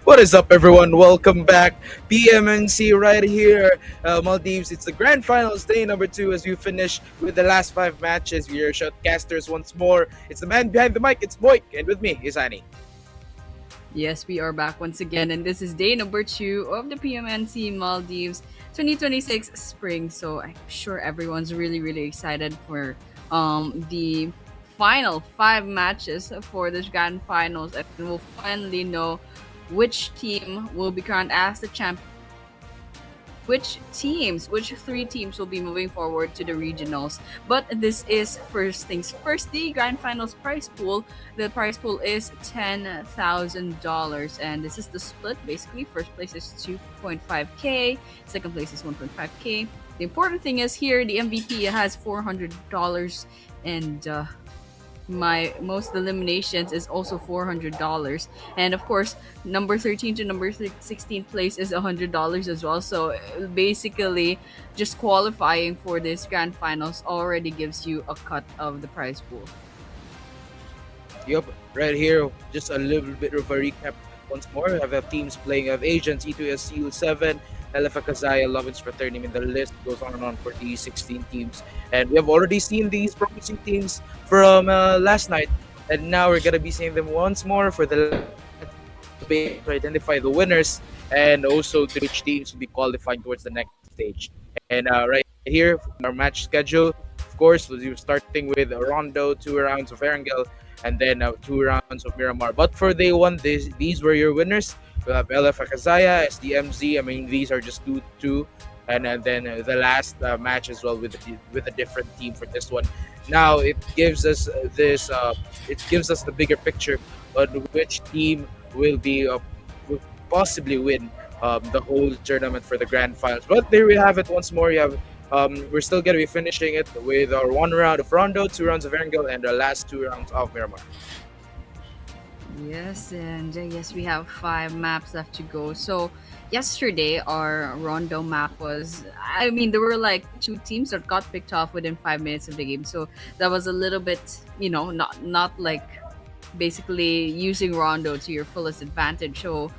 What is up, everyone? Welcome back. PMNC right here, Maldives. It's the grand finals day number 2 as we finish with the last 5 matches. We are shotcasters once more. It's the man behind the mic. It's Moik, and with me is Annie. Yes, we are back once again, and this is day number 2 of the PMNC Maldives 2026 Spring. So I'm sure everyone's really excited for the final 5 matches for this grand finals, and we'll finally know which team will be crowned as the champion, which 3 teams will be moving forward to the regionals. But this is first things first, the grand finals prize pool. The prize pool is $10,000, and this is the split. Basically, first place is 2.5k, second place is 1.5k. The important thing is here the MVP has $400, and my most eliminations is also $400, and of course number 13 to number 16 place is $100 as well. So basically just qualifying for this grand finals already gives you a cut of the prize pool. Yup, right here, just a little bit of a recap once more. We have teams playing of Asians, E2S, CU7, AKAZAYA, LOVINS, FRATERNI. I mean, the list goes on and on for these 16 teams. And we have already seen these promising teams from last night. And now we're going to be seeing them once more for the to identify the winners and also to which teams will be qualifying towards the next stage. And right here, our match schedule, of course, we're starting with Rondo, 2 rounds of Erangel, and then 2 rounds of Miramar. But for day one, these were your winners. We have LF Akazaya, SDMZ. I mean, these are just two, and then the last match as well with a different team for this one. Now it gives us it gives us the bigger picture on which team will possibly win the whole tournament for the grand finals. But there we have it once more. You have we're still going to be finishing it with our 1 round of Rondo, 2 rounds of Erangel, and the last 2 rounds of Miramar. Yes, and yes, we have 5 maps left to go. So yesterday our Rondo map was, I mean, there were like 2 teams that got picked off within 5 minutes of the game. So that was a little bit, not like basically using Rondo to your fullest advantage. So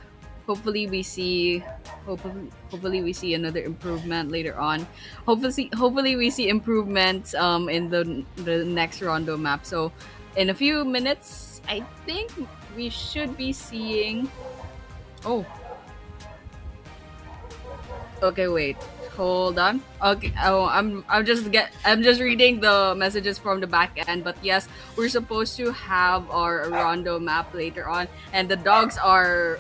hopefully we see hopefully we see another improvement later on. Hopefully we see improvements in the next Rondo map. So in a few minutes, I think we should be seeing. Oh, okay, wait. Hold on. Okay. Oh, I'm just reading the messages from the back end. But yes, we're supposed to have our Rondo map later on, and the dogs are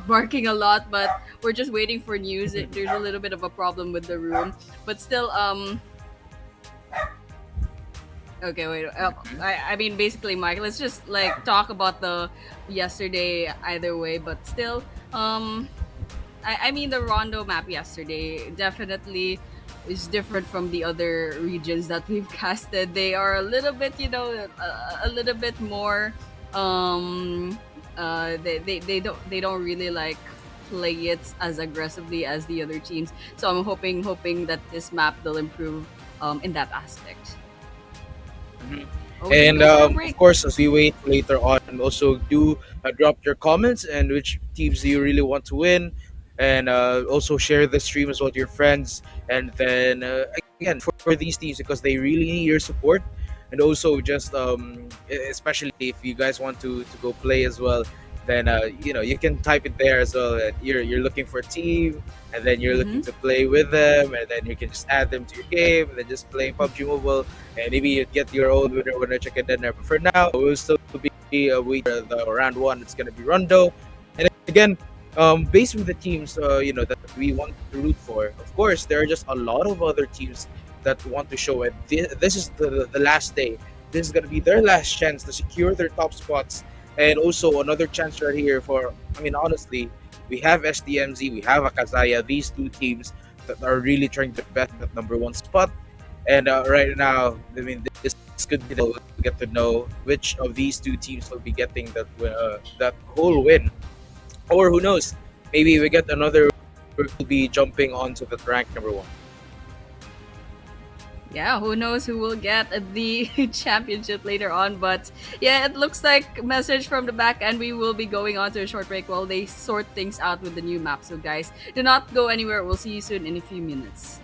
barking a lot. But we're just waiting for news. There's a little bit of a problem with the room, but still Okay, wait. I mean, basically, Mike. Let's just like talk about the yesterday either way, but still, I mean, the Rondo map yesterday definitely is different from the other regions that we've casted. They are a little bit, a little bit more. Um, they don't really like play it as aggressively as the other teams. So I'm hoping that this map will improve in that aspect. Mhm. Oh, we can And go for a of break. course, as we wait later on, also do drop your comments and which teams do you really want to win, and also share the stream as well to your friends. And then again, for these teams, because they really need your support, and also just especially if you guys want to go play as well, then you can type it there as well. That you're looking for a team, and then you're looking Mm-hmm. to play with them, and then you can just add them to your game, and then just play PUBG Mobile, and maybe you get your own winner chicken dinner. But for now, we'll still be waiting for the round one. It's gonna be Rondo, and again, based on the teams that we want to root for. Of course, there are just a lot of other teams that want to show it. This is the last day. This is gonna be their last chance to secure their top spots, and also another chance right here for. I mean, honestly, we have SDMZ, we have Akazaya. These 2 teams that are really trying to bet that number 1 spot. And right now, I mean, this could be the get to know which of these 2 teams will be getting that whole win, or who knows, maybe we get another will be jumping onto the rank number 1. Yeah, who knows who will get the championship later on. But yeah, it looks like message from the back end. We will be going on to a short break while they sort things out with the new map. So guys, do not go anywhere. We'll see you soon in a few minutes.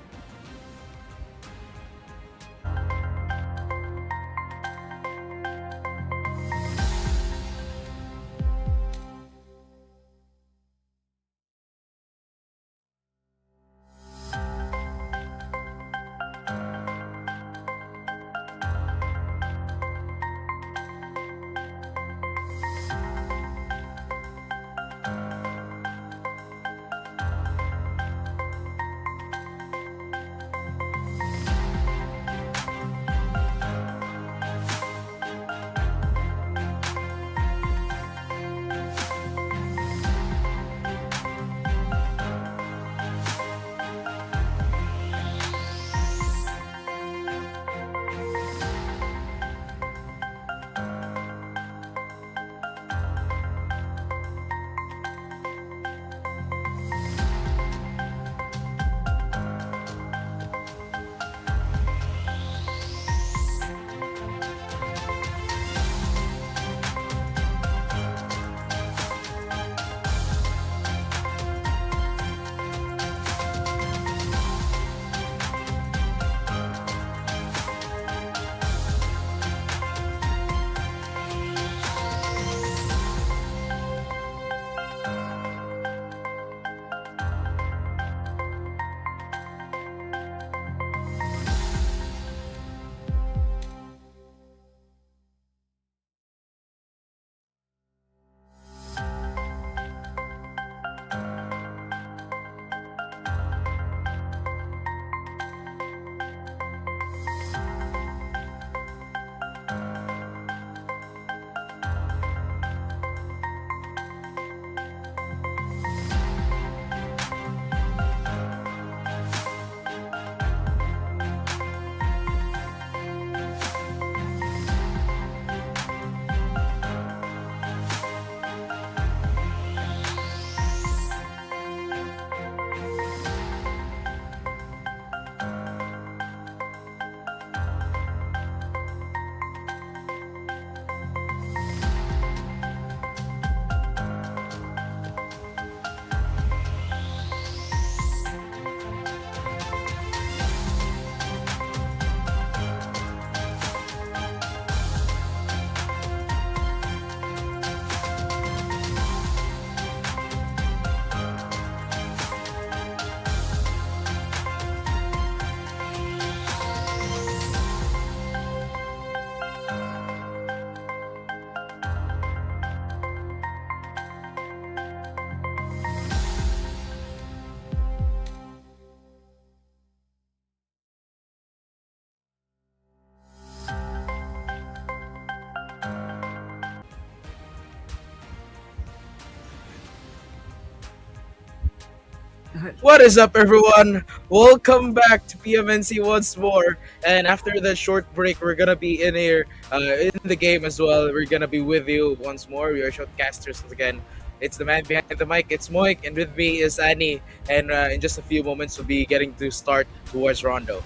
What is up, everyone? Welcome back to PMNC once more. And after the short break, we're gonna be in here, in the game as well. We're gonna be with you once more. We are shotcasters again. It's the man behind the mic. It's Moik, and with me is Annie. And in just a few moments, we'll be getting to start towards Rondo.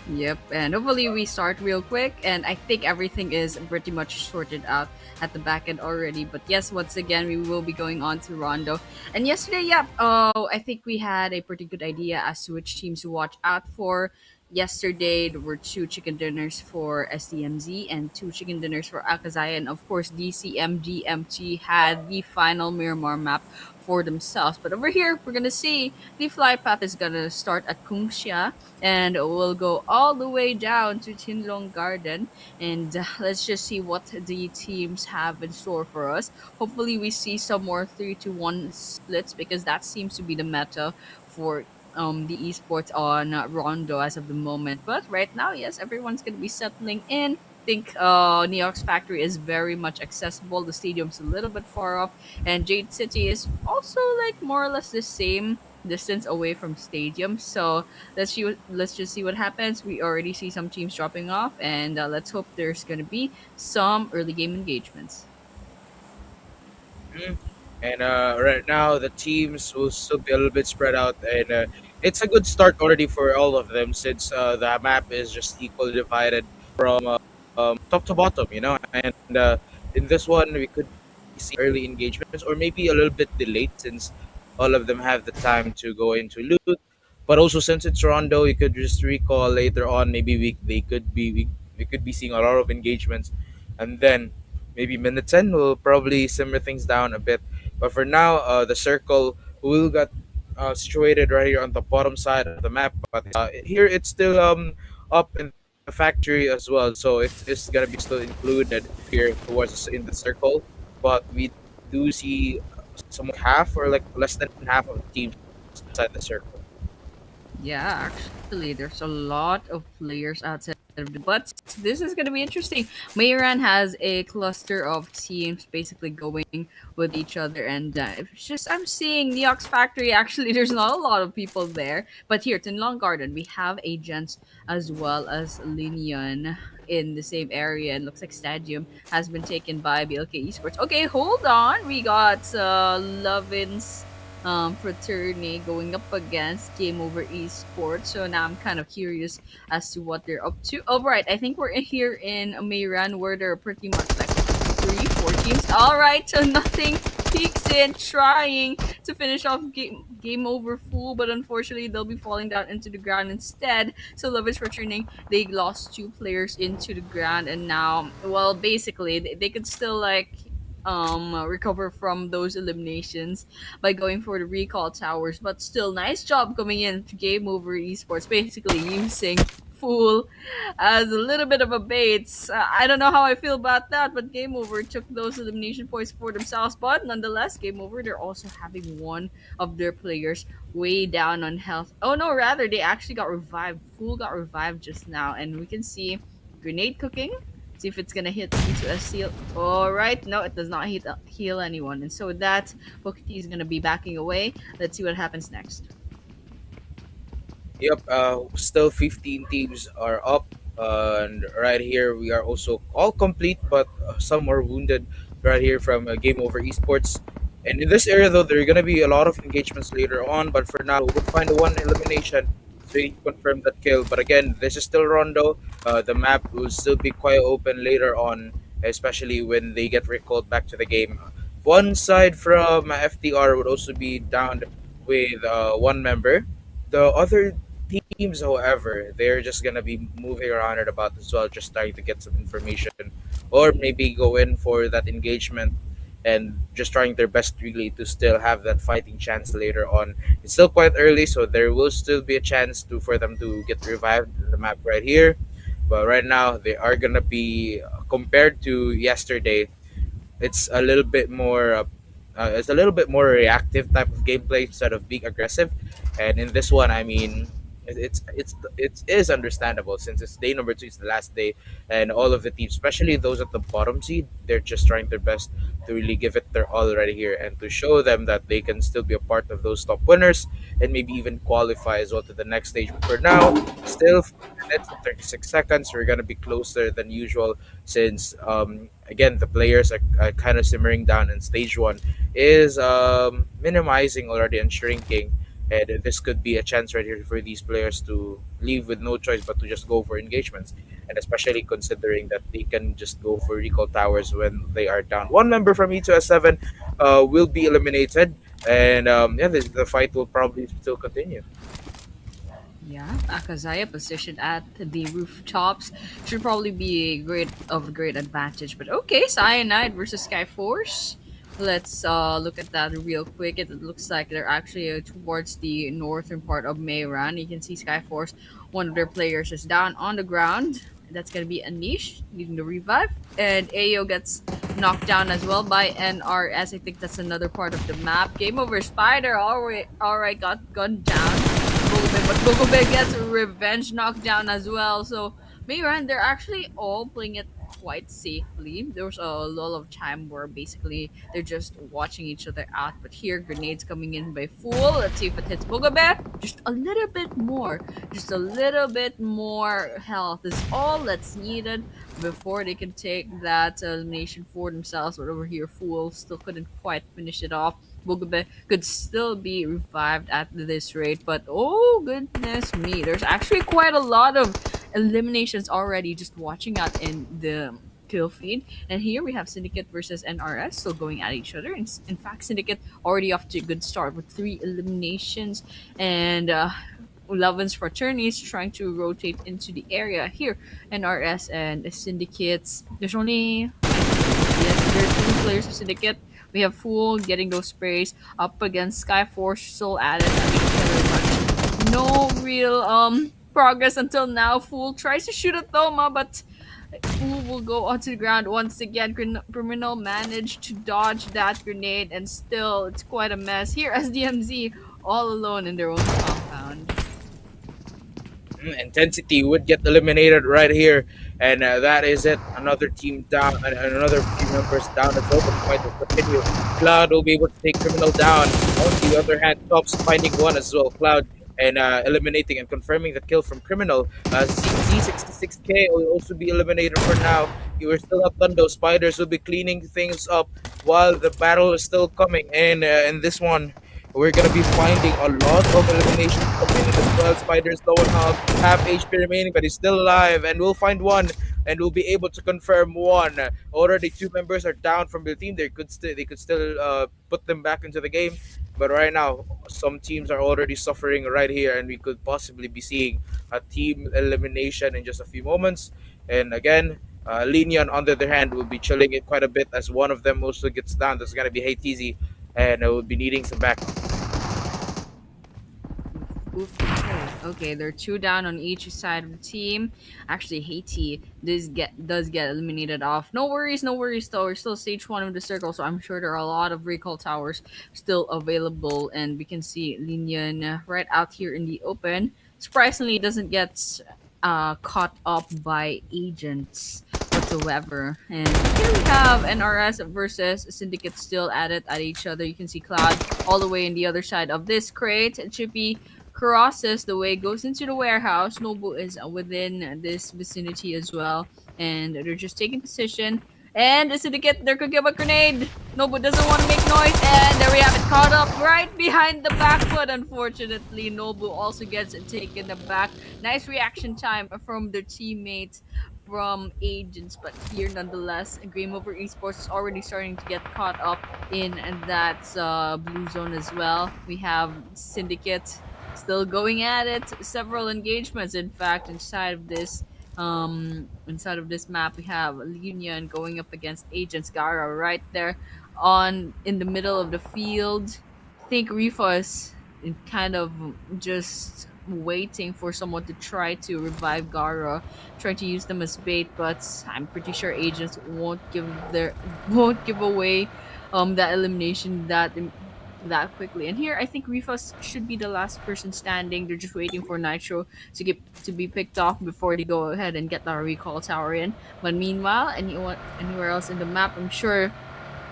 Yep, and hopefully we start real quick. And I think everything is pretty much sorted out at the back end already. But yes, once again, we will be going on to Rondo. And yesterday, yeah, I think we had a pretty good idea as to which teams to watch out for. Yesterday, there were two chicken dinners for SDMZ and two chicken dinners for AKAZAYA. And of course, DCMGMT had the final Miramar map for themselves. But over here, we're going to see the fly path is going to start at Kungxia and we'll go all the way down to Tinlong Garden. And let's just see what the teams have in store for us. Hopefully, we see some more 3-1 splits because that seems to be the meta for the esports on Rondo as of the moment. But right now, yes, everyone's going to be settling in. Think New York's factory is very much accessible. The stadium's a little bit far off, and Jade City is also like more or less the same distance away from stadium. So let's just see what happens. We already see some teams dropping off, and let's hope there's gonna be some early game engagements. Mhm. And right now, the teams will still be a little bit spread out. And it's a good start already for all of them since the map is just equally divided from top to bottom, you know. And in this one, we could see early engagements or maybe a little bit delayed since all of them have the time to go into loot. But also since it's Rondo, you could just recall later on. Maybe we could be seeing a lot of engagements, and then maybe minute 10 will probably simmer things down a bit. But for now, the circle will got situated right here on the bottom side of the map. But here it's still up in the factory as well, so it's gonna be still included here towards us in the circle. But we do see some half or like less than half of the teams inside the circle. Yeah, actually, there's a lot of players outside of the. But this is gonna be interesting. Mayran has a cluster of teams basically going with each other, and it's just I'm seeing the Ox Factory. Actually, there's not a lot of people there, but here in Long Garden, we have agents as well as LENION in the same area. And looks like Stadium has been taken by BLK Esports. Okay, hold on. We got Lovins Fraternity going up against Game Over Esports. So now I'm kind of curious as to what they're up to. Oh, right. I think we're here in Mayran where there are pretty much like three, four teams. All right. So nothing peeks in, trying to finish off game over full, but unfortunately they'll be falling down into the ground instead. So Love is returning. They lost two players into the ground, and now, well, basically they could still like recover from those eliminations by going for the recall towers. But still, nice job coming in to Game Over Esports, basically using Fool as a little bit of a bait. I don't know how I feel about that, but Game Over took those elimination points for themselves. But nonetheless, Game Over, they're also having one of their players way down on health. Oh no, rather, they actually got revived. Fool got revived just now, and we can see grenade cooking. See if it's gonna hit into a seal. Alright, no, it does not heal anyone. And so with that, Pokey is gonna be backing away. Let's see what happens next. Yep, still 15 teams are up, and right here we are also all complete, but some are wounded right here from Game Over Esports. And in this area, though, there are going to be a lot of engagements later on, but for now, we'll find the one elimination so you can confirm that kill. But again, this is still Rondo. The map will still be quite open later on, especially when they get recalled back to the game. One side from FTR would also be down with one member. The other teams, however, they're just gonna be moving around and about as well, just trying to get some information, or maybe go in for that engagement and just trying their best really to still have that fighting chance later on. It's still quite early, so there will still be a chance to for them to get revived in the map right here. But right now, they are gonna be compared to yesterday, it's a little bit more it's a little bit more reactive type of gameplay instead of being aggressive. And in this one, I mean, it is understandable since it's day number two, it's the last day, and all of the teams, especially those at the bottom seed, they're just trying their best to really give it their all right here and to show them that they can still be a part of those top winners and maybe even qualify as well to the next stage. But for now, still 4 minutes and 36 seconds, we're gonna be closer than usual since again the players are kind of simmering down and stage one is minimizing already and shrinking, and this could be a chance right here for these players to leave with no choice but to just go for engagements, and especially considering that they can just go for recall towers when they are down. One member from E2S7 will be eliminated, and yeah, the fight will probably still continue. Yeah, AKAZAYA positioned at the rooftops should probably be great advantage. But okay, Cyanide versus Skyforce. Let's look at that real quick. It looks like they're actually towards the northern part of Mayran. You can see Skyforce, one of their players is down on the ground. That's gonna be Anish needing the revive, and Ayo gets knocked down as well by NRS. I think that's another part of the map. Game over Spider. Alright, got gunned down. But Bogobe gets a revenge knockdown as well. So Mayran, they're actually all playing it quite safely. There was a lull of time where basically they're just watching each other out. But here, grenades coming in by Fool. Let's see if it hits Bogabe. Just a little bit more. Just a little bit more health is all that's needed before they can take that elimination for themselves. But over here, Fool still couldn't quite finish it off. Bogabe could still be revived at this rate, but oh goodness me, there's actually quite a lot of eliminations already just watching out in the kill feed. And here we have Syndicate versus NRS still going at each other. In fact, Syndicate already off to a good start with 3 eliminations, and LOVINS Fraternity is trying to rotate into the area here. NRS and Syndicates. There's only, yes, there's 2 players of Syndicate. We have Fool getting those sprays up against SKYFORCE, still at it. I mean, no real progress until now. Fool tries to shoot at Thoma, but Fool will go onto the ground once again. Criminal managed to dodge that grenade, and still it's quite a mess. Here, SDMZ all alone in their own compound. Intensity would get eliminated right here, and that is it. Another team down, and another few members down as well. But the fight will continue. Cloud will be able to take Criminal down. On the other hand, Tops finding one as well. Cloud and eliminating and confirming the kill from Criminal. Z66K will also be eliminated for now. You are still not done though. Spiders will be cleaning things up while the battle is still coming. And in this one, we're gonna be finding a lot of eliminations coming in as well. Spiders don't have half HP remaining, but he's still alive, and we'll find one, and we'll be able to confirm one. Already 2 members are down from the team. They could still put them back into the game, but right now some teams are already suffering right here, and we could possibly be seeing a team elimination in just a few moments. And again, LENION on the other hand will be chilling it quite a bit as one of them also gets down. That's gonna be HTZ, and will be needing some backup. Oof. Okay, there are 2 down on each side of the team. Actually, Haiti does get eliminated off. No worries, no worries though. We're still stage 1 of the circle, so I'm sure there are a lot of recall towers still available, and we can see Linian right out here in the open. Surprisingly, it doesn't get caught up by agents whatsoever. And here we have NRS versus Syndicate still at it at each other. You can see Cloud all the way in the other side of this crate. Chippy crosses the way, goes into the warehouse. Nobu is within this vicinity as well, and they're just taking position. And the Syndicate, there could give a grenade. Nobu doesn't want to make noise, and there we have it, caught up right behind the back foot. Unfortunately, Nobu also gets taken aback. Nice reaction time from their teammates from agents, but here nonetheless, GameOver Esports is already starting to get caught up in that blue zone as well. We have Syndicate still going at it. Several engagements, in fact, inside of this map. We have Union going up against Agents. Gara right there on in the middle of the field. I think Rifa is kind of just waiting for someone to try to revive Gara, trying to use them as bait, but I'm pretty sure Agents won't give away that elimination that quickly. And here, I think Rifas should be the last person standing. They're just waiting for Nitro to be picked off before they go ahead and get the recall tower in. But meanwhile, anywhere else in the map, I'm sure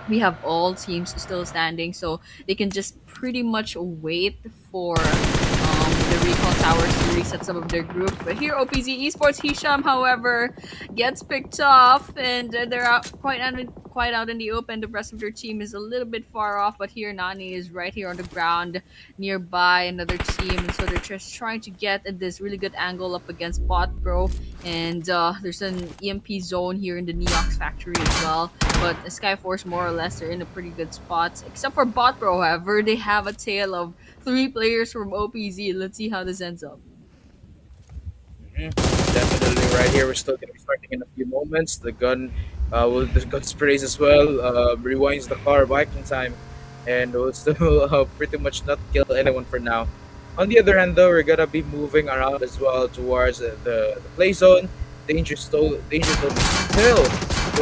we have all teams still standing, so they can just pretty much wait for the recall towers to reset some of their group. But here, OPZ Esports Hisham, however, gets picked off, and they're quite out in the open. The rest of their team is a little bit far off, but here Nani is right here on the ground nearby another team, and so they're just trying to get this really good angle up against Bot Bro. And there's an EMP zone here in the Neox factory as well. But Skyforce, more or less, they're in a pretty good spot. Except for Bot Bro, however, they have a tail of 3 players from OPZ. Let's see how this ends up. Definitely right here. We're still going to be starting in a few moments. The gun sprays as well. Rewinds the car back in time, and will still pretty much not kill anyone for now. On the other hand, though, we're gonna be moving around as well towards the play zone. Danger zone is still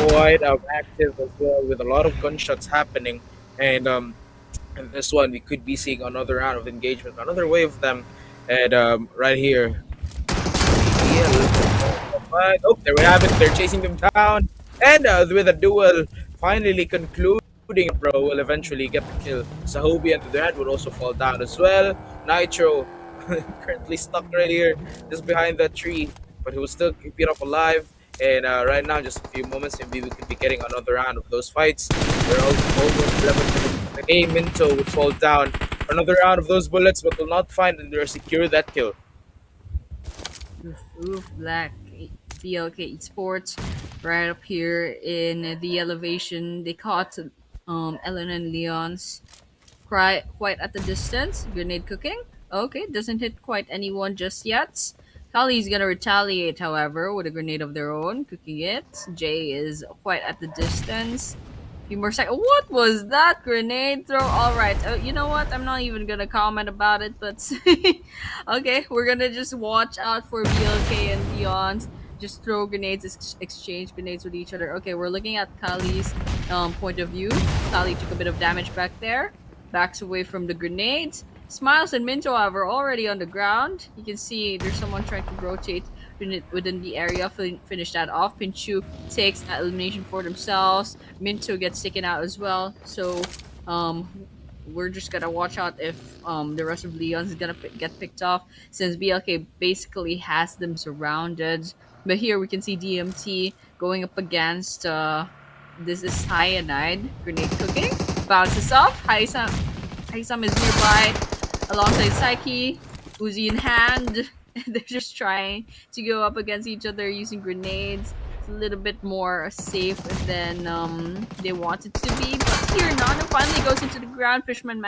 quite active as well, with a lot of gunshots happening, and in this one we could be seeing another round of engagement, another wave of them, and right here. Yeah, But oh, there we have it. They're chasing them down, and with a duel finally concluding, bro will eventually get the kill. Sahobi and the Durant would also fall down as well. Nitro currently stuck right here, just behind that tree, but he will still keep it up alive. And right now, just a few moments, maybe we could be getting another round of those fights. We're almost 11 minutes into the game. Minto would fall down. Another round of those bullets, but will not find and they're secure that kill. Oof, oof, black. BLK Esports right up here in the elevation. They caught Ellen and Leon's quite at the distance. Grenade cooking. Okay, doesn't hit quite anyone just yet. Kali's gonna retaliate, however, with a grenade of their own, cooking it. Jay is quite at the distance. Few more seconds. What was that grenade throw? All right. You know what? I'm not even gonna comment about it. But okay, we're gonna just watch out for BLK and Beyond. Just throw grenades, exchange grenades with each other. Okay, we're looking at Kali's point of view. Kali took a bit of damage back there. Backs away from the grenades. Smiles and Minto, however, already on the ground. You can see there's someone trying to rotate within the area. Finish that off. Pinchu takes that elimination for themselves. Minto gets taken out as well. So um, we're just gonna watch out if the rest of Leon's is gonna get picked off, since BLK basically has them surrounded. But here we can see DMT going up against this is Cyanide. Grenade cooking. Bounces off. Haisam is nearby alongside Psyche. Uzi in hand. They're just trying to go up against each other using grenades. It's a little bit more safe than they want it to be. But here, Nana finally goes into the ground. Fishman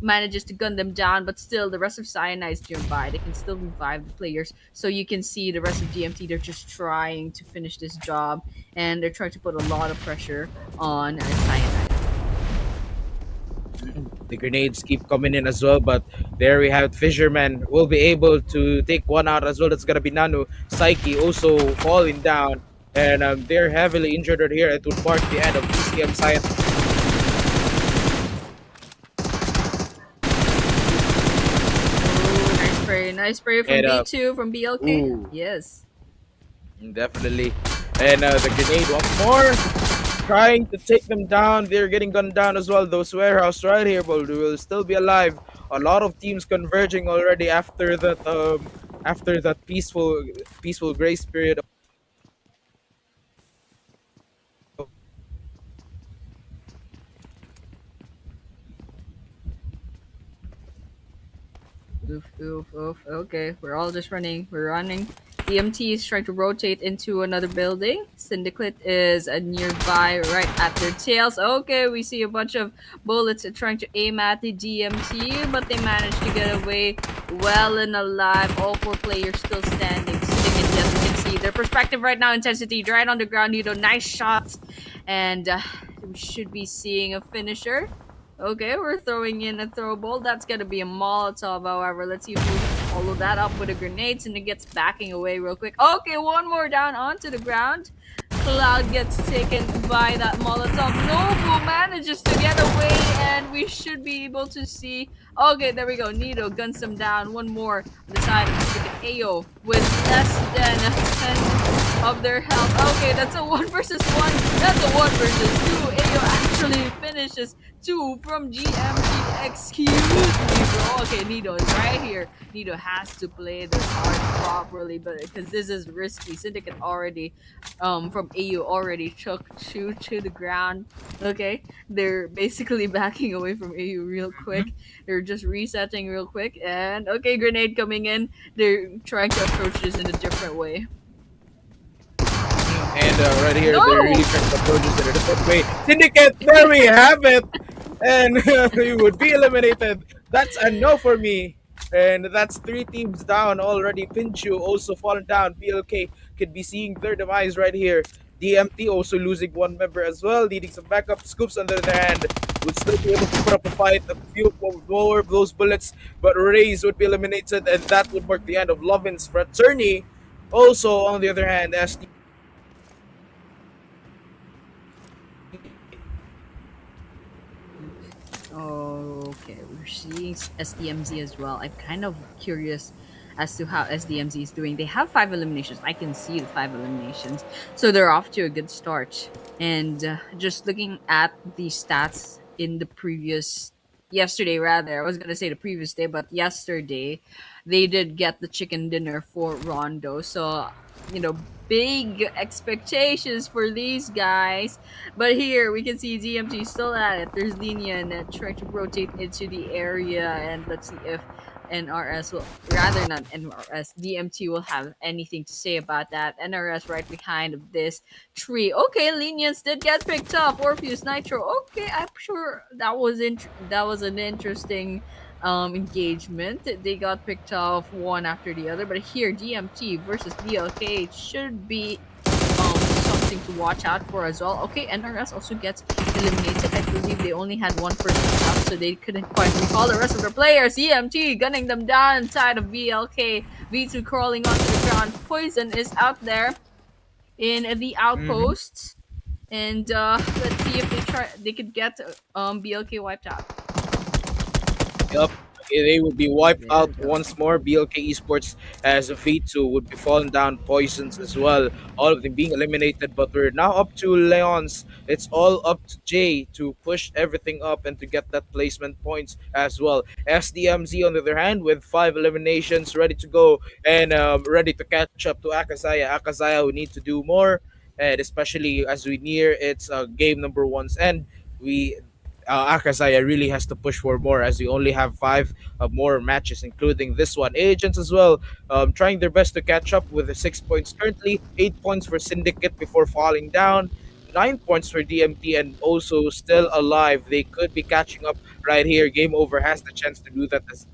manages to gun them down, but still, the rest of Cyanide is nearby. They can still revive the players. So you can see the rest of GMT, they're just trying to finish this job, and they're trying to put a lot of pressure on Cyanide. The grenades keep coming in as well, but there we have Fisherman will be able to take one out as well. That's gonna be Nanu. Psyche also falling down, and they're heavily injured right here. It would mark the end of PCM Science. Ooh, nice spray. Nice spray from And B2, from BLK. ooh, Yes. definitely. And the grenade once more, trying to take them down. They're getting gunned down as well. Those warehouse right here, but will still be alive. A lot of teams converging already after that peaceful grace period. Oof, oof, oof. Okay, we're all just running. We're running. DMT is trying to rotate into another building. Syndicate is nearby, right at their tails. Okay, we see a bunch of bullets trying to aim at the DMT, but they managed to get away well and alive. All four players still standing. Syndicate, as you can see, their perspective right now, intensity right on the ground. Nice shots, and we should be seeing a finisher. Okay, we're throwing in a throw ball. That's gonna be a Molotov, however. Let's see if we follow that up with a grenade, and it gets backing away real quick. Okay, one more down onto the ground. Cloud gets taken by that Molotov. Nobu manages to get away, and we should be able to see. Okay, there we go. Nido guns them down. One more on the side of Ayo with less than 10 of their health. Okay, that's a 1 versus 1. That's a 1 versus 2. Ayo actually finishes 2 from GMT. Excuse me, bro. Okay, Nido is right here. Nido has to play the card properly, but because this is risky. Syndicate already from AU already took two to the ground. Okay, they're basically backing away from AU real quick. They're just resetting real quick, and okay, grenade coming in. They're trying to approach this in a different way. And right here, they're No! really trying to approach this in a different way. Syndicate, there we have it! And he would be eliminated. That's a no for me. And that's 3 teams down already. Pinchu also fallen down. BLK could be seeing their demise right here. DMT also losing one member as well, needing some backup. Scoops on the other hand would still be able to put up a fight. A few more of those bullets, but Rays would be eliminated, and that would mark the end of Lovin's Fraternity. Also, on the other hand, SD Okay, we're seeing SDMZ as well. I'm kind of curious as to how SDMZ is doing. They have 5 eliminations. I can see the 5 eliminations. So they're off to a good start. And just looking at the stats in the previous yesterday rather, I was gonna say the previous day, but yesterday they did get the chicken dinner for Rondo. So big expectations for these guys. But here we can see DMT still at it. There's LENION trying to rotate into the area, and let's see if NRS will, rather not NRS, DMT will have anything to say about that. NRS right behind this tree. Okay, Lenience did get picked up. Orpheus Nitro. Okay, I'm sure that was an interesting engagement. They got picked off one after the other, but here DMT versus BLK should be something to watch out for as well. Okay, NRS also gets eliminated. I believe they only had one person left, so they couldn't quite recall the rest of their players. EMT gunning them down inside of BLK. V2 crawling onto the ground. Poison is out there in the Mhm. outposts. And let's see if they could get BLK wiped out. Yup. They would be wiped There out we go. once more. BLK Esports as a V2 would be falling down. Poisons as well. All of them being eliminated. But we're now up to Leons. It's all up to Jay to push everything up and to get that placement points as well. SDMZ on the other hand with 5 eliminations ready to go and ready to catch up to AKAZAYA. AKAZAYA who need to do more. And especially as we near its game number one's end, we Akazaya really has to push for more as we only have 5 more matches, including this one. Agents as well, trying their best to catch up with the 6 points currently, 8 points for Syndicate before falling down, 9 points for DMT, and also still alive. They could be catching up right here. Game Over has the chance to do that as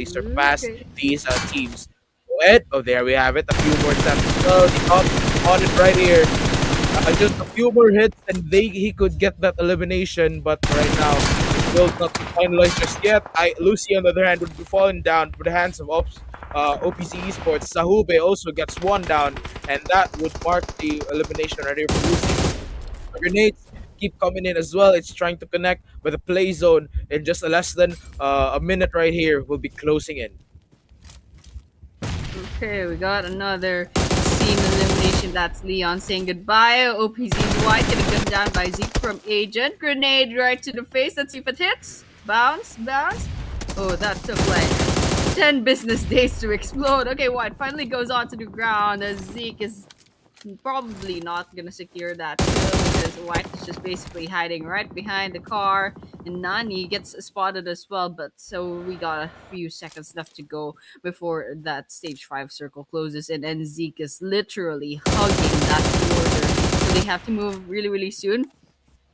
surpass Okay. these teams. Go ahead. Oh, there we have it. A few more steps as well. The top on it right here. Just a few more hits and he could get that elimination, but right now it will not be finalized just yet. Lucy on the other hand would be falling down to the hands of OPC Esports. Sahube also gets one down, and that would mark the elimination right here for Lucy. The grenades keep coming in as well. It's trying to connect with the play zone in just a less than a minute right here. Will be closing in. Okay, we got another team elimination. That's Leon saying goodbye. OPZ's White getting gunned down by Zeke from Agent. Grenade right to the face. Let's see if it hits. Bounce, bounce. Oh, that took like 10 business days to explode. Okay, White finally goes onto the ground as Zeke is probably not gonna secure that kill because White is just basically hiding right behind the car, and Nani gets spotted as well. But so we got a few seconds left to go before that stage 5 circle closes, and Zeke is literally hugging that border, so they have to move really really soon.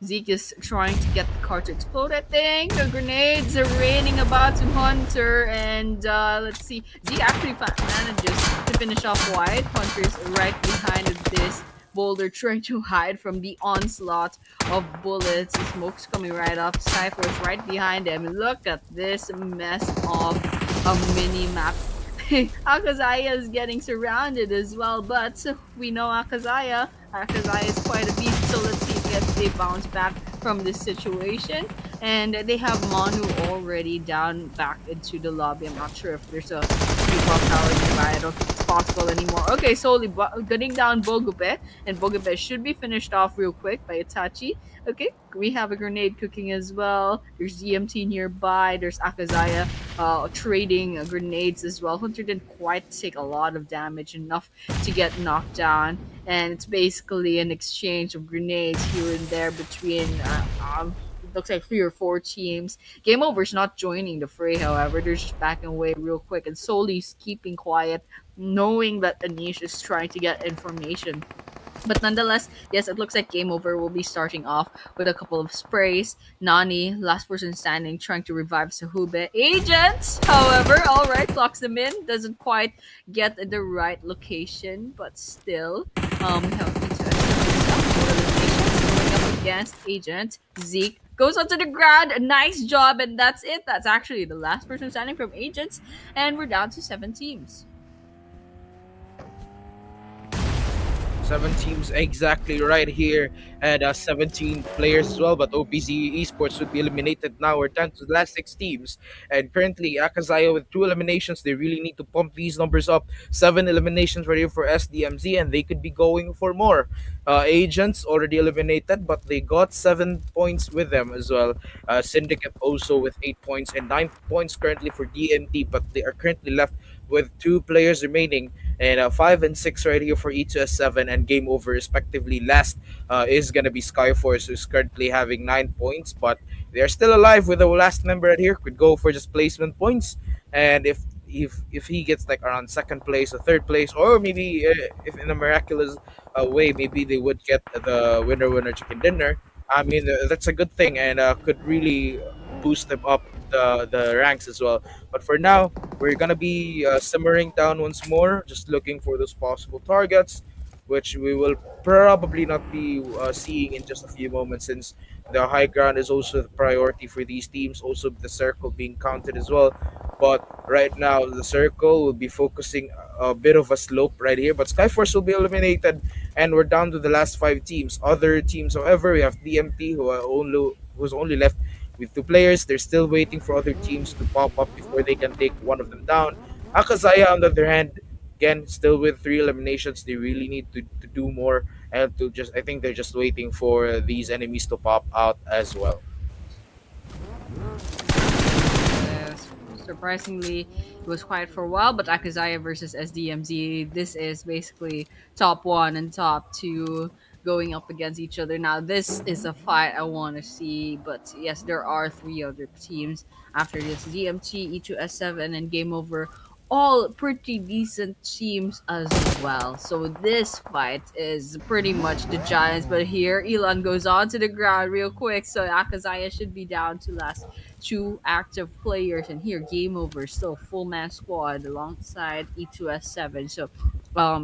Zeke is trying to get the car to explode, I think. The grenades are raining about to Hunter, and let's see. Zeke actually manages to finish off White. Hunter's right behind this boulder, trying to hide from the onslaught of bullets. The smoke's coming right up. SKYFORCE right behind him. Look at this mess of a mini map. Akazaya is getting surrounded as well, but we know Akazaya. Akazaya is quite a beast, so let's see if they bounce back from this situation. And they have Manu already down back into the lobby. I'm not sure if there's a recall tower nearby. I don't think it's possible anymore. Okay, slowly gunning down Bogobe, and Bogobe should be finished off real quick by Itachi. Okay, we have a grenade cooking as well. There's GMT nearby. There's Akazaya trading grenades as well. Hunter didn't quite take a lot of damage, enough to get knocked down. And it's basically an exchange of grenades here and there between it looks like 3 or 4 teams. Game Over's not joining the fray, however. They're just backing away real quick and slowly keeping quiet, knowing that Anish is trying to get information. But nonetheless, yes, it looks like Game Over will be starting off with a couple of sprays. Nani, last person standing, trying to revive Sahube. Agent, however, alright, clocks them in. Doesn't quite get the right location, but still, we have going up against Agent. Zeke goes onto the ground. Nice job, and that's it. That's actually the last person standing from Agents, and we're down to 7 teams. Seven teams exactly right here, and 17 players as well. But OPZ Esports would be eliminated now. We're down to the last six teams, and currently AKAZAYA with two eliminations. They really need to pump these numbers up. Seven eliminations right here for SDMZ, and they could be going for more. Agents already eliminated, but they got 7 points with them as well. Syndicate also with 8 points and 9 points currently for DMT, but they are currently left with two players remaining, and 5 and 6 right here for E2S7 and Game Over respectively. Last is gonna be Skyforce, who's currently having 9 points, but they are still alive with the last member right here. Could go for just placement points, and if he gets like around second place or third place, or maybe if in a miraculous way, maybe they would get the winner chicken dinner. I mean, that's a good thing, and could really boost them up the ranks as well. But for now, we're gonna be simmering down once more, just looking for those possible targets, which we will probably not be seeing in just a few moments, since the high ground is also the priority for these teams. Also, the circle being counted as well. But right now, the circle will be focusing a bit of a slope right here. But Skyforce will be eliminated, and we're down to the last five teams. Other teams, however, we have DMT, who's only left with two players. They're still waiting for other teams to pop up before they can take one of them down. Akazaya, on the other hand, again, still with three eliminations. They really need to do more, and to just, I think they're just waiting for these enemies to pop out as well. Yes, surprisingly, it was quiet for a while, but Akazaya versus SDMZ, this is basically top one and top two going up against each other. Now, this is a fight I want to see, but yes, there are three other teams after this: DMT, E2S7, and Game Over. All pretty decent teams as well. So this fight is pretty much the Giants, but here Elon goes on to the ground real quick. So Akazaya should be down to last two active players, and here Game Over still full man squad alongside E2S7. So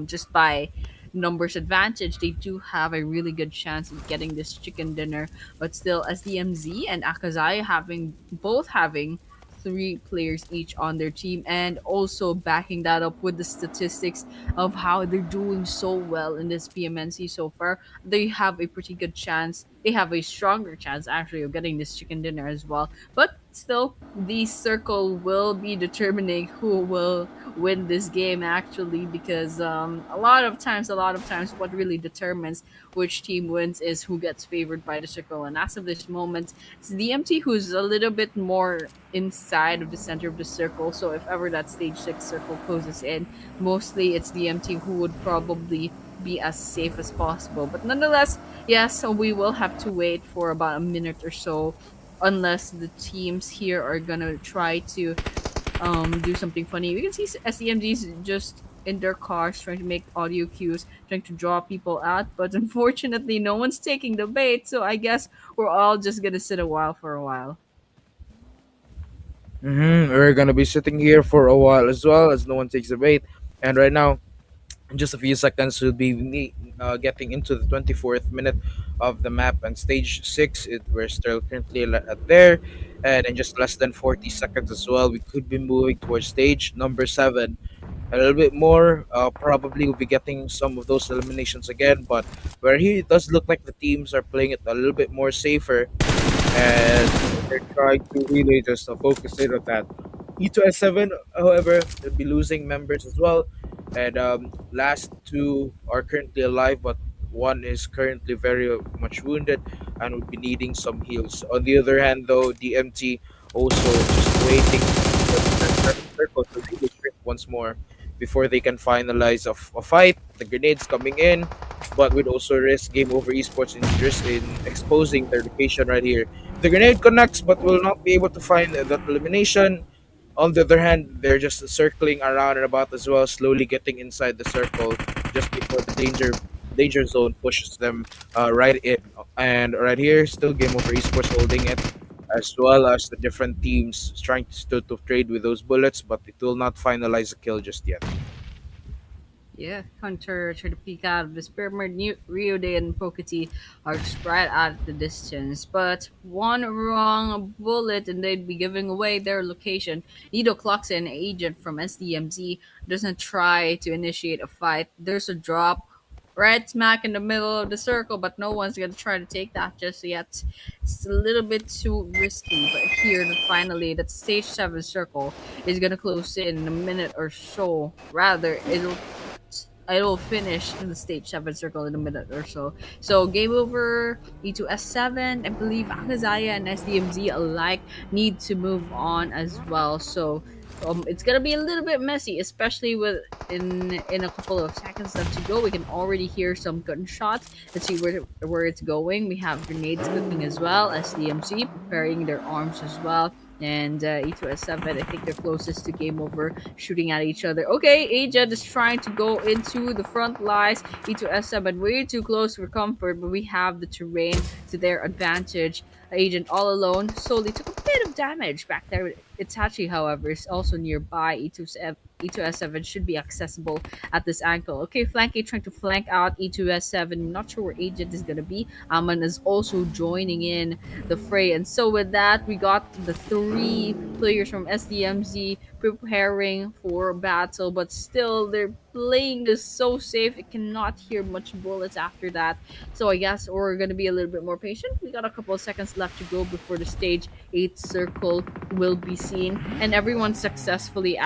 just by numbers advantage, they do have a really good chance of getting this chicken dinner. But still, SDMZ and Akazai having three players each on their team, and also backing that up with the statistics of how they're doing so well in this PMNC so far, they have a pretty good chance. They have a stronger chance actually of getting this chicken dinner as well. But still, the circle will be determining who will win this game actually, because a lot of times what really determines which team wins is who gets favored by the circle. And as of this moment, it's DMT who's a little bit more inside of the center of the circle. So if ever that stage 6 circle closes in, mostly it's DMT who would probably be as safe as possible. But nonetheless, yes, so we will have to wait for about a minute or so, unless the teams here are gonna try to do something funny. We can see SEMGs just in their cars trying to make audio cues, trying to draw people out, but unfortunately no one's taking the bait, so I guess we're all just gonna sit a while for a while. We're gonna be sitting here for a while as well, as no one takes the bait. And right now, in just a few seconds, we'll be getting into the 24th minute of the map and stage 6. We're still currently at there, and in just less than 40 seconds as well, we could be moving towards stage number 7. A little bit more, probably we'll be getting some of those eliminations again, but where here it does look like the teams are playing it a little bit more safer, and they're trying to really just focus in on that. E2S7, however, will be losing members as well, and last two are currently alive, but one is currently very much wounded and would be needing some heals. On the other hand, though, DMT also just waiting for the circle to really shrink once more before they can finalize a fight. The grenades coming in, but would also risk Game Over Esports in risk in exposing their location right here. The grenade connects, but will not be able to find that elimination. On the other hand, they're just circling around and about as well, slowly getting inside the circle just before the danger zone pushes them right in. And right here, still Game Over Esports holding it, as well as the different teams trying to trade with those bullets, but it will not finalize a kill just yet. Yeah, Hunter to the peak out of this pyramid, Rio Day and Pocati are just right at the distance. But one wrong bullet and they'd be giving away their location. Nido clocks in, agent from SDMZ doesn't try to initiate a fight. There's a drop. right smack in the middle of the circle, but no one's gonna try to take that just yet. It's a little bit too risky. But here, finally, that stage 7 circle is gonna close in a minute or so. Rather, it'll finish in the stage 7 circle in a minute or so. So game over. E2S7. I believe AKAZAYA and SDMZ alike need to move on as well. So it's gonna be a little bit messy, especially with in a couple of seconds left to go. We can already hear some gunshots. Let's see where it's going. We have grenades cooking as well. SDMC preparing their arms as well. And E2S7, I think they're closest to game over, shooting at each other. Okay, Agent is trying to go into the front lines. E2S7 way too close for comfort, but we have the terrain to their advantage. Agent all alone solely took a bit of damage back there. Itachi, however, is also nearby. E2S7 should be accessible at this angle. Okay, Flanky trying to flank out E2S7. Not sure where Agent is going to be. Aman is also joining in the fray. And so with that, we got the three players from SDMZ preparing for battle, but still they're playing this so safe. It cannot hear much bullets after that. So I guess we're gonna be a little bit more patient. We got a couple of seconds left to go before the stage 8 circle will be seen, and everyone successfully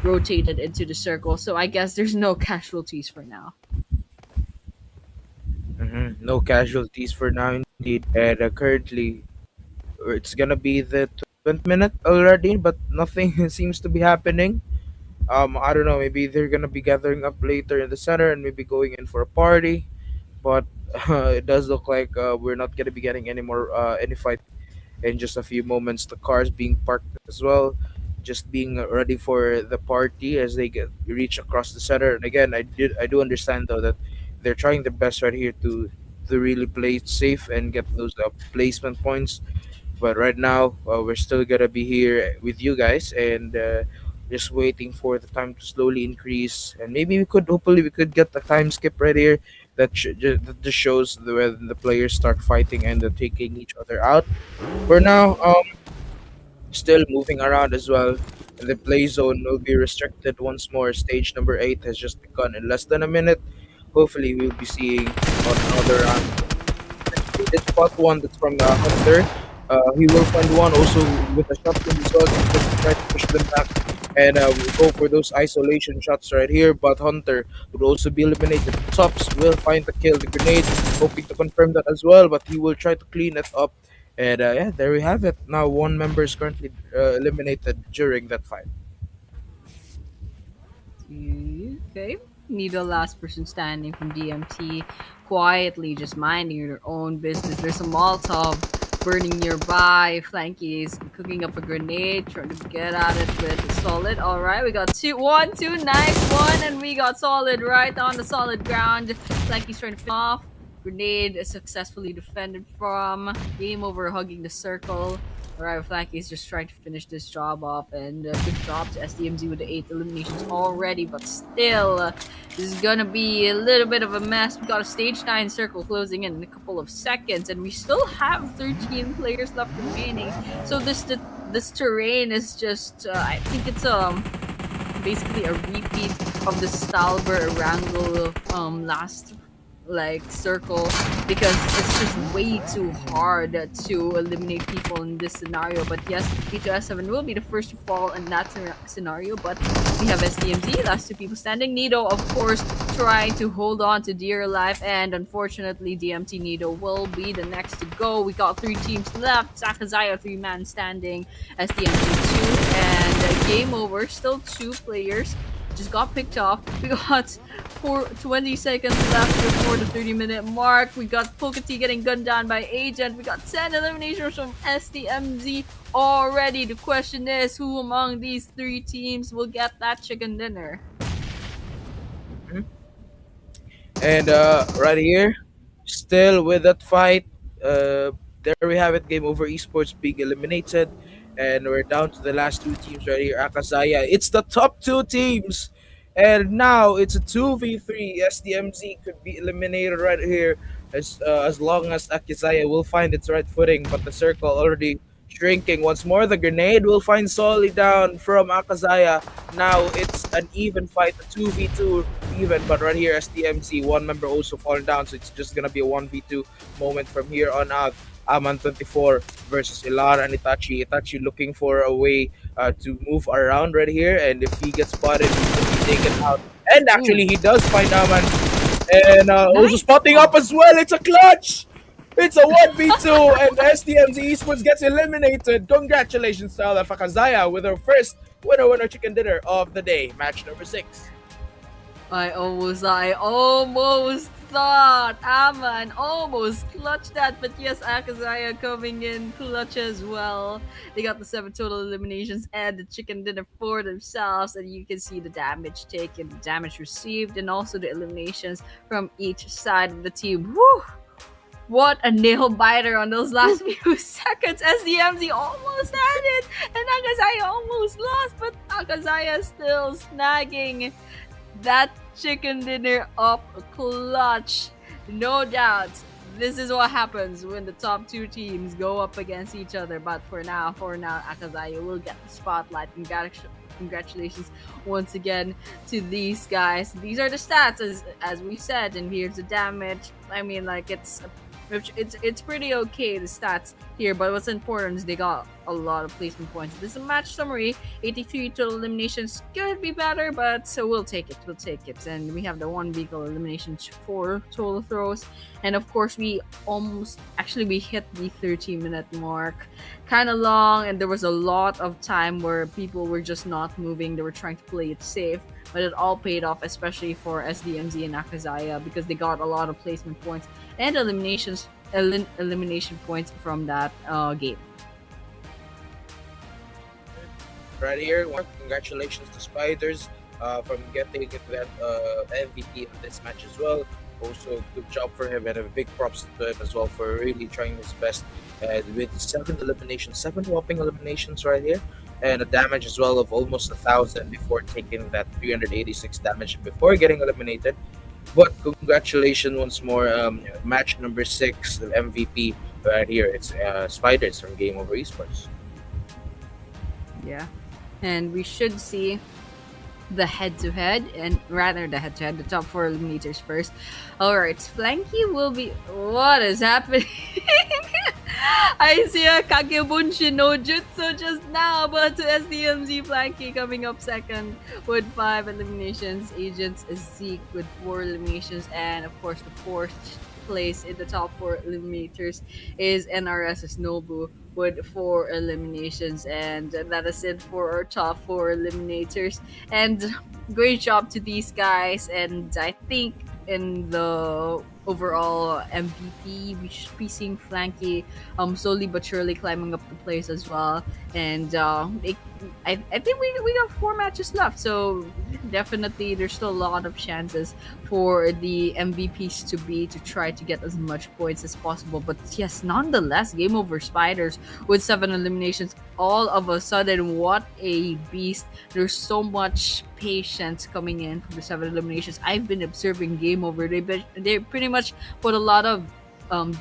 rotated into the circle. So I guess there's no casualties for now. No casualties for now, indeed. And currently, it's gonna be the 20th minute already, but nothing seems to be happening. I don't know. Maybe they're gonna be gathering up later in the center and maybe going in for a party. But it does look like we're not gonna be getting any fight in just a few moments. The cars being parked as well, just being ready for the party as they get reach across the center. And again, I do understand though that they're trying their best right here to really play it safe and get those placement points. But right now, we're still gonna be here with you guys and just waiting for the time to slowly increase. And maybe hopefully, we could get the time skip right here that just shows when the players start fighting and taking each other out. For now, still moving around as well. The play zone will be restricted once more. Stage number 8 has just begun in less than a minute. Hopefully, we'll be seeing on another round. We did spot one that's from the Hunter. He will find one also with a shotgun as well, just to try to push them back. And we'll go for those isolation shots right here. But Hunter would also be eliminated. Tops will find the kill. The grenade, hoping to confirm that as well, but he will try to clean it up. And yeah, there we have it. Now one member is currently eliminated during that fight. Okay. Need the last person standing from DMT, quietly just minding their own business. There's a Molotov burning nearby. Flanky is cooking up a grenade, trying to get at it with Solid. All right, we got two, nice one, and we got Solid right on the solid ground. Flanky's trying to finish off. Grenade is successfully defended from. Game over, hugging the circle. Alright, Flanky is just trying to finish this job off, and good job to SDMZ with the 8 eliminations already, but still, this is gonna be a little bit of a mess. We got a stage 9 circle closing in a couple of seconds, and we still have 13 players left remaining. So this terrain is just, I think it's basically a repeat of the Stalber Wrangle last circle, because it's just way too hard to eliminate people in this scenario. But yes, P2S7 will be the first to fall in that scenario, but we have SDMZ, last two people standing. Nido, of course, trying to hold on to dear life, and unfortunately DMT Nido will be the next to go. We got 3 teams left. AKAZAYA 3-man standing, SDMZ 2, and game over. Still 2 players just got picked off. We got 20 seconds left before the 30-minute mark. We got Pokety getting gunned down by Agent. We got 10 eliminations from SDMZ already. The question is, who among these 3 teams will get that chicken dinner? And right here, still with that fight, there we have it. Game over. Esports being eliminated, and we're down to the last 2 teams right here. AKAZAYA. It's the top 2 teams, and now it's a 2v3. SDMZ could be eliminated right here as long as AKAZAYA will find its right footing. But the circle already shrinking once more. The grenade will find Solly down from AKAZAYA. Now it's an even fight, a 2v2. even. But right here, SDMZ, one member also falling down, so it's just gonna be a 1v2 moment from here on out. Aman 24 versus Ilar and Itachi. Itachi looking for a way to move around right here, and if he gets spotted, he's gonna be taken out. And Ooh, actually, he does find Aman, and also nice. spotting Oh, up as well. It's a clutch. It's a 1v2, and SDMZ Esports gets eliminated. Congratulations to AKAZAYA with her first winner chicken dinner of the day, match number 6. I almost thought Aman almost clutched that, but yes, AKAZAYA coming in clutch as well. They got the 7 total eliminations and the chicken dinner for themselves, and you can see the damage taken, the damage received, and also the eliminations from each side of the team. Woo! What a nail biter on those last few seconds. SDMZ almost had it, and AKAZAYA almost lost, but AKAZAYA still snagging that chicken dinner up clutch. No doubt, this is what happens when the top two teams go up against each other. But for now, AKAZAYA will get the spotlight. Congratulations once again to these guys. These are the stats as we said, and here's the damage. I mean, like it's pretty okay, the stats here, but what's important is they got a lot of placement points. This is a match summary. 83 total eliminations could be better, but so we'll take it. And we have the 1 vehicle eliminations, 4 total throws, and of course we hit the 30-minute mark. Kind of long, and there was a lot of time where people were just not moving. They were trying to play it safe, but it all paid off, especially for SDMZ and AKAZAYA, because they got a lot of placement points and elimination points from that game. Right here, congratulations to Spiders from getting that MVP of this match as well. Also, good job for him, and a big props to him as well for really trying his best with 7 whopping eliminations right here, and a damage as well of almost 1,000 before taking that 386 damage before getting eliminated. But congratulations once more, match number 6, the MVP right here. It's Spiders from GAMEOVER Esports. Yeah, and we should see the head-to-head, and rather the top 4 eliminators first. All right, Flanky will be. What is happening? I see a Kagebunshi no Jutsu just now, but SDMZ Flanky coming up second with 5 eliminations. Agents Zeke with 4 eliminations, and of course the fourth place in the top 4 eliminators is NRS's Nobu with 4 eliminations, and that is it for our top 4 eliminators. And great job to these guys, and I think in the overall MVP we should be seeing Flanky slowly but surely climbing up the place as well. And I think we got 4 matches left, so definitely there's still a lot of chances for the MVPs to try to get as much points as possible. But yes, nonetheless, GAMEOVER Spiders with 7 eliminations, all of a sudden, what a beast. There's so much patience coming in from the 7 eliminations. I've been observing GAMEOVER. They pretty much put a lot of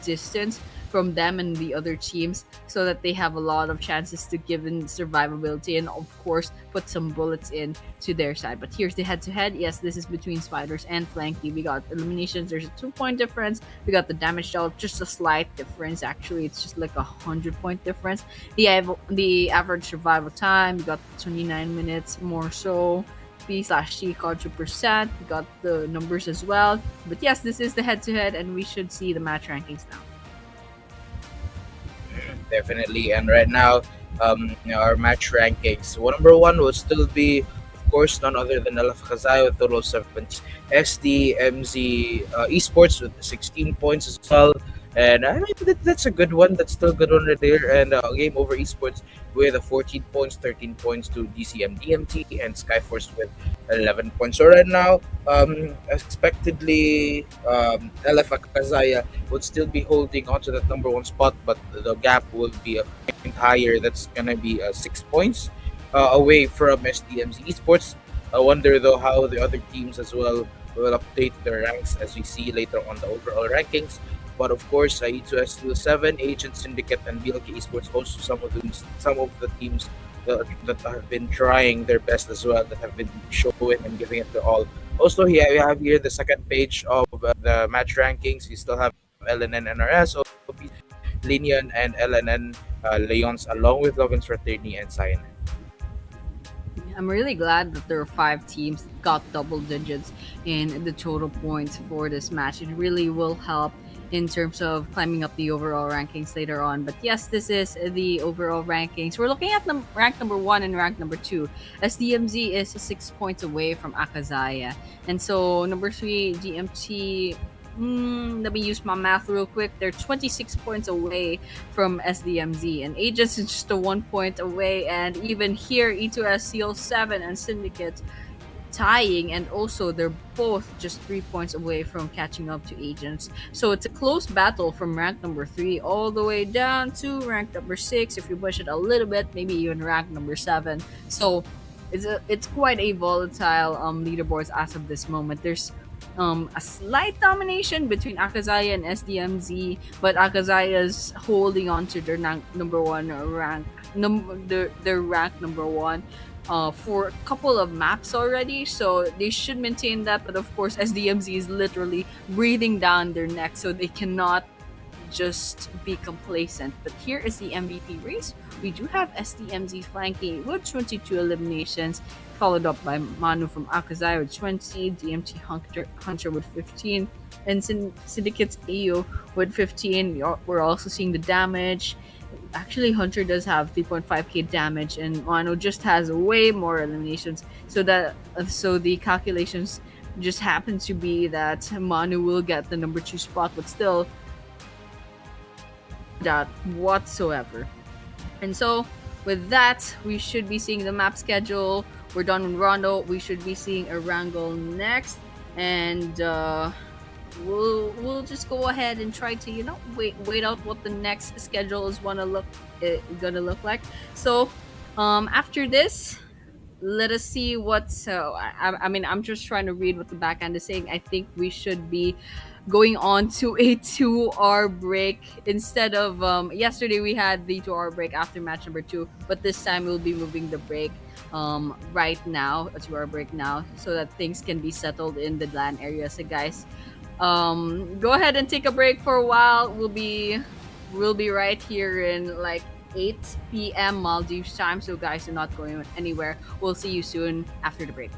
distance from them and the other teams, so that they have a lot of chances to give in survivability, and of course put some bullets in to their side. But here's the head-to-head. Yes, this is between Spiders and Flanky. We got eliminations. There's a 2-point difference. We got the damage dealt, just a slight difference. Actually, it's just like a 100-point difference. The average survival time, we got 29 minutes more so. P/C culture percent. We got the numbers as well. But yes, this is the head-to-head, and we should see the match rankings now. Definitely. And right now, our match rankings. Well, number 1 will still be, of course, none other than AKAZAYA with total 7 points. SDMZ Esports with 16 points as well. And I mean, that's a good one. That's still a good one right there. And GAMEOVER Esports with 14 points, 13 points to DCM DMT, and SKYFORCE with 11 points. So right now, expectedly, AKAZAYA would still be holding onto that number 1 spot, but the gap will be a point higher. That's gonna be 6 points away from SDMZ Esports. I wonder though how the other teams as well will update their ranks as we see later on the overall rankings. But of course, E2S7, Agent Syndicate, and BLK Esports also some of the teams that have been trying their best as well, that have been showing and giving it their all Also, here we have here the second page of the match rankings. We still have LNN NRS, OPC, LENION, and LNN Leons, along with Lovins Fraternity and CYANIDE. I'm really glad that there are five teams that got double digits in the total points for this match. It really will help in terms of climbing up the overall rankings later on. But yes, this is the overall rankings. We're looking at rank number one and rank number two. SDMZ is 6 points away from AKAZAYA. And so number three, DMT. Let me use my math real quick. They're 26 points away from SDMZ, and Aegis is just a 1 point away. And even here, E2S, Seal 7, and Syndicate tying, and also they're both just 3 points away from catching up to Agents. So it's a close battle from rank number 3 all the way down to rank number 6. If you push it a little bit, maybe even rank number 7. So it's quite a volatile leaderboards as of this moment. There's a slight domination between AKAZAYA and SDMZ, but AKAZAYA is holding on to their number one rank, their rank number one for a couple of maps already, so they should maintain that. But of course, SDMZ is literally breathing down their neck, so they cannot just be complacent. But here is the MVP race. We do have SDMZ flanking with 22 eliminations, followed up by Manu from AKAZAYA with 20, DMT Hunter with 15, and Syndicate's AO with 15. We're also seeing the damage. Actually, Hunter does have 3.5k damage, and Manu just has way more eliminations. So the calculations just happen to be that Manu will get the number 2 spot, but still that whatsoever. And so with that, we should be seeing the map schedule. We're done with Rondo. We should be seeing Erangel next, and we'll just go ahead and try to wait out what the next schedule is gonna look like. So after this, let us see what's I mean, I'm just trying to read what the back end is saying. I think we should be going on to a 2-hour break instead of yesterday we had the 2-hour break after match number 2, but this time we'll be moving the break right now, a 2-hour break now, so that things can be settled in the LAN area. So guys, go ahead and take a break for a while. We'll be right here in like 8 p.m. Maldives time, so guys, are not going anywhere. We'll see you soon after the break.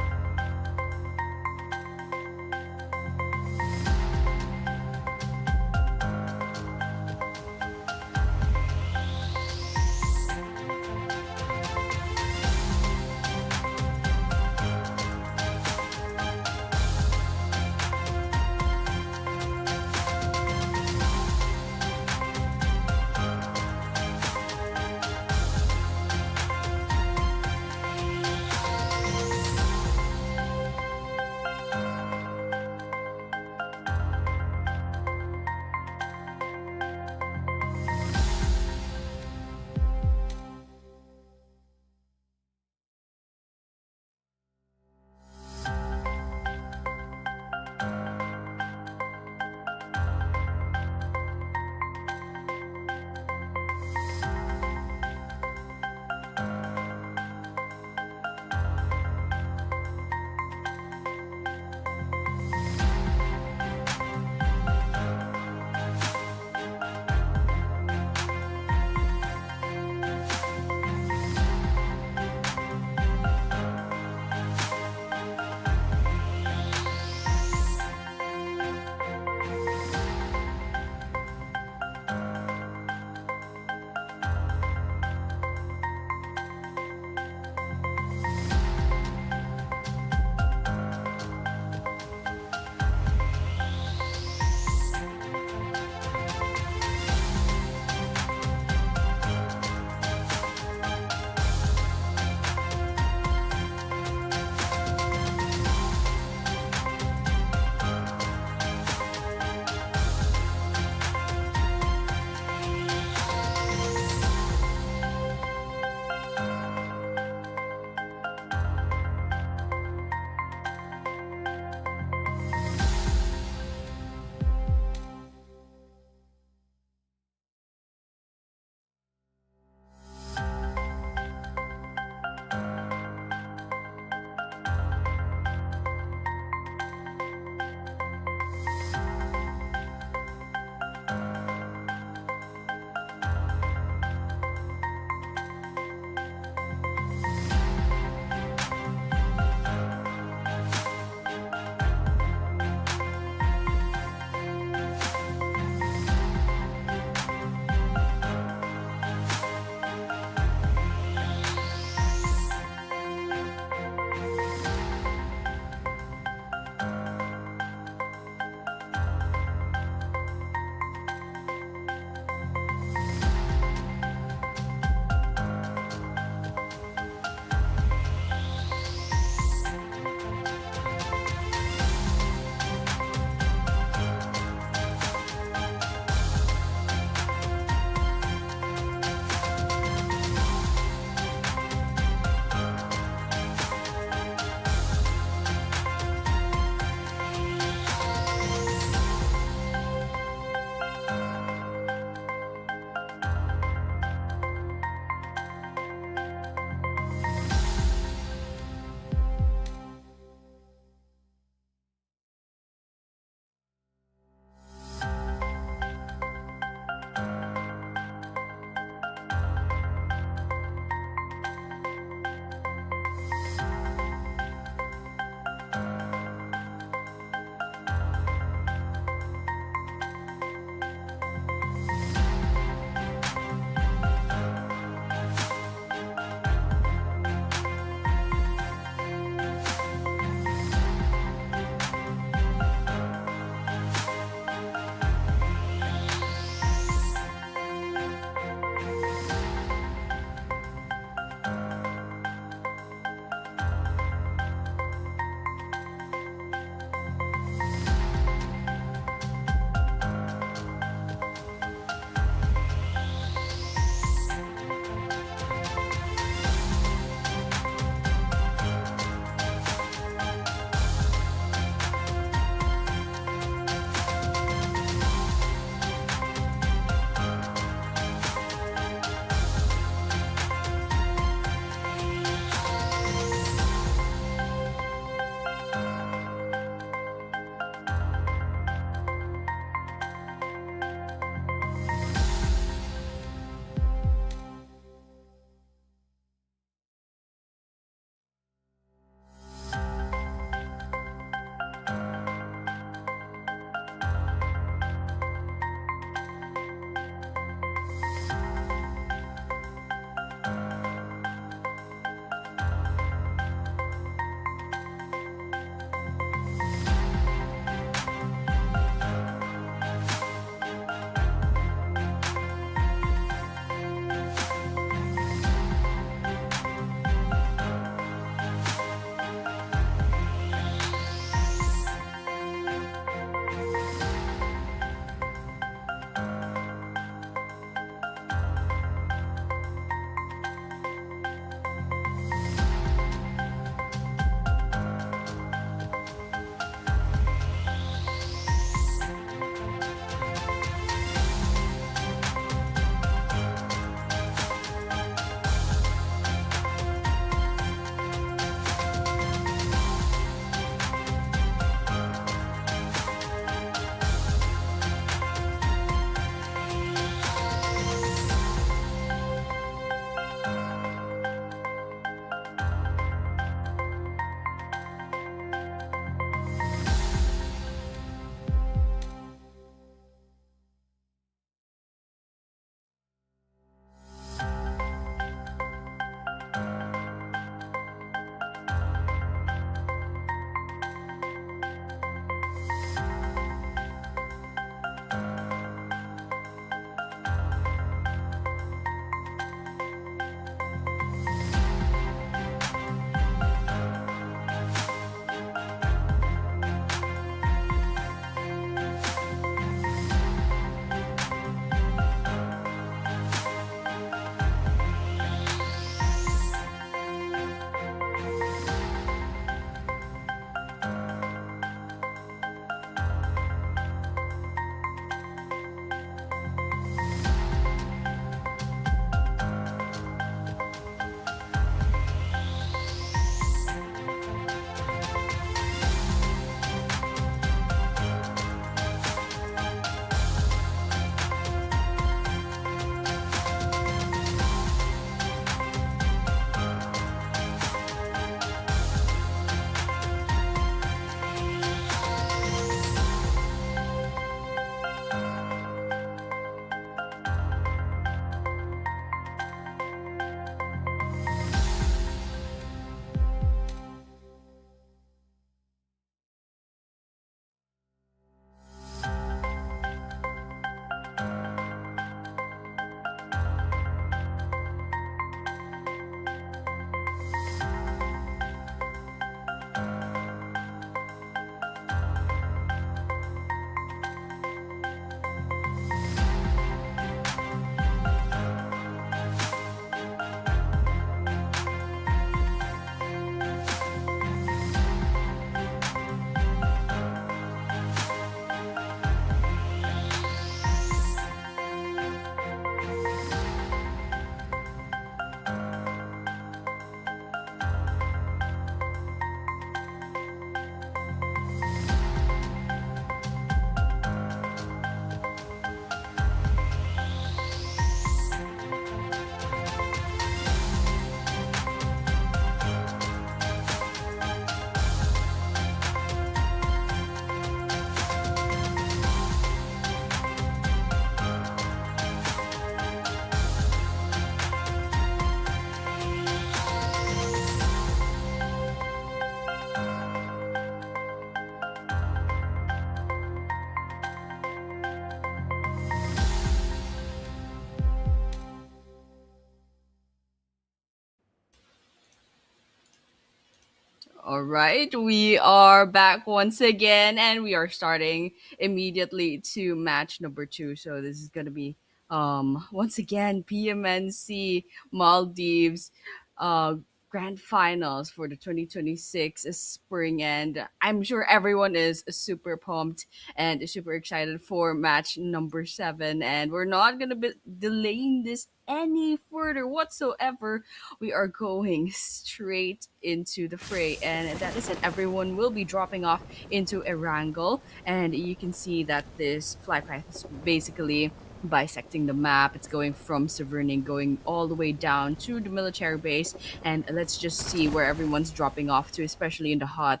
All right, we are back once again, and we are starting immediately to match number two. So this is gonna be once again PMNC Maldives uh grand finals for the 2026 spring, and I'm sure everyone is super pumped and super excited for match number seven. And we're not gonna be delaying this any further whatsoever. We are going straight into the fray, and that is it. Everyone will be dropping off into a wrangle, and you can see that this fly path is basically bisecting the map. It's going from Severning, going all the way down to the military base, and let's just see where everyone's dropping off to, especially in the hot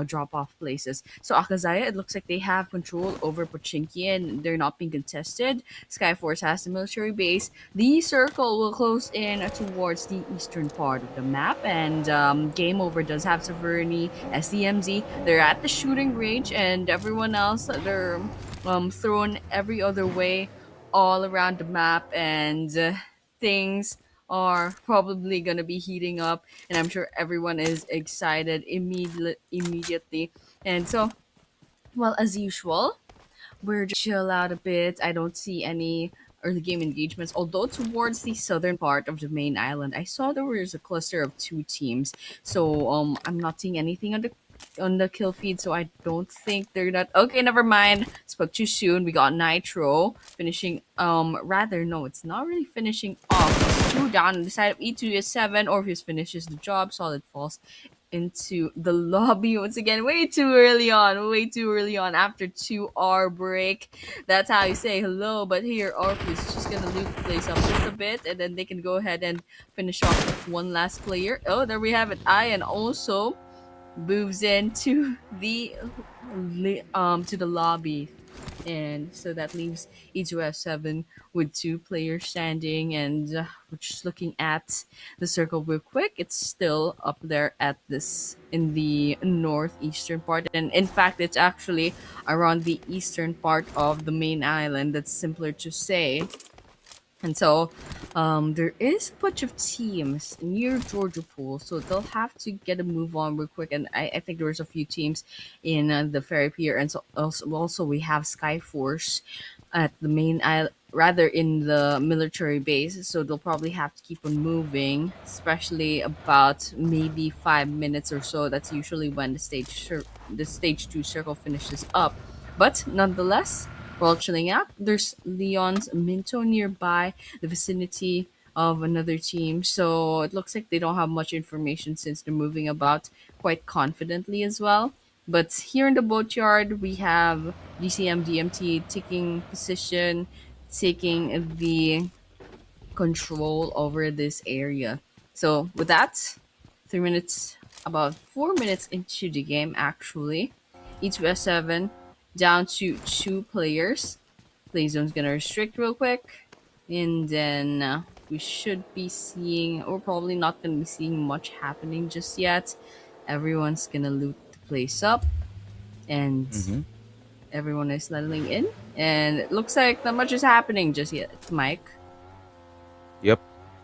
drop off places. So Akazaya, it looks like they have control over Pochinki and they're not being contested. Skyforce has the military base. The circle will close in towards the eastern part of the map, and Game Over does have Severny, SDMZ. They're at the shooting range, and everyone else, they're thrown every other way all around the map, and things are probably gonna be heating up, and I'm sure everyone is excited immediately. And so, well, as usual, we're just chill out a bit. I don't see any early game engagements. Although towards the southern part of the main island, I saw there was a cluster of two teams. So I'm not seeing anything on the kill feed, so I don't think they're not okay, never mind. Spoke too soon. We got Nitro finishing rather no, it's not really finishing off. It's two down on the side of E2 is seven. Orpheus finishes the job. Solid falls into the lobby once again. Way too early on after 2 hour break. That's how you say hello. But here, Orpheus is just gonna loot the place up just a bit, and then they can go ahead and finish off with one last player. Oh, there we have it. Ian also moves into the lobby, and so that leaves E2F7 with two players standing, and we're just looking at the circle real quick. It's still up there at this in the northeastern part, and in fact it's actually around the eastern part of the main island. That's simpler to say. And so there is a bunch of teams near Georgia Pool, so they'll have to get a move on real quick. And I think there's a few teams in the ferry pier, and so also we have Skyforce at the main island, rather in the military base. So they'll probably have to keep on moving, especially about maybe 5 minutes or so. That's usually when the stage two circle finishes up. But nonetheless, while chilling out, there's Leon's Minto nearby, the vicinity of another team. So it looks like they don't have much information since they're moving about quite confidently as well. But here in the boatyard, we have DCM DMT taking position, taking the control over this area. So with that, 3 minutes, about 4 minutes into the game actually, E2S7 down to two players. Play zone's gonna restrict real quick, and then we should be seeing, or probably not gonna be seeing much happening just yet. Everyone's gonna loot the place up, and Mm-hmm. everyone is settling in, and it looks like not much is happening just yet, Mike. Yep.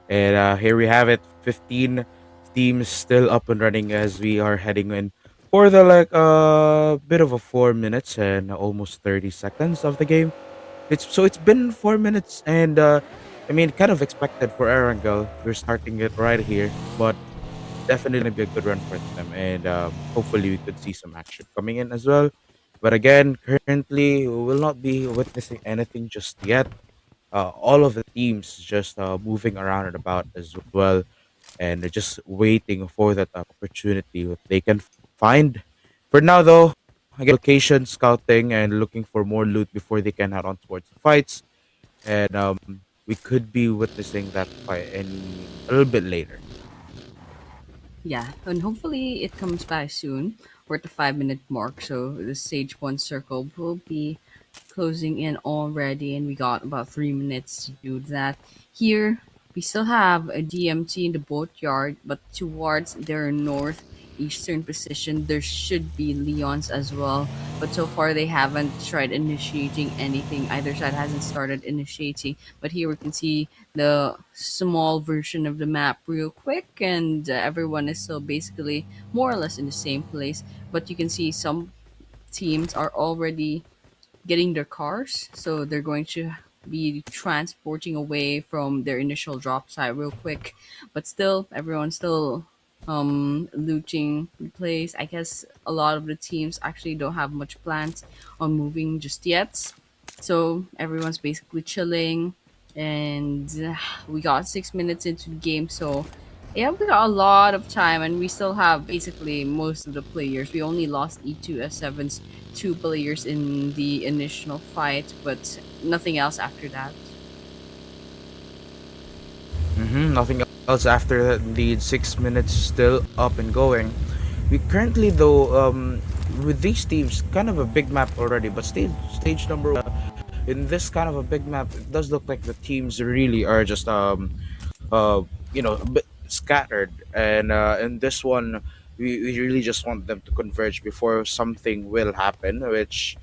And here we have it. 15 teams still up and running as we are heading in for the like bit of a 4 minutes and almost 30 seconds of the game. It's been 4 minutes, and I mean, kind of expected for Erangel. We're starting it right here, but definitely gonna be a good run for them, and hopefully we could see some action coming in as well. But again, currently we will not be witnessing anything just yet. All of the teams just moving around and about as well, and they're just waiting for that opportunity that they can find. For now, though, again, location scouting and looking for more loot before they can head on towards the fights, and we could be witnessing that fight any a little bit later. Yeah, and hopefully it comes by soon. We're at the 5 minute mark, so the stage one circle will be closing in already, and we got about 3 minutes to do that. Here, we still have a DMT in the boatyard, but towards their north eastern position, there should be Leons as well. But so far, they haven't tried initiating anything. Either side hasn't started initiating. But here we can see the small version of the map real quick, and everyone is still basically more or less in the same place. But you can see some teams are already getting their cars, so they're going to be transporting away from their initial drop site real quick. But still, everyone's still looting the place. I guess a lot of the teams actually don't have much plans on moving just yet, so everyone's basically chilling. And we got 6 minutes into the game, so yeah, we got a lot of time, and we still have basically most of the players. We only lost E2S7's two players in the initial fight, but nothing else after that. Nothing else after that. Indeed, 6 minutes still up and going. We currently, though, with these teams, kind of a big map already, but stage number in this kind of a big map, it does look like the teams really are just uh, a bit scattered. And in this one, we really just want them to converge before something will happen, which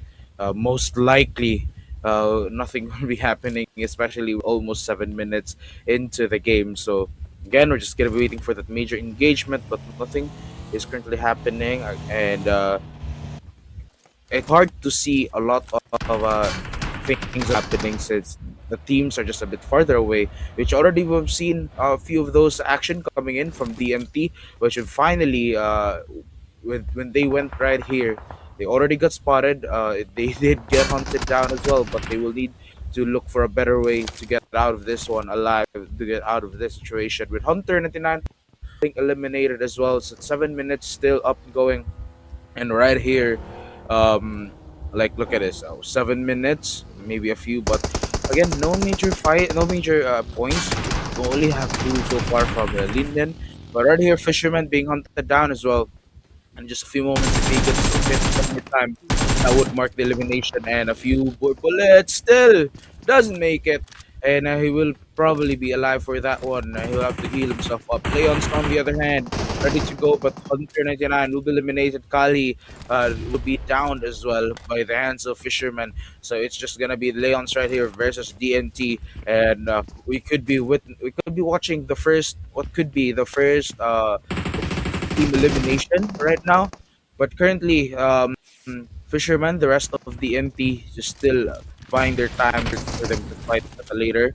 most likely nothing will be happening, especially almost 7 minutes into the game. So again, we're just gonna be waiting for that major engagement, but nothing is currently happening, and it's hard to see a lot of things happening since the teams are just a bit farther away, which already we've seen a few of those action coming in from DMT, which have finally, when they went right here, they already got spotted. They did get hunted down as well, but they will need to look for a better way to get out of this one alive, to get out of this situation. With Hunter 99 being eliminated as well, so 7 minutes still up and going. And right here, um, like look at this, 7 minutes, maybe a few, but again, no major fight, no major points. We only have two so far from LENION, but right here, Fisherman being hunted down as well. In just a few moments, if he gets some more time, that would mark the elimination. And a few more bullets still doesn't make it, and he will probably be alive for that one. He'll have to heal himself up. Leon's on the other hand, ready to go, but Hunter 99 will be eliminated. Kali will be downed as well by the hands of Fisherman. So it's just gonna be Leon's right here versus DNT, and we could be watching the first, what could be the first team elimination right now. But currently, Fisherman, the rest of the MT, just still buying their time for them to fight at later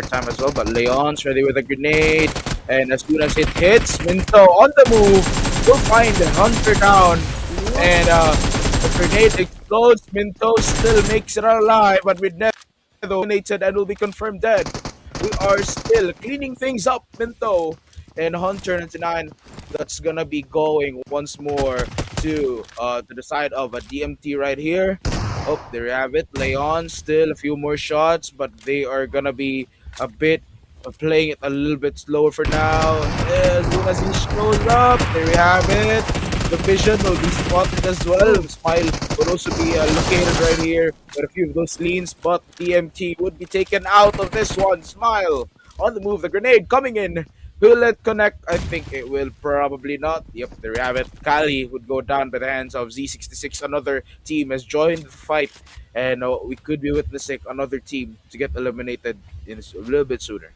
time as well. But Leon's ready with a grenade, and as soon as it hits, Minto on the move will find the Hunter down, and the grenade explodes. Minto still makes it alive, but with Neto eliminated and will be confirmed dead. We are still cleaning things up, Minto and Hunter 99. That's gonna be going once more to the side of a DMT right here. Oh, there you have it. Leon still a few more shots, but they are gonna be a bit playing it a little bit slower for now. As soon as he shows up, there you have it. The vision will be spotted as well. Smile would also be located right here with a few of those leans, but DMT would be taken out of this one. Smile on the move. The grenade coming in. Will it connect? I think it will probably not. Yep, there you have it. Kali would go down by the hands of Z66. Another team has joined the fight, and we could be witnessing another team to get eliminated in a little bit sooner.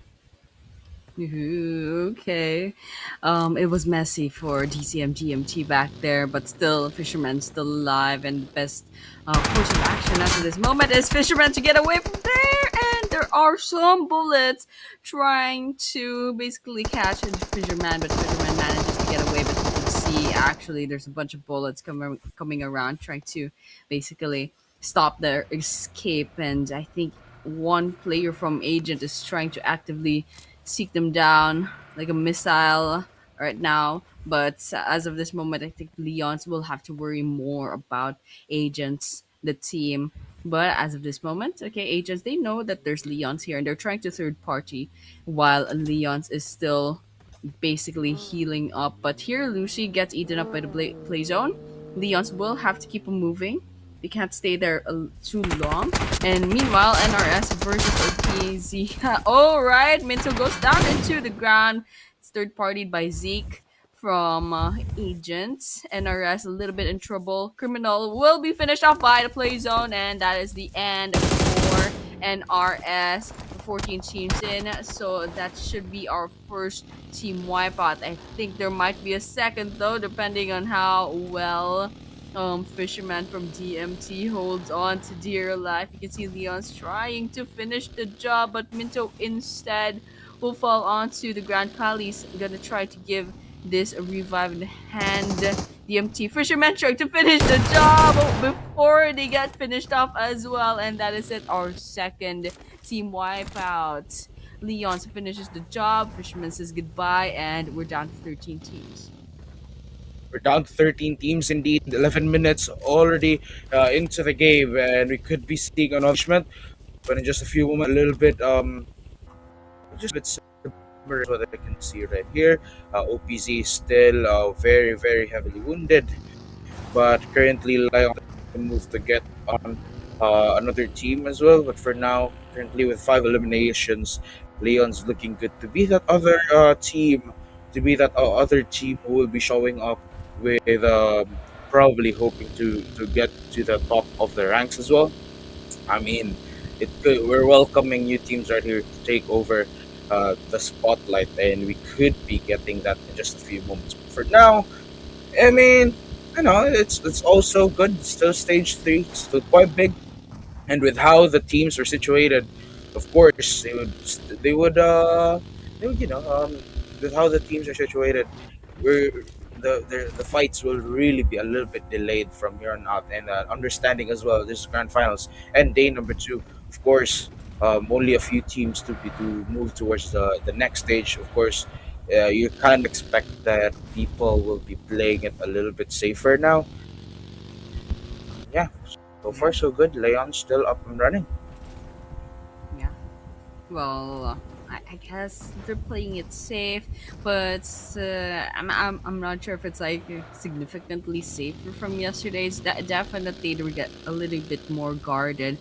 Ooh, okay. It was messy for DCM GMT back there, but still, Fisherman still alive, and the best course of action after this moment is Fisherman to get away from there, and there are some bullets trying to basically catch Fisherman, but Fisherman manages to get away, but you can see actually there's a bunch of bullets coming around trying to basically stop their escape, and I think one player from Agent is trying to actively seek them down like a missile right now. But as of this moment, I think Leons will have to worry more about agents, the team. But as of this moment, okay, agents, they know that there's Leons here and they're trying to third party while Leons is still basically healing up. But here, Lucy gets eaten up by the play zone. Leons will have to keep on moving. They can't stay there too long. And meanwhile, NRS versus OPZ. All right, Minto goes down into the ground. It's third partied by Zeke from Agents. NRS a little bit in trouble. Criminal will be finished off by the play zone, and that is the end for NRS. 14 teams in, so that should be our first team wipeout. I think there might be a second though, depending on how well Fisherman from DMT holds on to dear life. You can see Leon's trying to finish the job, but Minto instead will fall onto the Grand Palace. Gonna try to give this a revive in the hand. DMT Fisherman trying to finish the job before they get finished off as well, and that is it. Our second team wipeout. Leon finishes the job. Fisherman says goodbye, and we're down to 13 teams. We're down to 13 teams indeed. 11 minutes already into the game, and we could be seeing an punishment. But in just a few moments, a little bit just a bit similar to what I can see right here. OPZ is still very very heavily wounded, but currently Lion can move to get on another team as well. But for now, currently with 5 eliminations, Leon's looking good to be that other team, other team who will be showing up with probably hoping to get to the top of the ranks as well. I mean, we're welcoming new teams right here to take over the spotlight, and we could be getting that in just a few moments. But for now, I mean, I know it's also good. It's still stage three, still quite big, and with how the teams are situated, of course they would with how the teams are situated, we're the fights will really be a little bit delayed from here on out, and understanding as well. This is grand finals and day number two. Of course, only a few teams to move towards the next stage. Of course, you kind of expect that people will be playing it a little bit safer now. Yeah, so far so good. Leon's still up and running. Yeah. Well, I guess they're playing it safe, but I'm not sure if it's like significantly safer from yesterday's. Definitely they get a little bit more guarded,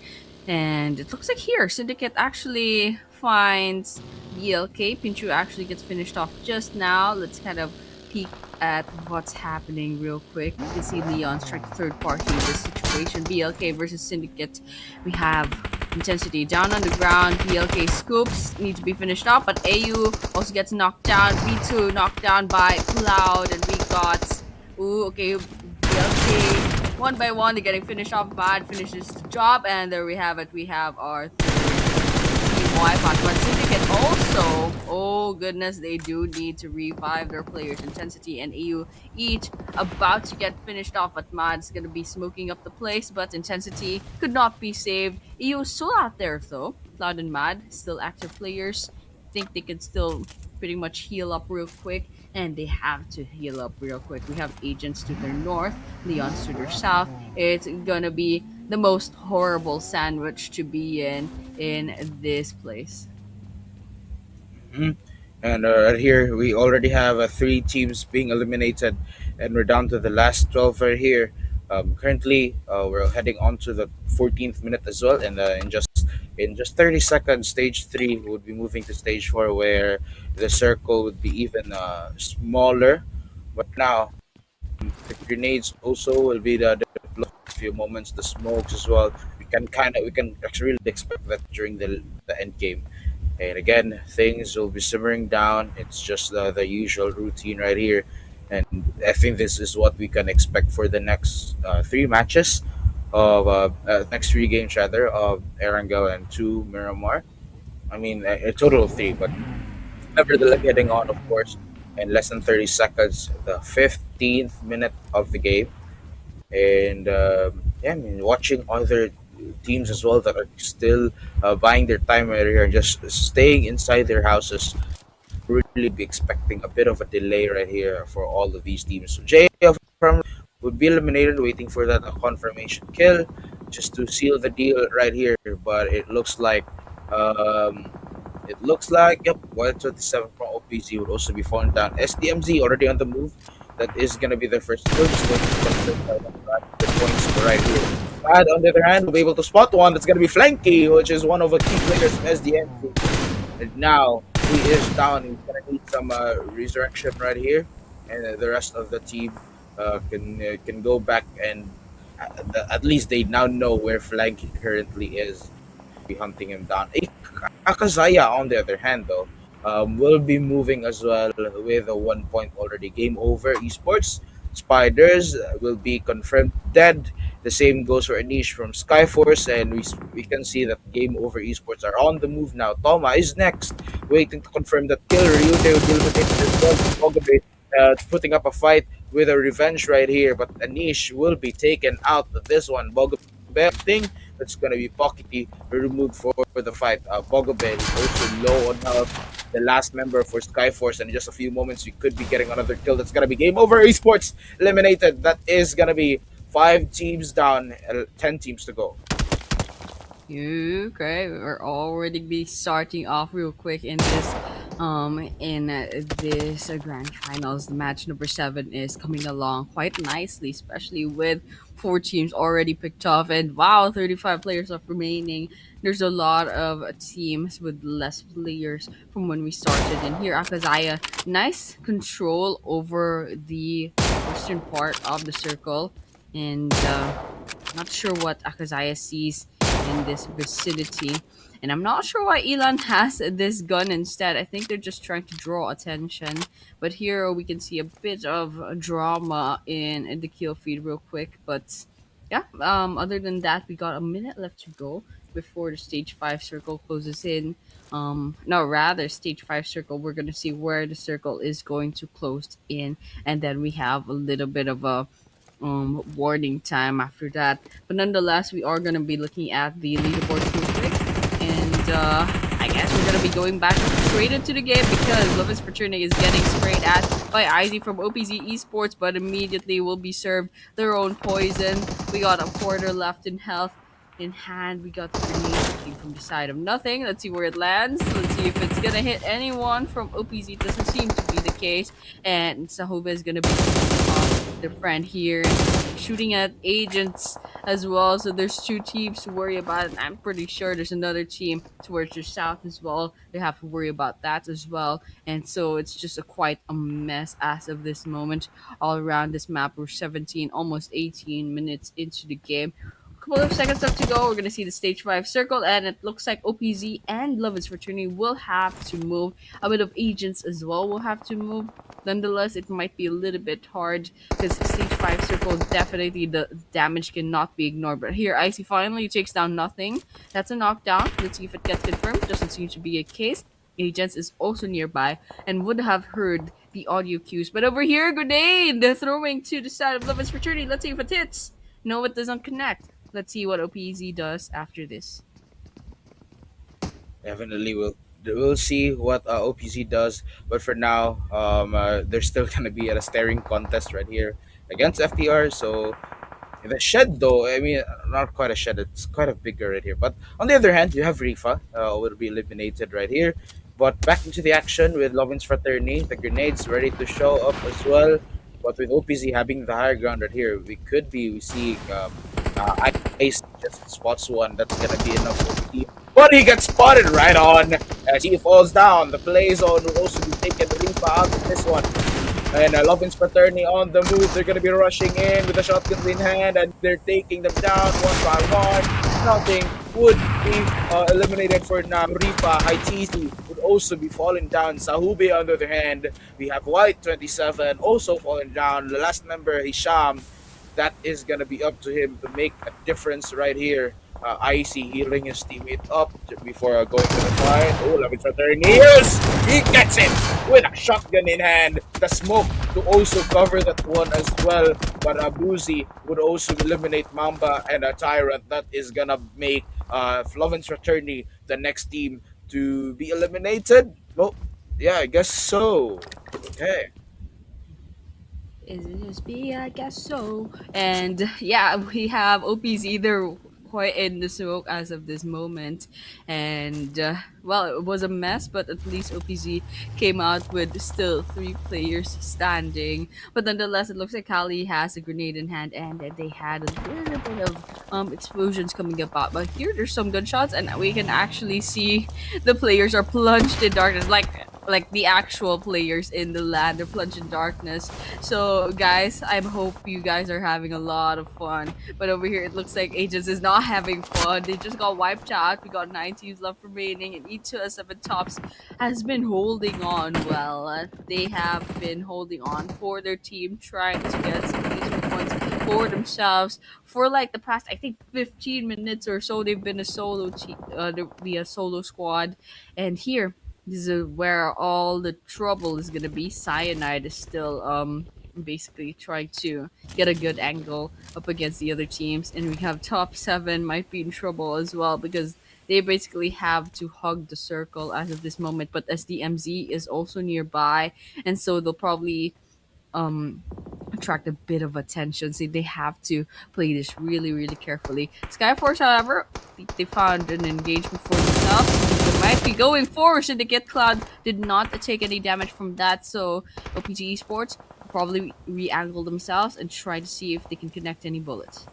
and it looks like here Syndicate actually finds BLK. Pinchu actually gets finished off just now. Let's kind of peek at what's happening real quick. You can see Leon's trying to third party this situation. BLK versus Syndicate. We have Intensity down on the ground. BLK scoops need to be finished off, but AU also gets knocked down. B2 knocked down by Cloud, and we got okay, BLK one by one. They're getting finished off. Bad finishes the job, and there we have it. We have our team wipeout. But Syndicate also, oh goodness, they do need to revive their players. Intensity and EU each about to get finished off, but Mad's gonna be smoking up the place. But Intensity could not be saved. EU is still out there though. Cloud and Mad still active players. Think they can still pretty much heal up real quick, and they have to heal up real quick. We have Agents to their north, Leons to their south. It's gonna be the most horrible sandwich to be in this place. Mhm. And right here, we already have three teams being eliminated, and we're down to the last 12 right here. Currently, we're heading on to the 14th minute as well, and in just 30 seconds, stage three would be moving to stage four, where the circle would be even smaller. But now, the grenades also will be the deployed in a few moments. The smokes as well. We can actually really expect that during the end game. And again, things will be simmering down. It's just the usual routine right here. And I think this is what we can expect for the next three matches next three games rather, of Erangel and two Miramar. I mean, a total of three, but nevertheless, getting on, of course, in less than 30 seconds, the 15th minute of the game. And yeah, I mean, watching other teams as well that are still buying their time right here and just staying inside their houses, really be expecting a bit of a delay right here for all of these teams. So JF from would be eliminated, waiting for that confirmation kill just to seal the deal right here. But um, it looks like yep, 127 from OPZ would also be falling down. SDMZ already on the move. That is gonna be their first kill. Just waiting for the points right here. Bad on the other hand will be able to spot one. That's gonna be Flanky, which is one of the key players from SDMZ. And now he is down. He's gonna need some resurrection right here. and the rest of the team can go back and at least they now know where Flanky currently is. Be hunting him down. Akazaya, on the other hand, though, will be moving as well with a 1 point already. Game over. Esports Spiders will be confirmed dead. The same goes for Anish from Skyforce, and we can see that Game Over Esports are on the move now. Toma is next, waiting to confirm that kill. Ryute will be eliminated as well. Bogobe putting up a fight with a revenge right here, but Anish will be taken out of this one. Bogobe thing that's going to be Pockety removed for the fight. Bogobe is also low on health. The last member for Skyforce, and in just a few moments, we could be getting another kill. That's going to be Game Over Esports eliminated. That is going to be 5 teams down, 10 teams to go. Okay, we're already be starting off real quick in this grand finals. The match number 7 is coming along quite nicely, especially with 4 teams already picked off, and wow, 35 players are remaining. There's a lot of teams with less players from when we started. And here, Akazaya, nice control over the western part of the circle, and not sure what Akazaya sees in this vicinity. And I'm not sure why Elon has this gun instead. I think they're just trying to draw attention. But here we can see a bit of drama in the kill feed real quick. But yeah, other than that, we got a minute left to go before the stage 5 circle closes in. No, rather, stage 5 circle, we're going to see where the circle is going to close in. And then we have a little bit of a warning time after that. But nonetheless, we are gonna be looking at the leaderboard real quick, and I guess we're gonna be going back straight into the game because Lovin's Fraternity is getting sprayed at by Izzy from OPZ Esports, but immediately will be served their own poison. We got a quarter left in health. In hand, we got the grenade that came from the side of nothing. Let's see where it lands. Let's see if it's gonna hit anyone from OPZ. It doesn't seem to be the case. And Sahova is gonna be their friend here, shooting at agents as well. So there's 2 teams to worry about. And I'm pretty sure there's another team towards the south as well. They have to worry about that as well. And so it's just a quite a mess as of this moment all around this map. We're 17, almost 18 minutes into the game. Couple of seconds left to go. We're gonna see the stage 5 circle, and it looks like OPZ and Lovin's Fraternity will have to move. A bit of agents as well will have to move. Nonetheless, it might be a little bit hard because stage 5 circle, definitely the damage cannot be ignored. But here, Icy finally takes down nothing. That's a knockdown. Let's see if it gets confirmed. Doesn't seem to be a case. Agents is also nearby and would have heard the audio cues. But over here, grenade! They're throwing to the side of Lovin's Fraternity. Let's see if it hits. No, it doesn't connect. Let's see what OPZ does after this. Definitely we'll see what OPZ does, but for now, there's still gonna be a staring contest right here against FTR. So the shed, though, I mean, not quite a shed. It's quite a bigger right here. But on the other hand, you have Rifa, will be eliminated right here. But back into the action with Lovin's Fraternity. The grenades ready to show up as well. But with OPZ having the higher ground right here, we seeing Ice just spots one. That's gonna be enough for the team. But he gets spotted right on as he falls down. The play zone will also be taking Rifa out of this one. And Lovin's Fraternity on the move. They're going to be rushing in with the shotguns in hand, and they're taking them down one by one. Nothing would be eliminated for now. Rifa, Haitizi would also be falling down. Sahube, on the other hand, we have White 27 also falling down. The last member, Hisham, that is going to be up to him to make a difference right here. Icy healing his teammate up before going to the fight. Oh, Lovin's Fraternity. Yes! He gets it with a shotgun in hand. The smoke to also cover that one as well. But Abuzi would also eliminate Mamba and a Tyrant. That is gonna make Lovin's Fraternity the next team to be eliminated. Well, yeah, I guess so. Okay. Is it just me? I guess so. And yeah, we have OPs either quite in the smoke as of this moment. And well, it was a mess, but at least OPZ came out with still 3 players standing. But nonetheless, it looks like Kali has a grenade in hand, and they had a little bit of explosions coming about. But here, there's some gunshots, and we can actually see the players are plunged in darkness. Like like the actual players in the land of Plunge in Darkness. So guys, I hope you guys are having a lot of fun. But over here, it looks like Agents is not having fun. They just got wiped out. We got 9 teams left remaining, and each of 7 tops has been holding on well. They have been holding on for their team, trying to get some decent points for themselves for like the past, I think, 15 minutes or so. They've been a solo the solo squad, and here this is where all the trouble is gonna be. Cyanide is still basically trying to get a good angle up against the other teams, and we have top 7 might be in trouble as well because they basically have to hug the circle as of this moment. But SDMZ is also nearby, and so they'll probably um attract a bit of attention. So they have to play this really, really carefully. Skyforce, however, I think they found an engagement for themselves. They might be going forward. Syndicate Cloud did not take any damage from that, so OPG Esports will probably re-angle themselves and try to see if they can connect any bullets.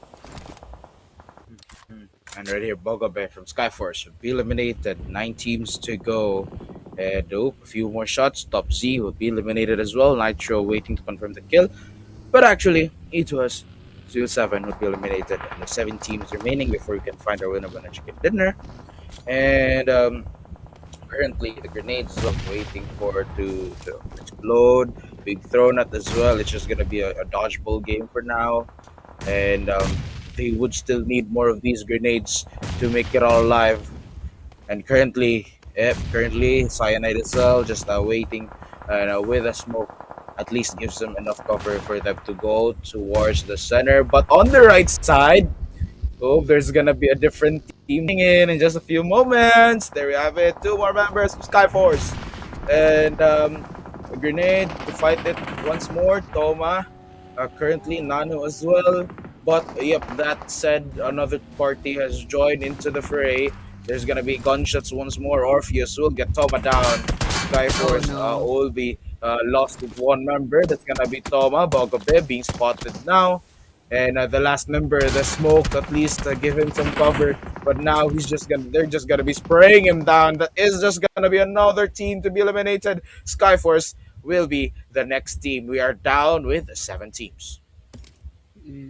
Mhm. And right here, Bogobe from Skyforce will be eliminated. 9 teams to go. And a few more shots. Top Z will be eliminated as well. Nitro waiting to confirm the kill. But actually, E2S 07 would be eliminated. And the 7 teams remaining before we can find our winner winner chicken dinner. And currently, the grenades are waiting for it to explode. Being thrown at as well. It's just going to be a dodgeball game for now. And they would still need more of these grenades to make it all alive. And currently Cyanide as well, just waiting, with a smoke. At least gives them enough cover for them to go towards the center. But on the right side, oh, there's gonna be a different team in just a few moments. There we have it. 2 more members of Skyforce, and a grenade to fight it once more. Toma, currently Nano as well. But yep, that said, another party has joined into the fray. There's gonna be gunshots once more. Orpheus will get Toma down. Oh Skyforce no. will be lost with 1 member. That's gonna be Toma. Bogobe being spotted now. And the last member, the smoke, at least give him some cover. But now they're just gonna be spraying him down. That is just gonna be another team to be eliminated. Skyforce will be the next team. We are down with 7 teams.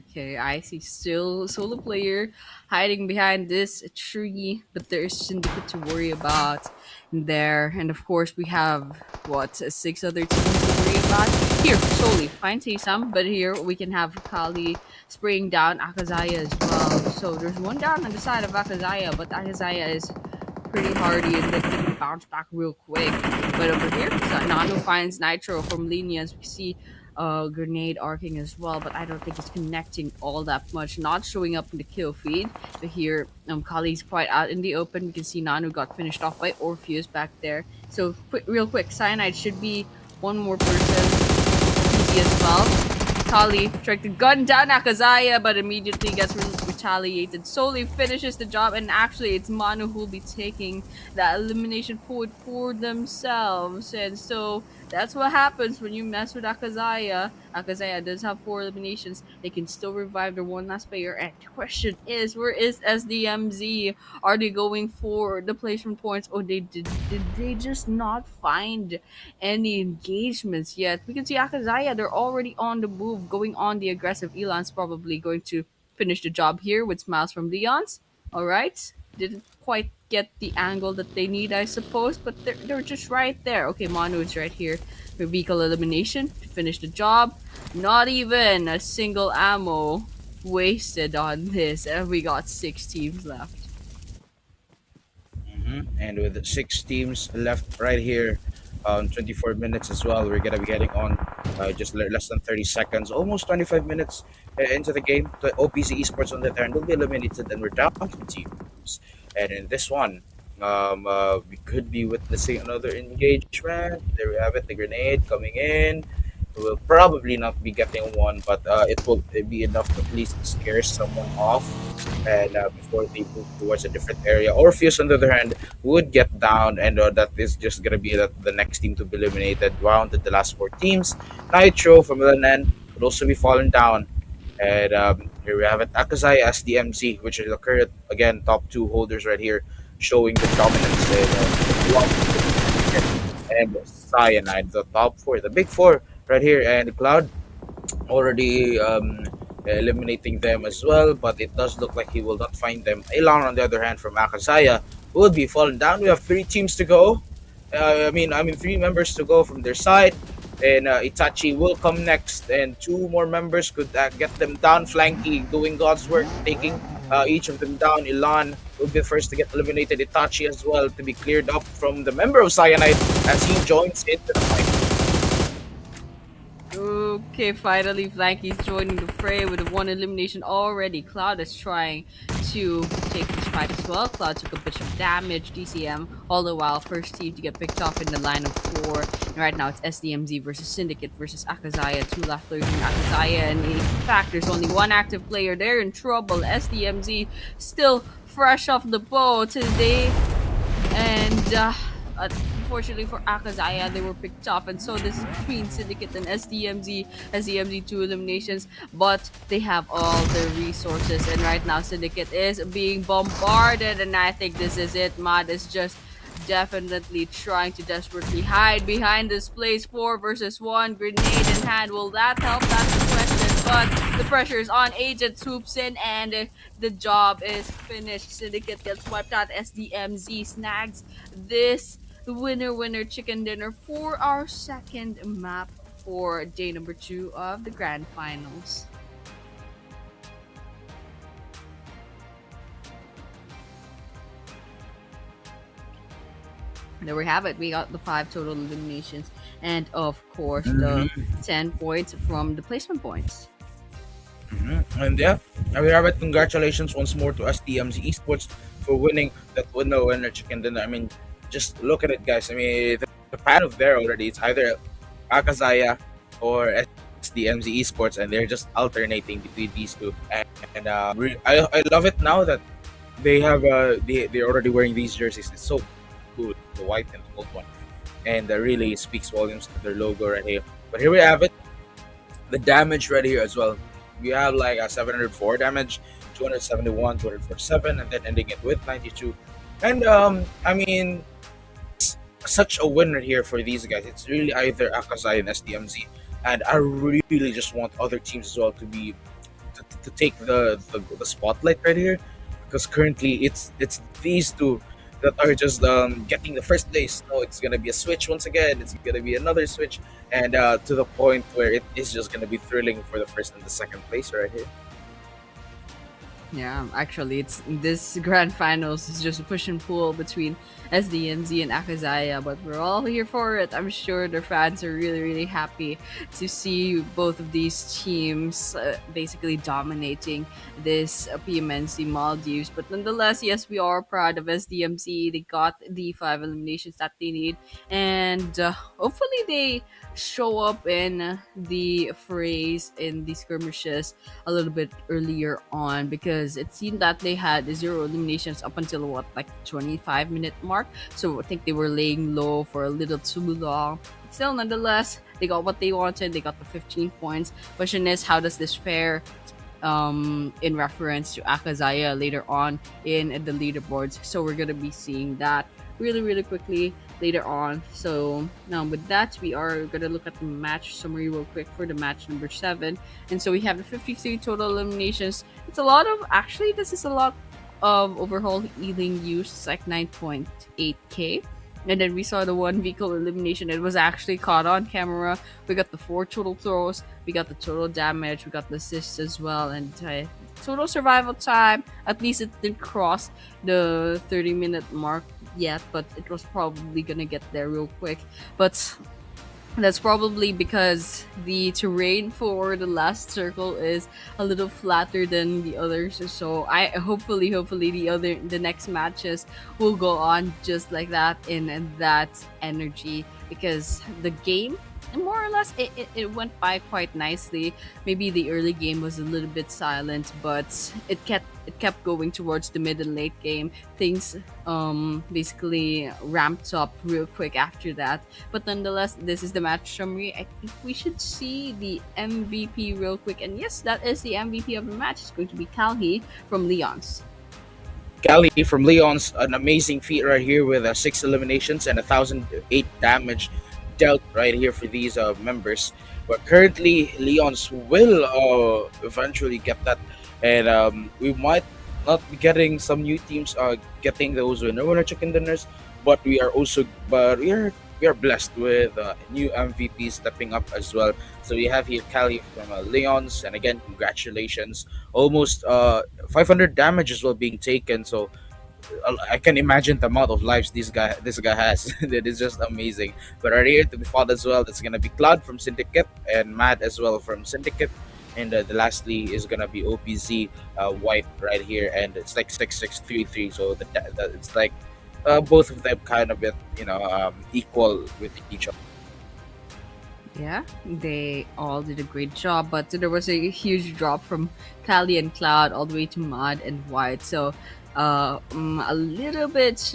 Okay, I see still solo player hiding behind this tree, but there's Syndicate to worry about there. And of course, we have what 6 other teams to worry about. Here, solely, fine some, but here we can have Kali spraying down AKAZAYA as well. So there's one down on the side of AKAZAYA, but AKAZAYA is pretty hardy and they can bounce back real quick. But over here, Nano finds Nitro from LENION. We see grenade arcing as well, but I don't think it's connecting all that much. Not showing up in the kill feed. But here, Kali's quite out in the open. We can see Nano got finished off by Orpheus back there. So real quick, Cyanide should be one more person easy as well. Kali tried to gun down AKAZAYA, but immediately gets retaliated. Solely finishes the job, and actually, it's Manu who will be taking that elimination point for themselves. And so that's what happens when you mess with AKAZAYA. AKAZAYA does have 4 eliminations. They can still revive their one last player. And the question is, where is SDMZ? Are they going for the placement points, or did they just not find any engagements yet? We can see AKAZAYA, they're already on the move, going on the aggressive. Elon's probably going to finish the job here with smiles from Leon's. Alright. Didn't quite get the angle that they need, I suppose, but they're just right there. Okay, Manu is right here for vehicle elimination to finish the job. Not even a single ammo wasted on this, and we got 6 teams left. And with 6 teams left right here, 24 minutes as well, we're gonna be getting on just less than 30 seconds, almost 25 minutes into the game. The OPC Esports on the turn will be eliminated, and we're down to teams. And in this one, we could be witnessing another engagement. There we have it, the grenade coming in. We'll probably not be getting one, but it will be enough to at least scare someone off, and before they move towards a different area. Orpheus, on the other hand, would get down, and that is just gonna be the next team to be eliminated. Down to the last 4 teams. Nitro from LNN would also be falling down, and here we have it. AKAZAYA SDMZ, which is the current again top 2 holders right here, showing the dominance and and Cyanide, the top four, the big four right here. And Cloud already eliminating them as well, but it does look like he will not find them. Elon, on the other hand, from AKAZAYA, will be falling down. We have three teams to go. I mean, three members to go from their side, and Itachi will come next, and two more members could get them down, flanking, doing God's work, taking each of them down. Ilan will be the first to get eliminated. Itachi as well to be cleared up from the member of Cyanide as he joins into the fight. Okay, finally, Flanky's joining the fray with one elimination already. Cloud is trying to take this fight as well. Cloud took a bit of damage, DCM, all the while first team to get picked off in the line of four. And right now it's SDMZ versus Syndicate versus AKAZAYA. Two left losing AKAZAYA, and in fact, there's only one active player. They're in trouble. SDMZ still fresh off the boat today. And unfortunately for AKAZAYA, they were picked off, and so this is between Syndicate and SDMZ. SDMZ two eliminations, but they have all the resources, and right now Syndicate is being bombarded, and I think this is it. Mad is just definitely trying to desperately hide behind this place. 4 versus 1, grenade in hand. Will that help? That's the question. But the pressure is on. Agent swoops in, and the job is finished. Syndicate gets wiped out. SDMZ snags this winner chicken dinner for our second map for day number 2 of the grand finals. There we have it. We got the 5 total eliminations, and of course the 10 points from the placement points. And yeah, we have it. Congratulations once more to SDMZ Esports for winning that winner chicken dinner. I mean, just look at it, guys. I mean, the pan of there already. It's either AKAZAYA or SDMZ Esports, and they're just alternating between these two. And I love it now that they have they're already wearing these jerseys. It's so cool, the white and the gold one, and really speaks volumes to their logo right here. But here we have it, the damage right here as well. We have like a 704 damage, 271, 247, and then ending it with 92. And I mean, such a winner here for these guys. It's really either AKAZAYA and SDMZ, and I really just want other teams as well to be to take the spotlight right here, because currently it's these two that are just getting the first place. So it's gonna be a switch once again. It's gonna be another switch, and to the point where it is just gonna be thrilling for the first and the second place right here. Yeah, actually, it's this grand finals is just a push and pull between SDMZ and AKAZAYA, but we're all here for it. I'm sure their fans are really happy to see both of these teams basically dominating this PMNC Maldives. But nonetheless, yes, we are proud of SDMZ. They got the 5 eliminations that they need, and hopefully they show up in the frays in the skirmishes a little bit earlier on, because it seemed that they had 0 eliminations up until what, like 25-minute mark. So I think they were laying low for a little too long. But still, nonetheless, they got what they wanted. They got the 15 points. Question is, how does this fare in reference to AKAZAYA later on in the leaderboards? So we're gonna be seeing that really quickly later on. So now with that, we are gonna look at the match summary real quick for the match number 7. And so we have the 53 total eliminations. It's a lot of, actually this is a lot of overhaul healing use. It's like 9.8k. And then we saw the 1 vehicle elimination. It was actually caught on camera. We got the 4 total throws, we got the total damage, we got the assists as well, and total survival time. At least it didn't cross the 30-minute mark yet, but it was probably gonna get there real quick. But that's probably because the terrain for the last circle is a little flatter than the others. So I hopefully the next matches will go on just like that, in that energy, because the game more or less it went by quite nicely. Maybe the early game was a little bit silent, but it kept going towards the mid and late game. Things basically ramped up real quick after that. But nonetheless, this is the match summary. I think we should see the MVP real quick, and yes, that is the MVP of the match. It's going to be Calhi from Leon's. Cali from Leon's an amazing feat right here with six eliminations and 1,008 damage dealt right here for these members. But currently, Leon's will eventually get that, and we might not be getting some new teams getting those winner chicken dinners, but we are blessed with new MVP stepping up as well. So we have here Cali from Leon's, and again, congratulations! Almost 500 damage as well being taken. So I can imagine the amount of lives this guy has. That is just amazing. But right here to be fought as well, that's gonna be Cloud from Syndicate and Matt as well from Syndicate. And the lastly is gonna be OPZ White right here, and it's like 6-6-3-3. So it's like both of them kind of bit equal with each other. Yeah, they all did a great job, but there was a huge drop from Kali and Cloud all the way to Mud and White. So, a little bit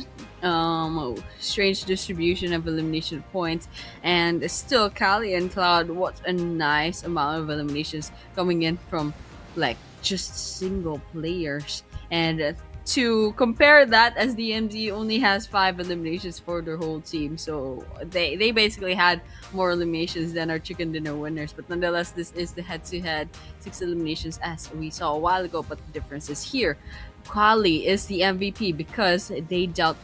strange distribution of elimination points, and still Kali and Cloud. What a nice amount of eliminations coming in from like just single players, and to compare that, SDMZ only has 5 eliminations for their whole team, so they basically had more eliminations than our chicken dinner winners. But nonetheless, this is the head-to-head 6 eliminations as we saw a while ago. But the difference is here. Kali is the MVP because they dealt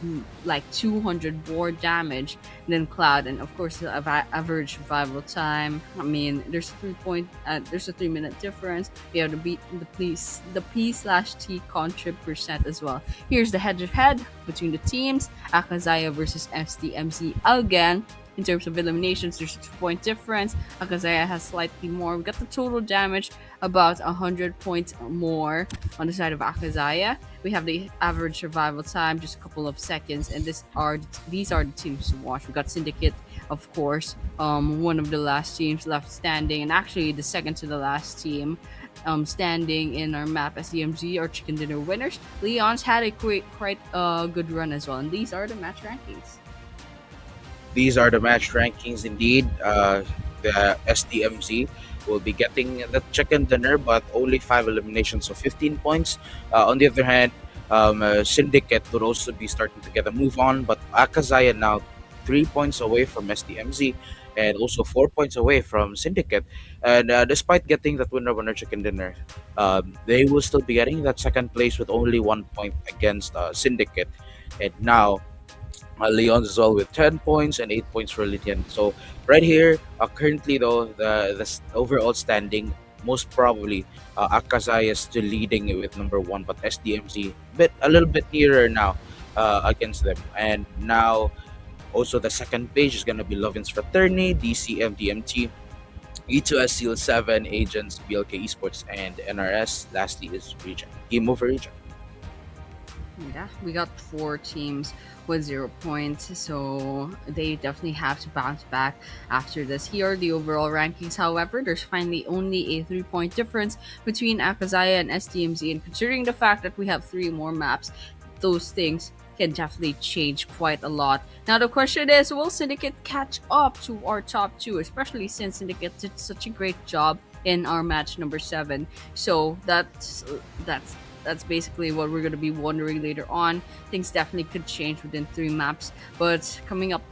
like 200 more damage than Cloud, and of course the average survival time. I mean, there's a 3 minute difference. We have the P/T contrib percent as well. Here's the head-to-head between the teams: AKAZAYA versus SDMZ again. In terms of eliminations, there's a 2 point difference. AKAZAYA has slightly more. We got the total damage about 100 points more on the side of AKAZAYA. We have the average survival time, just a couple of seconds, and these are the teams to watch. We got Syndicate, of course, one of the last teams left standing, and actually the second to the last team standing in our map. SDMZ or Chicken Dinner winners. Leon's had a quite good run as well, and these are the match rankings. These are the match rankings indeed. The SDMZ will be getting the chicken dinner, but only 5 eliminations, so 15 points. On the other hand, Syndicate would also be starting to get a move on, but Akazaya now 3 points away from SDMZ and also 4 points away from Syndicate. And despite getting that winner chicken dinner, they will still be getting that second place with only 1 point against Syndicate. And now Leon as well with 10 points and 8 points for Lilian. So right here, currently though, the overall standing, most probably Akazaya is still leading it with number one, but SDMZ a little bit nearer now against them. And now also the second page is gonna be Lovins Fraterni, DCM, DMT, E2S Seal 7, Agents, BLK Esports, and NRS. Lastly is Region. Game over Region. Yeah, we got 4 teams with 0 points, so they definitely have to bounce back after this. Here are the overall rankings. However, there's finally only a 3 point difference between Akazaya and SDMZ, and considering the fact that we have 3 more maps, those things can definitely change quite a lot. Now the question is, will Syndicate catch up to our top two, especially since Syndicate did such a great job in our match number 7? So that's basically what we're going to be wondering later on. Things definitely could change within 3 maps. But coming up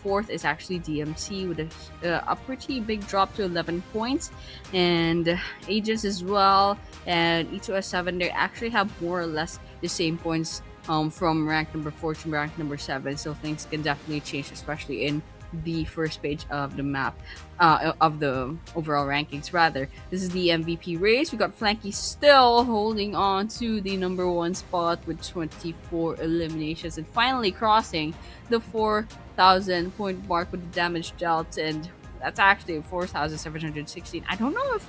fourth is actually DMC with a pretty big drop to 11 points. And Aegis as well. And E2S7, they actually have more or less the same points from rank number 4 to rank number 7. So things can definitely change, especially in the first page of the map, of the overall rankings rather. This is the MVP race. We got Flanky still holding on to the number 1 spot with 24 eliminations and finally crossing the 4,000 point mark with the damage dealt, and that's actually 4,716. I don't know if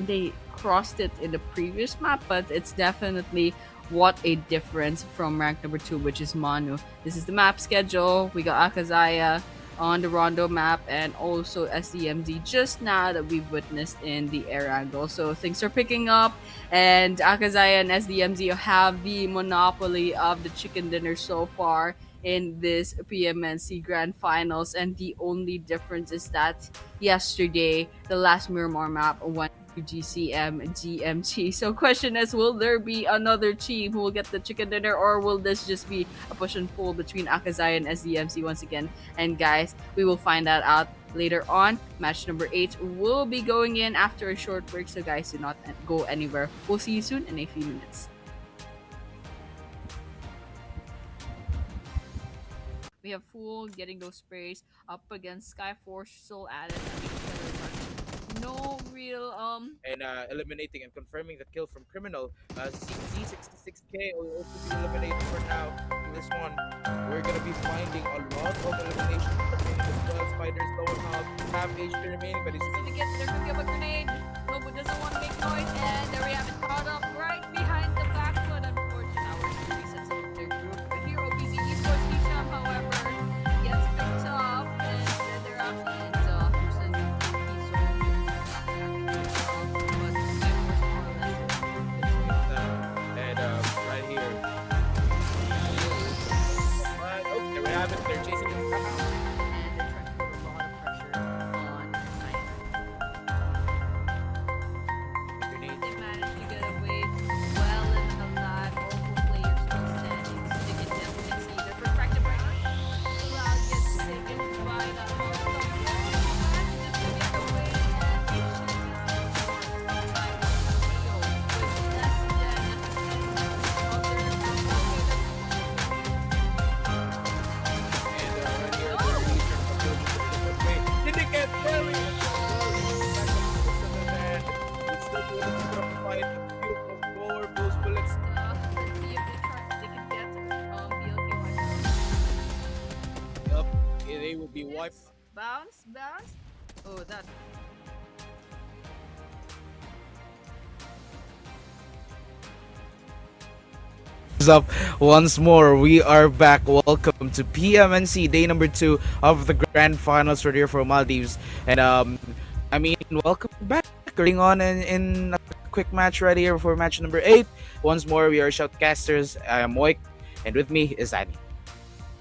they crossed it in the previous map, but it's definitely what a difference from rank number 2, which is Manu. This is the map schedule. We got Akazaya on the Rondo map and also SDMZ just now that we've witnessed in the air angle. So things are picking up, and Akazaya and SDMZ have the monopoly of the chicken dinner so far in this PMNC Grand Finals. And the only difference is that yesterday, the last Miramar map went UGCM GMT. So question is, will there be another team who will get the chicken dinner, or will this just be a push and pull between AKAZAYA and SDMZ once again? And guys, we will find that out later on. Match number 8 will be going in after a short break, so guys, do not go anywhere. We'll see you soon in a few minutes. We have Fool getting those sprays up against Skyforce, still at it. I mean, no real And eliminating and confirming the kill from Criminal. Z66K will also be eliminated for now. In this one, we're gonna be finding a lot of eliminations remaining as well. Spiders low on health, half HP remaining, but he's Syndicate, they're cooking up a grenade. Nobody doesn't want to make noise, and there we have it caught up right behind the back foot. Unfortunately, our resets their group. But here, OPC Esports Keisham, however, gets picked up, and they're out into Houston. and right here. But, oh, there we have it. They're chasing him down. And they're trying to put a lot of pressure on Knight. Grenade. They managed to get away well and alive. Multiple players still standing. They can definitely see the refractive round. Cloud gets taken by that Molotov. Manages to get away and they shoot down by Leo with less than a second of their And right here, they're really trying to build this in this way. Syndicate, very it's still able to put up a fight. A few of more those bullets. let's see if they can get BLK wiped out. Up, they will be wiped. Bounce, bounce. Oh, that. Up once more. We are back. Welcome to PMNC day number 2 of the grand finals right here for Maldives. And I mean, welcome back. Going on in a quick match right here for match number 8. Once more, we are shoutcasters. I am Moik, and with me is Annie.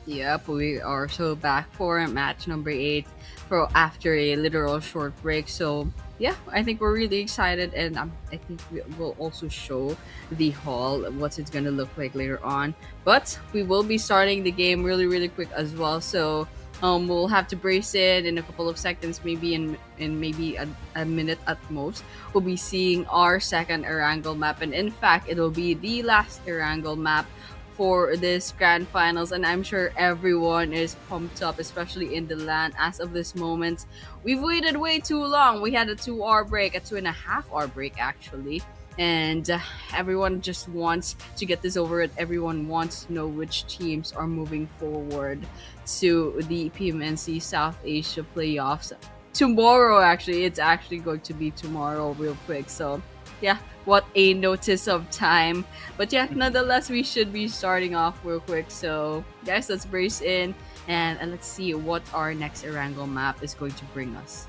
Yep, we are so back for match number 8 for after a literal short break. So yeah, I think we're really excited, and I think we will also show the hall what it's gonna look like later on. But we will be starting the game really, really quick as well. So we'll have to brace in a couple of seconds, maybe in maybe a minute at most. We'll be seeing our second Erangel map, and in fact, it'll be the last Erangel map for this grand finals, and I'm sure everyone is pumped up, especially in the land as of this moment. We've waited way too long. We had a 2 hour break, a 2.5 hour break actually, and everyone just wants to get this over it. Everyone wants to know which teams are moving forward to the PMNC South Asia playoffs tomorrow. Actually, it's actually going to be tomorrow, real quick. So yeah, what a notice of time. But yeah, nonetheless, we should be starting off real quick. So guys, let's brace in, and let's see what our next Erangel map is going to bring us.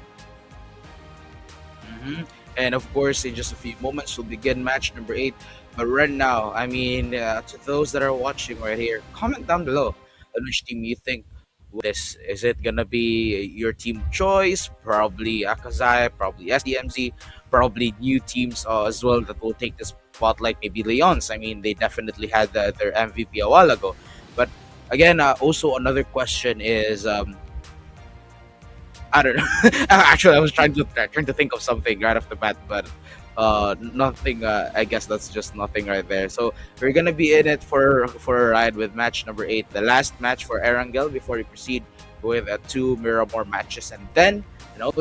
And of course, in just a few moments, we'll begin match number 8. But right now, I mean, to those that are watching right here, comment down below on which team you think will this. Is it gonna be your team choice? Probably Akazaya, probably SDMZ, probably new teams as well that will take the spotlight. Maybe Leons. I mean, they definitely had their MVP a while ago. But again, also another question is I don't know. Actually, I was trying to think of something right off the bat, but nothing. I guess that's just nothing right there. So we're gonna be in it for a ride with match number 8, the last match for Erangel before we proceed with 2 Miramore matches, and then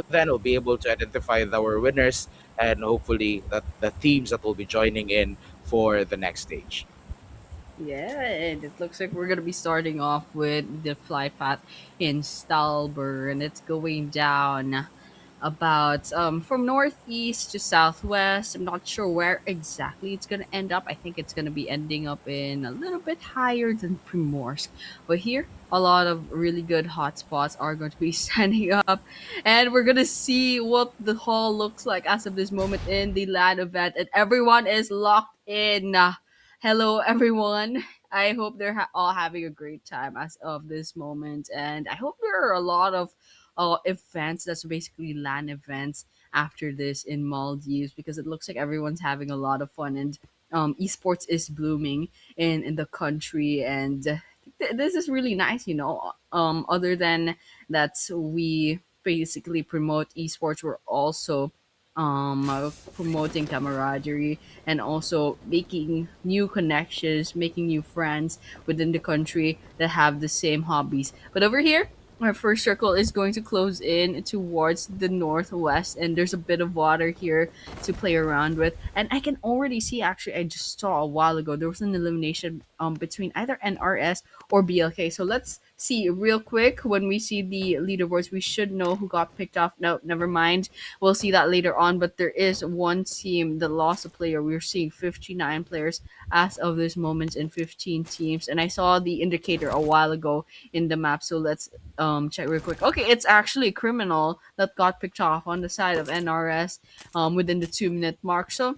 then we'll be able to identify our winners and hopefully the teams that will be joining in for the next stage. Yeah, and it looks like we're gonna be starting off with the fly path in Stalber, and it's going down about from northeast to southwest. I'm not sure where exactly it's gonna end up. I think it's gonna be ending up in a little bit higher than Primorsk, but here a lot of really good hotspots are going to be standing up, and we're gonna see what the hall looks like as of this moment in the LAN event, and everyone is locked in. Hello, everyone. I hope they're all having a great time as of this moment, and I hope there are a lot of events that's basically LAN events after this in Maldives because it looks like everyone's having a lot of fun, and esports is blooming in the country, and this is really nice, you know. Other than that, we basically promote esports. We're also promoting camaraderie and also making new connections, making new friends within the country that have the same hobbies. But over here, our first circle is going to close in towards the northwest, and there's a bit of water here to play around with. And I can already see, actually, I just saw a while ago there was an elimination between either NRS or BLK. So let's see real quick. When we see the leaderboards, we should know who got picked off. No, never mind. We'll see that later on. But there is one team that lost a player. We're seeing 59 players as of this moment in 15 teams. And I saw the indicator a while ago in the map. So let's check real quick. Okay, it's actually a criminal that got picked off on the side of NRS within the 2 minute mark. So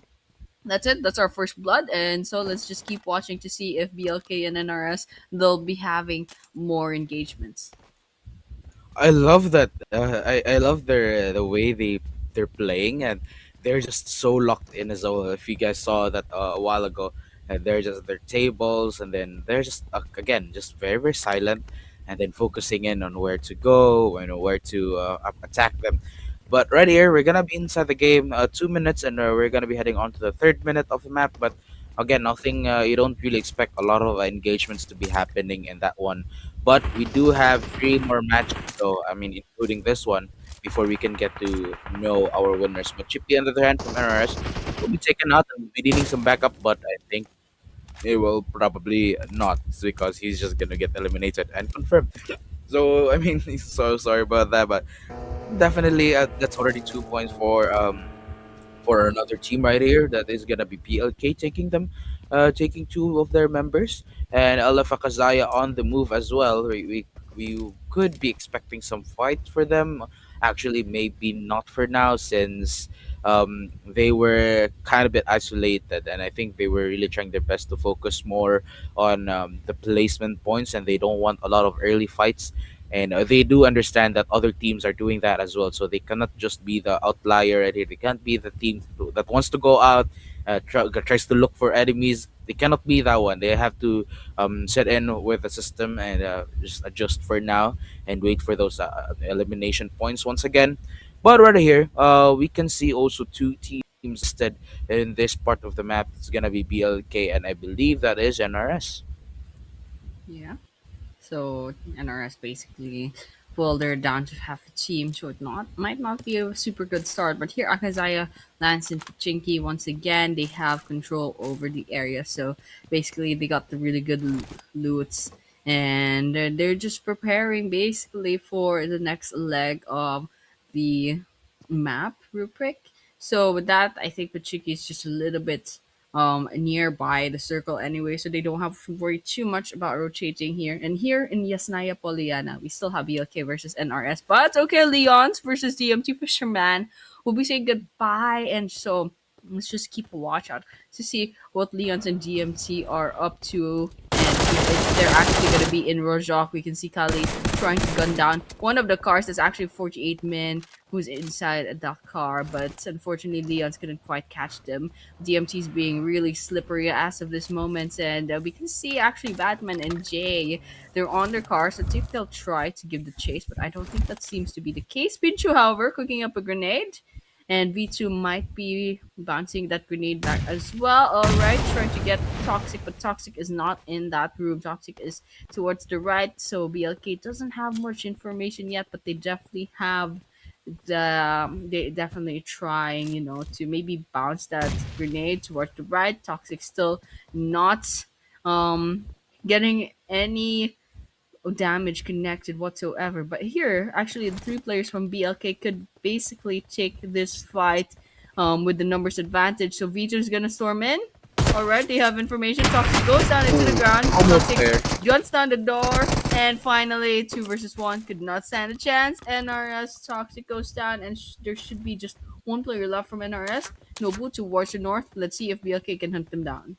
that's it. That's our first blood. And so let's just keep watching to see if BLK and NRS they'll be having more engagements. I love that. I love the way they're playing, and they're just so locked in as well. If you guys saw that a while ago, and they're just their tables, and then they're just again just very silent, and then focusing in on where to go, where to attack them. But right here, we're gonna be inside the game 2 minutes, and we're gonna be heading on to the third minute of the map. But again, nothing. You don't really expect a lot of engagements to be happening in that one, but we do have three more matches, though. I mean, including this one, before we can get to know our winners. But Chippy, on the other hand, from NRS, will be taken out and will be needing some backup. But I think it will probably not, because he's just gonna get eliminated and confirmed. So I mean, so sorry about that, but definitely that's already 2 points for another team right here. That is gonna be PLK taking them, taking two of their members, and AKAZAYA on the move as well. We could be expecting some fight for them. Actually, maybe not for now, since they were kind of bit isolated, and I think they were really trying their best to focus more on the placement points, and they don't want a lot of early fights. And they do understand that other teams are doing that as well, so they cannot just be the outlier right here. They can't be the team that wants to go out, tries to look for enemies. They cannot be that one. They have to set in with the system and just adjust for now and wait for those elimination points once again. But right here, we can see also two teams listed in this part of the map. It's gonna be BLK, and I believe that is NRS. Yeah. So NRS basically well they're down to half a team, so it not might not be a super good start. But here Akazaya lands into Chinky once again. They have control over the area, so basically they got the really good loots, and they're just preparing basically for the next leg of the map rubric. So with that, I think Pachiki is just a little bit nearby the circle anyway, so they don't have to worry too much about rotating here. And here in Yasnaya Poliana, we still have BLK versus NRS, but okay, Leons versus DMT Fisherman will be saying goodbye, and so let's just keep a watch out to see what Leons and DMT are up to. And if they're actually going to be in Rojok, we can see Kali trying to gun down one of the cars. That's actually 48 men who's inside that car, but unfortunately Leons couldn't quite catch them. DMT's being really slippery as of this moment, and we can see actually Batman and Jay, they're on their cars. Let's see if they'll try to give the chase, but I don't think that seems to be the case. Pinchu, however, cooking up a grenade, and V2 might be bouncing that grenade back as well. All right, trying to get Toxic, but Toxic is not in that room. Toxic is towards the right, so BLK doesn't have much information yet, but they definitely have they definitely trying, you know, to maybe bounce that grenade towards the right. Toxic still not getting any damage connected whatsoever. But here, actually, the three players from BLK could basically take this fight with the numbers advantage. So Vito is gonna storm in. All right, they have information. Toxic goes down into the Ooh, ground. almost Toxic there. juts down the door, and finally, 2 versus 1 could not stand a chance. NRS Toxic goes down, and there should be just one player left from NRS. Nobu towards the north. Let's see if BLK can hunt them down.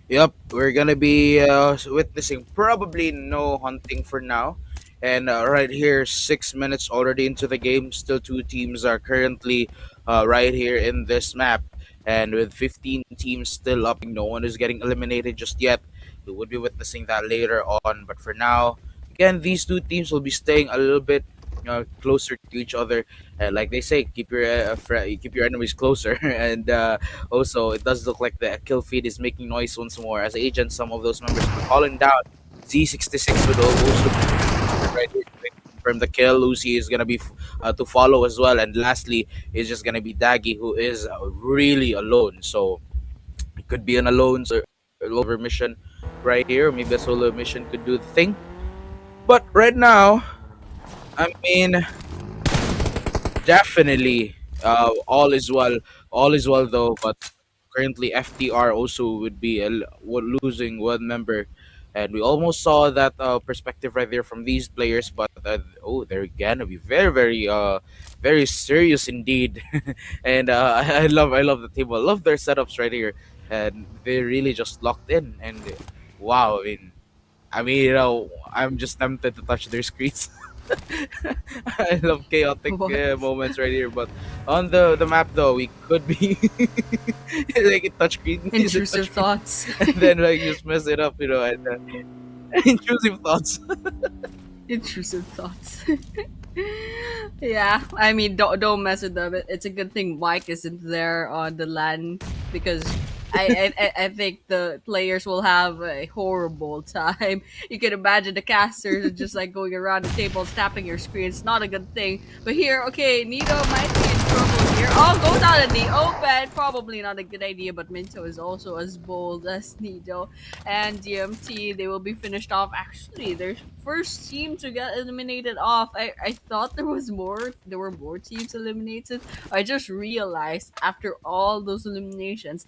Yep, we're gonna be witnessing probably no hunting for now, And right here, 6 minutes already into the game. Still, two teams are currently right here in this map. And with 15 teams still up, no one is getting eliminated just yet. We would be witnessing that later on. But for now, again, these two teams will be staying a little bit closer to each other. Like they say, keep your enemies closer. And also, it does look like the kill feed is making noise once more. As agents, some of those members are falling down. Z66 would also right here to confirm the kill. Lucy is gonna be to follow as well, and lastly is just gonna be Daggy, who is really alone. So it could be an alone or over mission right here, or maybe a solo mission could do the thing. But right now, I mean, definitely, all is well though. But currently, FTR also would be losing one member, and we almost saw that perspective right there from these players. But oh, they're gonna be very serious indeed. And I love the table. I love their setups right here, and they really just locked in. And wow, I mean, I'm just tempted to touch their screens. I love chaotic What? moments right here, but on the map though, we could be like a touchscreen, use a Intrusive touchscreen, thoughts. and then like just mess it up, and intrusive thoughts. Intrusive thoughts. Yeah, I mean, don't mess with them. It's a good thing Mike isn't there on the LAN because I think the players will have a horrible time. You can imagine the casters just like going around the tables tapping your screen. It's not a good thing. But here, okay, Nito might be in trouble here. Oh, go down in the open. Probably not a good idea, but Minto is also as bold as Nito and DMT. They will be finished off. Actually, their first team to get eliminated off. I thought there were more teams eliminated. I just realized after all those eliminations,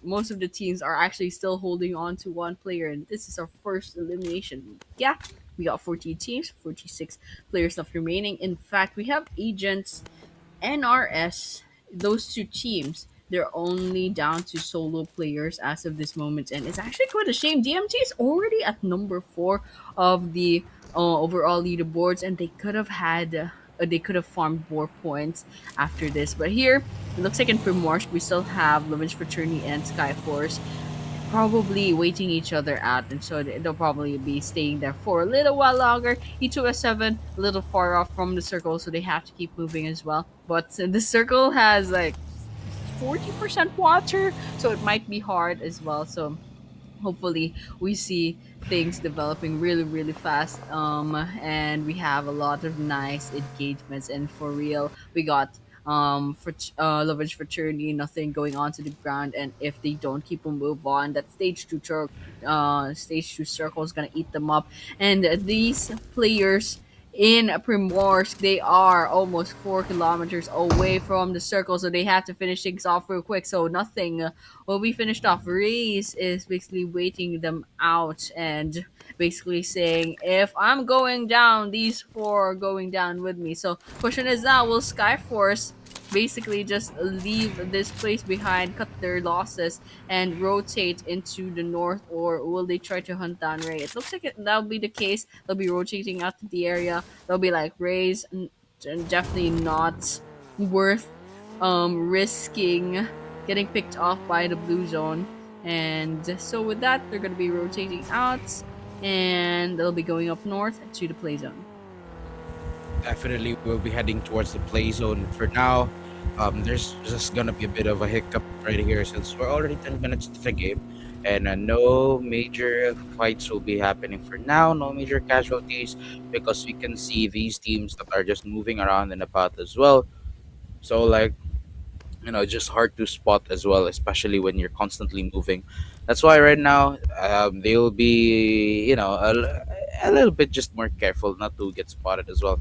most of the teams are actually still holding on to one player, and this is our first elimination. Yeah, we got 14 teams, 46 players left remaining. In fact, we have agents, NRS, those two teams. They're only down to solo players as of this moment, and it's actually quite a shame. DMT is already at number 4 of the overall leaderboards, and they could have farmed more points after this. But here, it looks like in Primorsk, we still have LOVINS Fraternity and Skyforce probably waiting each other out, and so they'll probably be staying there for a little while longer. E2S7 a little far off from the circle, so they have to keep moving as well. But the circle has like 40% water, so it might be hard as well. So hopefully we see things developing really fast, and we have a lot of nice engagements. And for real, we got for Lovage Fraternity, nothing going on to the ground, and if they don't keep a move on, that stage 2 circle is gonna eat them up. And these players in Primorsk, they are almost 4 kilometers away from the circle, so they have to finish things off real quick. So nothing will be finished off. Reese is basically waiting them out and basically saying, if I'm going down, these 4 are going down with me. So question is now, will Skyforce basically just leave this place behind, cut their losses, and rotate into the north, or will they try to hunt down Ray? It looks like that'll be the case. They'll be rotating out to the area. They'll be like, Ray's definitely not worth risking getting picked off by the blue zone. And so with that, they're going to be rotating out, and they'll be going up north to the play zone. Definitely, we'll be heading towards the play zone for now. There's just gonna be a bit of a hiccup right here since we're already 10 minutes into the game, and no major fights will be happening for now. No major casualties because we can see these teams that are just moving around in the path as well. So like just hard to spot as well, especially when you're constantly moving. That's why right now they'll be a little bit just more careful not to get spotted as well,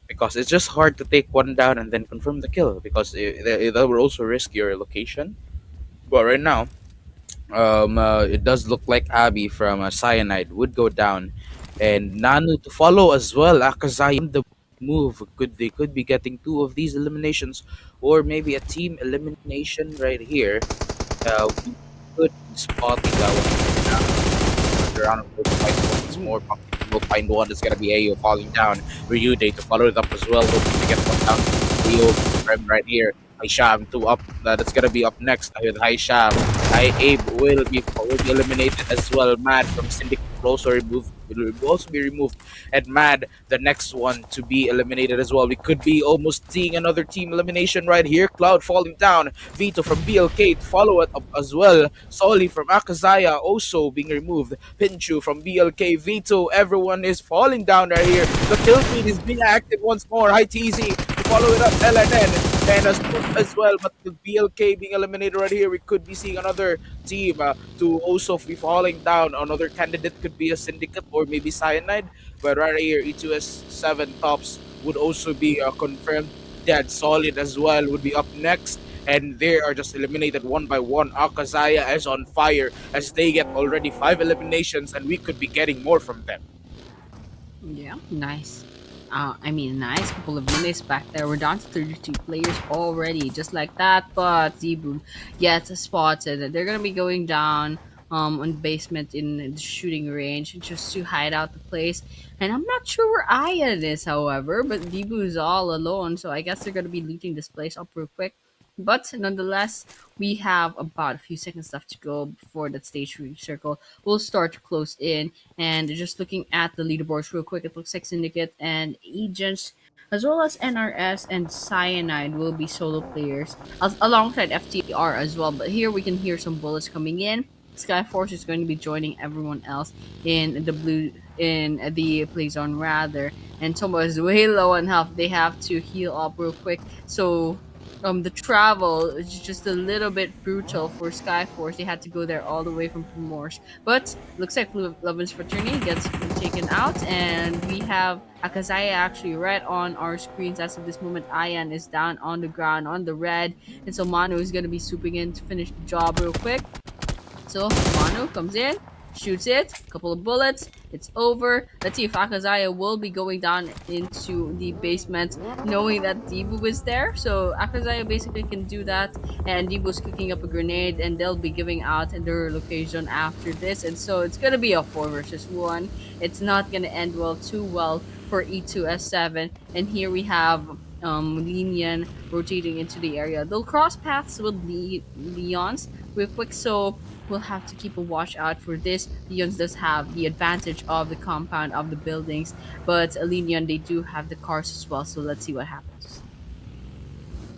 because it's just hard to take one down and then confirm the kill because that will also risk your location. But right now, it does look like Abby from CYANIDE would go down, and Nanu to follow as well. AKAZAYA on the move. They could be getting 2 of these eliminations, or maybe a team elimination right here. We could be spotting that one right now. The round of 45 points more. will find one. It's gonna be Ayo falling down. Ryude to follow it up as well, hoping to get one down. Ayo confirmed right here. Haisham to up. That's gonna be up next with Haisham. Abe will be eliminated as well. Mad from Syndicate will also be removed, and Mad the next one to be eliminated as well. We could be almost seeing another team elimination right here. Cloud falling down. Vito from BLK to follow it up as well. Soli from AKAZAYA also being removed. Pinchu from BLK. Vito. Everyone is falling down right here. The kill feed is being active once more. High TZ to follow it up. LNN and as well, but the BLK being eliminated right here, we could be seeing another team to also be falling down. Another candidate could be a Syndicate or maybe Cyanide, but right here, E2S7 tops would also be confirmed dead. Solid as well would be up next. And they are just eliminated one by one. Akazaya is on fire as they get already 5 eliminations, and we could be getting more from them. Yeah, nice. Nice couple of minutes back there. We're down to 32 players already, just like that. But Zebu gets spotted. They're gonna be going down on basement in the shooting range just to hide out the place. And I'm not sure where Ayan is, however, but Zebu is all alone, so I guess they're gonna be looting this place up real quick. But nonetheless, we have about a few seconds left to go before that stage circle will start to close in. And just looking at the leaderboards real quick, it looks like Syndicate and Agents, as well as NRS and Cyanide, will be solo players, alongside FTR as well. But here we can hear some bullets coming in. Skyforce is going to be joining everyone else in the play zone rather, and Tomo is way low on health. They have to heal up real quick. So the travel is just a little bit brutal for Skyforce. They had to go there all the way from Primorse. But looks like Lovin's Fraternity gets taken out, and we have Akazaya actually right on our screens as of this moment. Ayan is down on the ground on the red, and so Manu is gonna be swooping in to finish the job real quick. So Manu comes in, shoots it, couple of bullets, it's over. Let's see if Akazaya will be going down into the basement knowing that Debu is there. So Akazaya basically can do that, and Debu's cooking up a grenade, and they'll be giving out their location after this. And so it's gonna be a 4 versus 1. It's not gonna end too well for E2S7. And here we have Lenion rotating into the area. They'll cross paths with Leon's real quick, so we'll have to keep a watch out for this. Leon's does have the advantage of the compound of the buildings, but Leon, they do have the cars as well, so let's see what happens.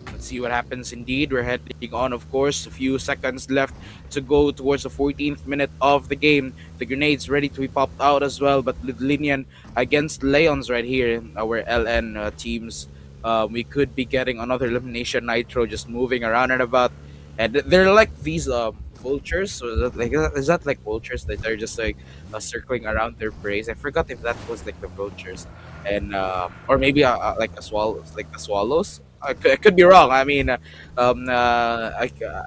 Let's see what happens indeed. We're heading on, of course. A few seconds left to go towards the 14th minute of the game. The grenades ready to be popped out as well, but with Linian against Leons right here, our LN teams, we could be getting another elimination. Nitro just moving around and about. And they're like these vultures. So is that like vultures that they're just like circling around their prey? I forgot if that was like the vultures, and or maybe like a swallow, like the swallows. I could be wrong. I mean, I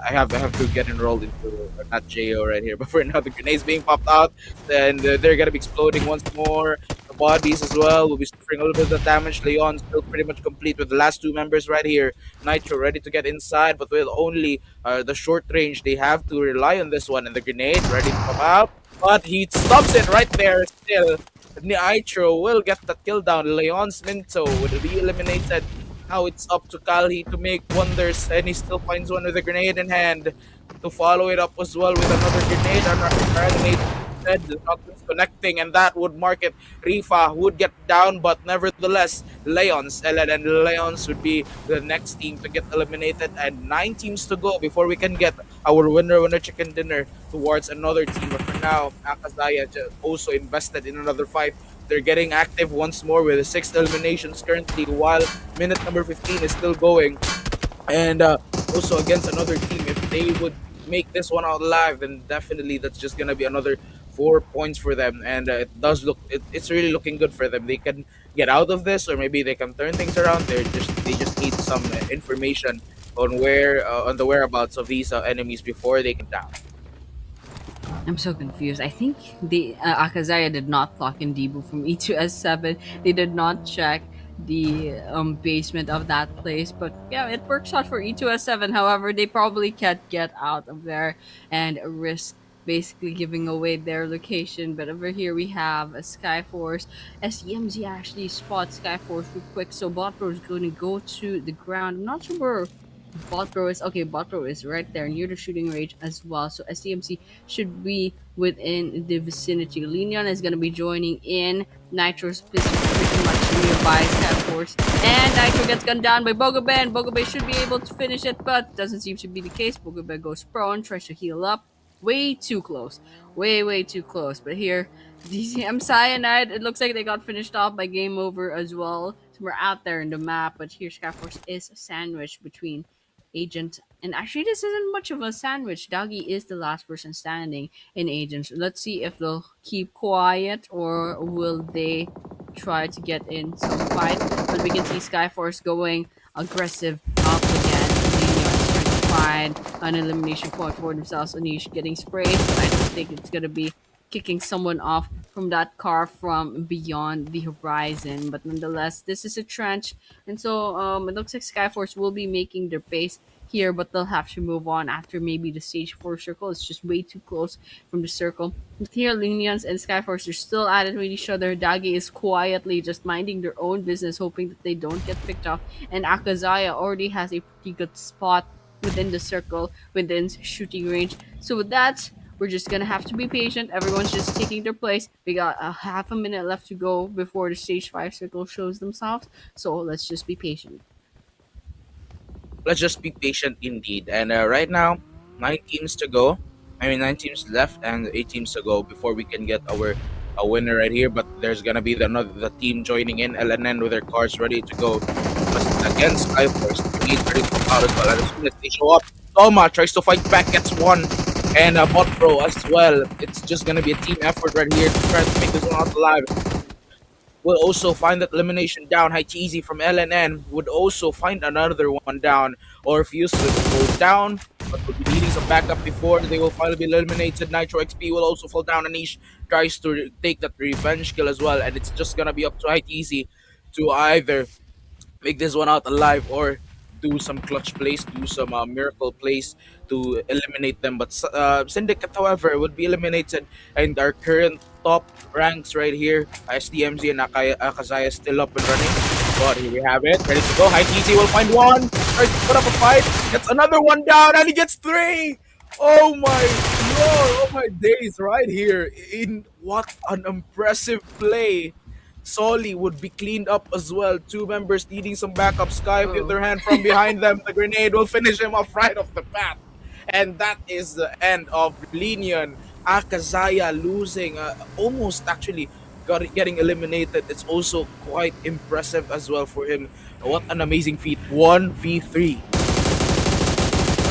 have to get enrolled into not JO right here. But for now, the grenades being popped out, and they're gonna be exploding once more. The bodies as well will be suffering a little bit of damage. Leon still pretty much complete with the last two members right here. Nitro ready to get inside, but with only the short range, they have to rely on this one. And the grenade ready to come out, but he stops it right there. Still, Nitro will get that kill down. Leon's Minto will be eliminated. Now it's up to Kali to make wonders, and he still finds one with a grenade in hand to follow it up as well with another grenade. Another grenade instead, nothing's connecting, and that would mark it. Rifa would get down, but nevertheless, Ellen and Leons would be the next team to get eliminated, and 9 teams to go before we can get our winner chicken dinner towards another team. But for now, Akazaya also invested in another fight. They're getting active once more with the 6 eliminations currently, while minute number 15 is still going. And also against another team, if they would make this one out live, then definitely that's just gonna be another 4 points for them. And it's really looking good for them. They can get out of this, or maybe they can turn things around. They just need some information on on the whereabouts of these enemies before they get down. I'm so confused. I think the Akazaya did not clock in Debu from E2S7. They did not check the basement of that place. But yeah, it works out for E2S7. However, they probably can't get out of there and risk basically giving away their location. But over here we have a Skyforce. SDMZ actually spots Skyforce real quick, so Botbro is going to go to the ground. I'm not sure where Botbro is. Okay, Botbro is right there near the shooting range as well. So SDMC should be within the vicinity. LENION is going to be joining in. Nitro's pretty much nearby Skyforce. And Nitro gets gunned down by Bogobe, and Bogobe should be able to finish it, but doesn't seem to be the case. Bogobe goes prone, tries to heal up. Way too close. Way too close. But here, DCM Cyanide, it looks like they got finished off by GAMEOVER as well. So we're out there in the map, but here Skyforce is sandwiched between Agent. And actually, this isn't much of a sandwich. Doggy is the last person standing in Agents. Let's see if they'll keep quiet or will they try to get in some fight. But we can see Skyforce going aggressive up again. Leon's trying to find an elimination point for themselves. Anish getting sprayed, but I don't think it's gonna be kicking someone off from that car from beyond the horizon. But nonetheless, this is a trench, and so it looks like Skyforce will be making their pace here, but they'll have to move on after maybe the stage 4 circle. It's just way too close from the circle. But here, Lunians and Skyforce are still at it with each other. Dagi is quietly just minding their own business, hoping that they don't get picked off. And AKAZAYA already has a pretty good spot within the circle, within shooting range. So with that, we're just gonna have to be patient. Everyone's just taking their place. We got a half a minute left to go before the stage 5 circle shows themselves. So let's just be patient. Let's just be patient indeed. And right now, 9 teams to go. I mean, 9 teams left and 8 teams to go before we can get our a winner right here. But there's gonna be the team joining in, LNN with their cards ready to go. But against Skyforce, the lead ready to come out as well. And as soon as they show up, Toma tries to fight back, gets one. And Bot Pro as well. It's just gonna be a team effort right here to try to make this one out alive. Will also find that elimination down. Haitizi from LNN would also find another one down. Or Fuse will go down, but will be needing some backup before they will finally be eliminated. Nitro XP will also fall down. Anish tries to take that revenge kill as well. And it's just gonna be up to Haitizi to either make this one out alive or do some clutch plays, do some miracle plays to eliminate them. But Syndicate, however, would be eliminated, and our current top ranks right here, SDMZ and AKAZAYA still up and running. But here we have it, ready to go. High TC will find one, tries to put up a fight, gets another one down, and he gets three. Oh my lord, oh my days, right here. In what an impressive play. Solly would be cleaned up as well. Two members needing some backup. Sky, on the Oh. other hand, from behind them. The grenade will finish him off right off the bat. And that is the end of Lenion. Akazaya losing, almost actually getting eliminated. It's also quite impressive as well for him. What an amazing feat. 1v3.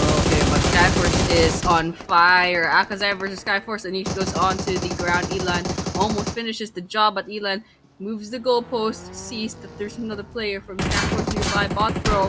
Okay, but Skyforce is on fire. Akazaya versus Skyforce. Anish goes on to the ground. Elan almost finishes the job, but Elan moves the goalpost, sees that there's another player from Skyforce nearby. Bot Pro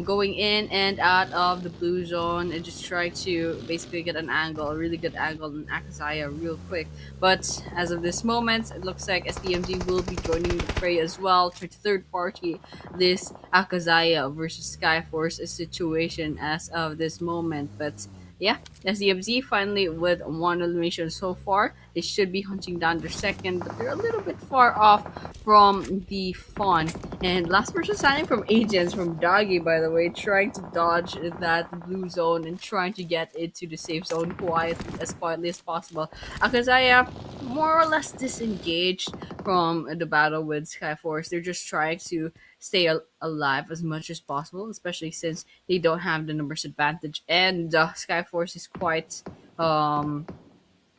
going in and out of the blue zone and just try to basically get an angle, a really good angle on Akazaya real quick. But as of this moment, it looks like SDMZ will be joining the fray as well. To third party this Akazaya versus Skyforce situation as of this moment. But yeah, SDMZ finally with one elimination so far. They should be hunting down their second, but they're a little bit far off from the fawn. And last person standing from Agents, from Doggy, by the way, trying to dodge that blue zone and trying to get into the safe zone quietly as possible. Akazaya more or less disengaged from the battle with Skyforce. They're just trying to stay alive as much as possible, especially since they don't have the numbers advantage. And Skyforce is quite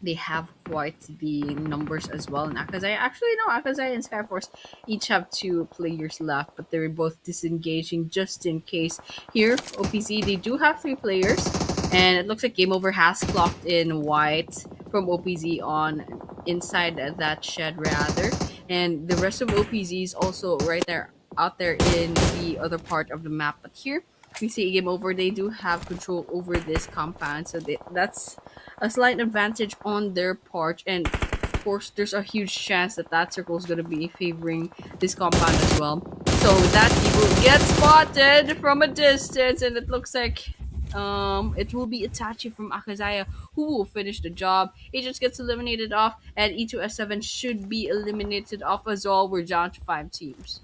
they have quite the numbers as well. And Akazaya, actually no, Akazaya and Skyforce each have two players left, but they're both disengaging just in case. Here, OPZ, they do have three players, and it looks like GameOver has clocked in white from OPZ on inside that shed rather, and the rest of OPZ is also right there out there in the other part of the map. But here we see GameOver, they do have control over this compound, so that's a slight advantage on their part. And of course, there's a huge chance that that circle is going to be favoring this compound as well. So with that, he will get spotted from a distance, and it looks like It will be Itachi from Akazaya who will finish the job. Agents gets eliminated off, and E2S7 should be eliminated off as well. We're down to 5 teams.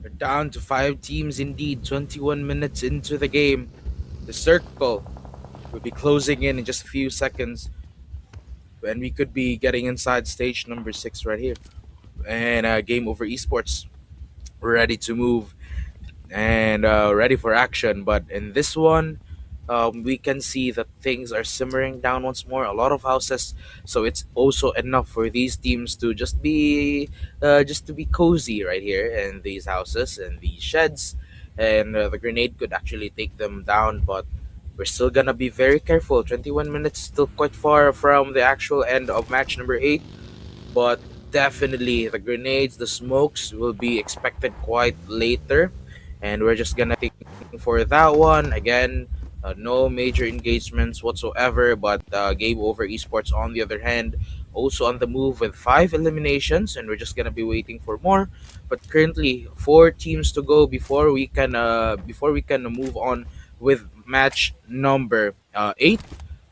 We're down to 5 teams indeed. 21 minutes into the game. The circle will be closing in just a few seconds, and we could be getting inside stage number 6 right here. And Game Over Esports, ready to move and ready for action. But in this one, we can see that things are simmering down once more. A lot of houses, so it's also enough for these teams to just to be cozy right here in these houses and these sheds. And the grenade could actually take them down, but we're still gonna be very careful. 21 minutes is still quite far from the actual end of match number 8, but definitely the grenades, the smokes will be expected quite later, and we're just gonna take for that one again. No major engagements whatsoever, but Game Over Esports on the other hand, also on the move with 5 eliminations, and we're just gonna be waiting for more. But currently, 4 teams to go before we can move on with match number 8.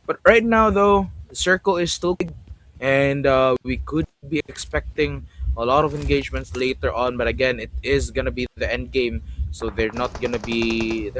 But right now, though, the circle is still big, and we could be expecting a lot of engagements later on. But again, it is gonna be the end game, so they're not gonna be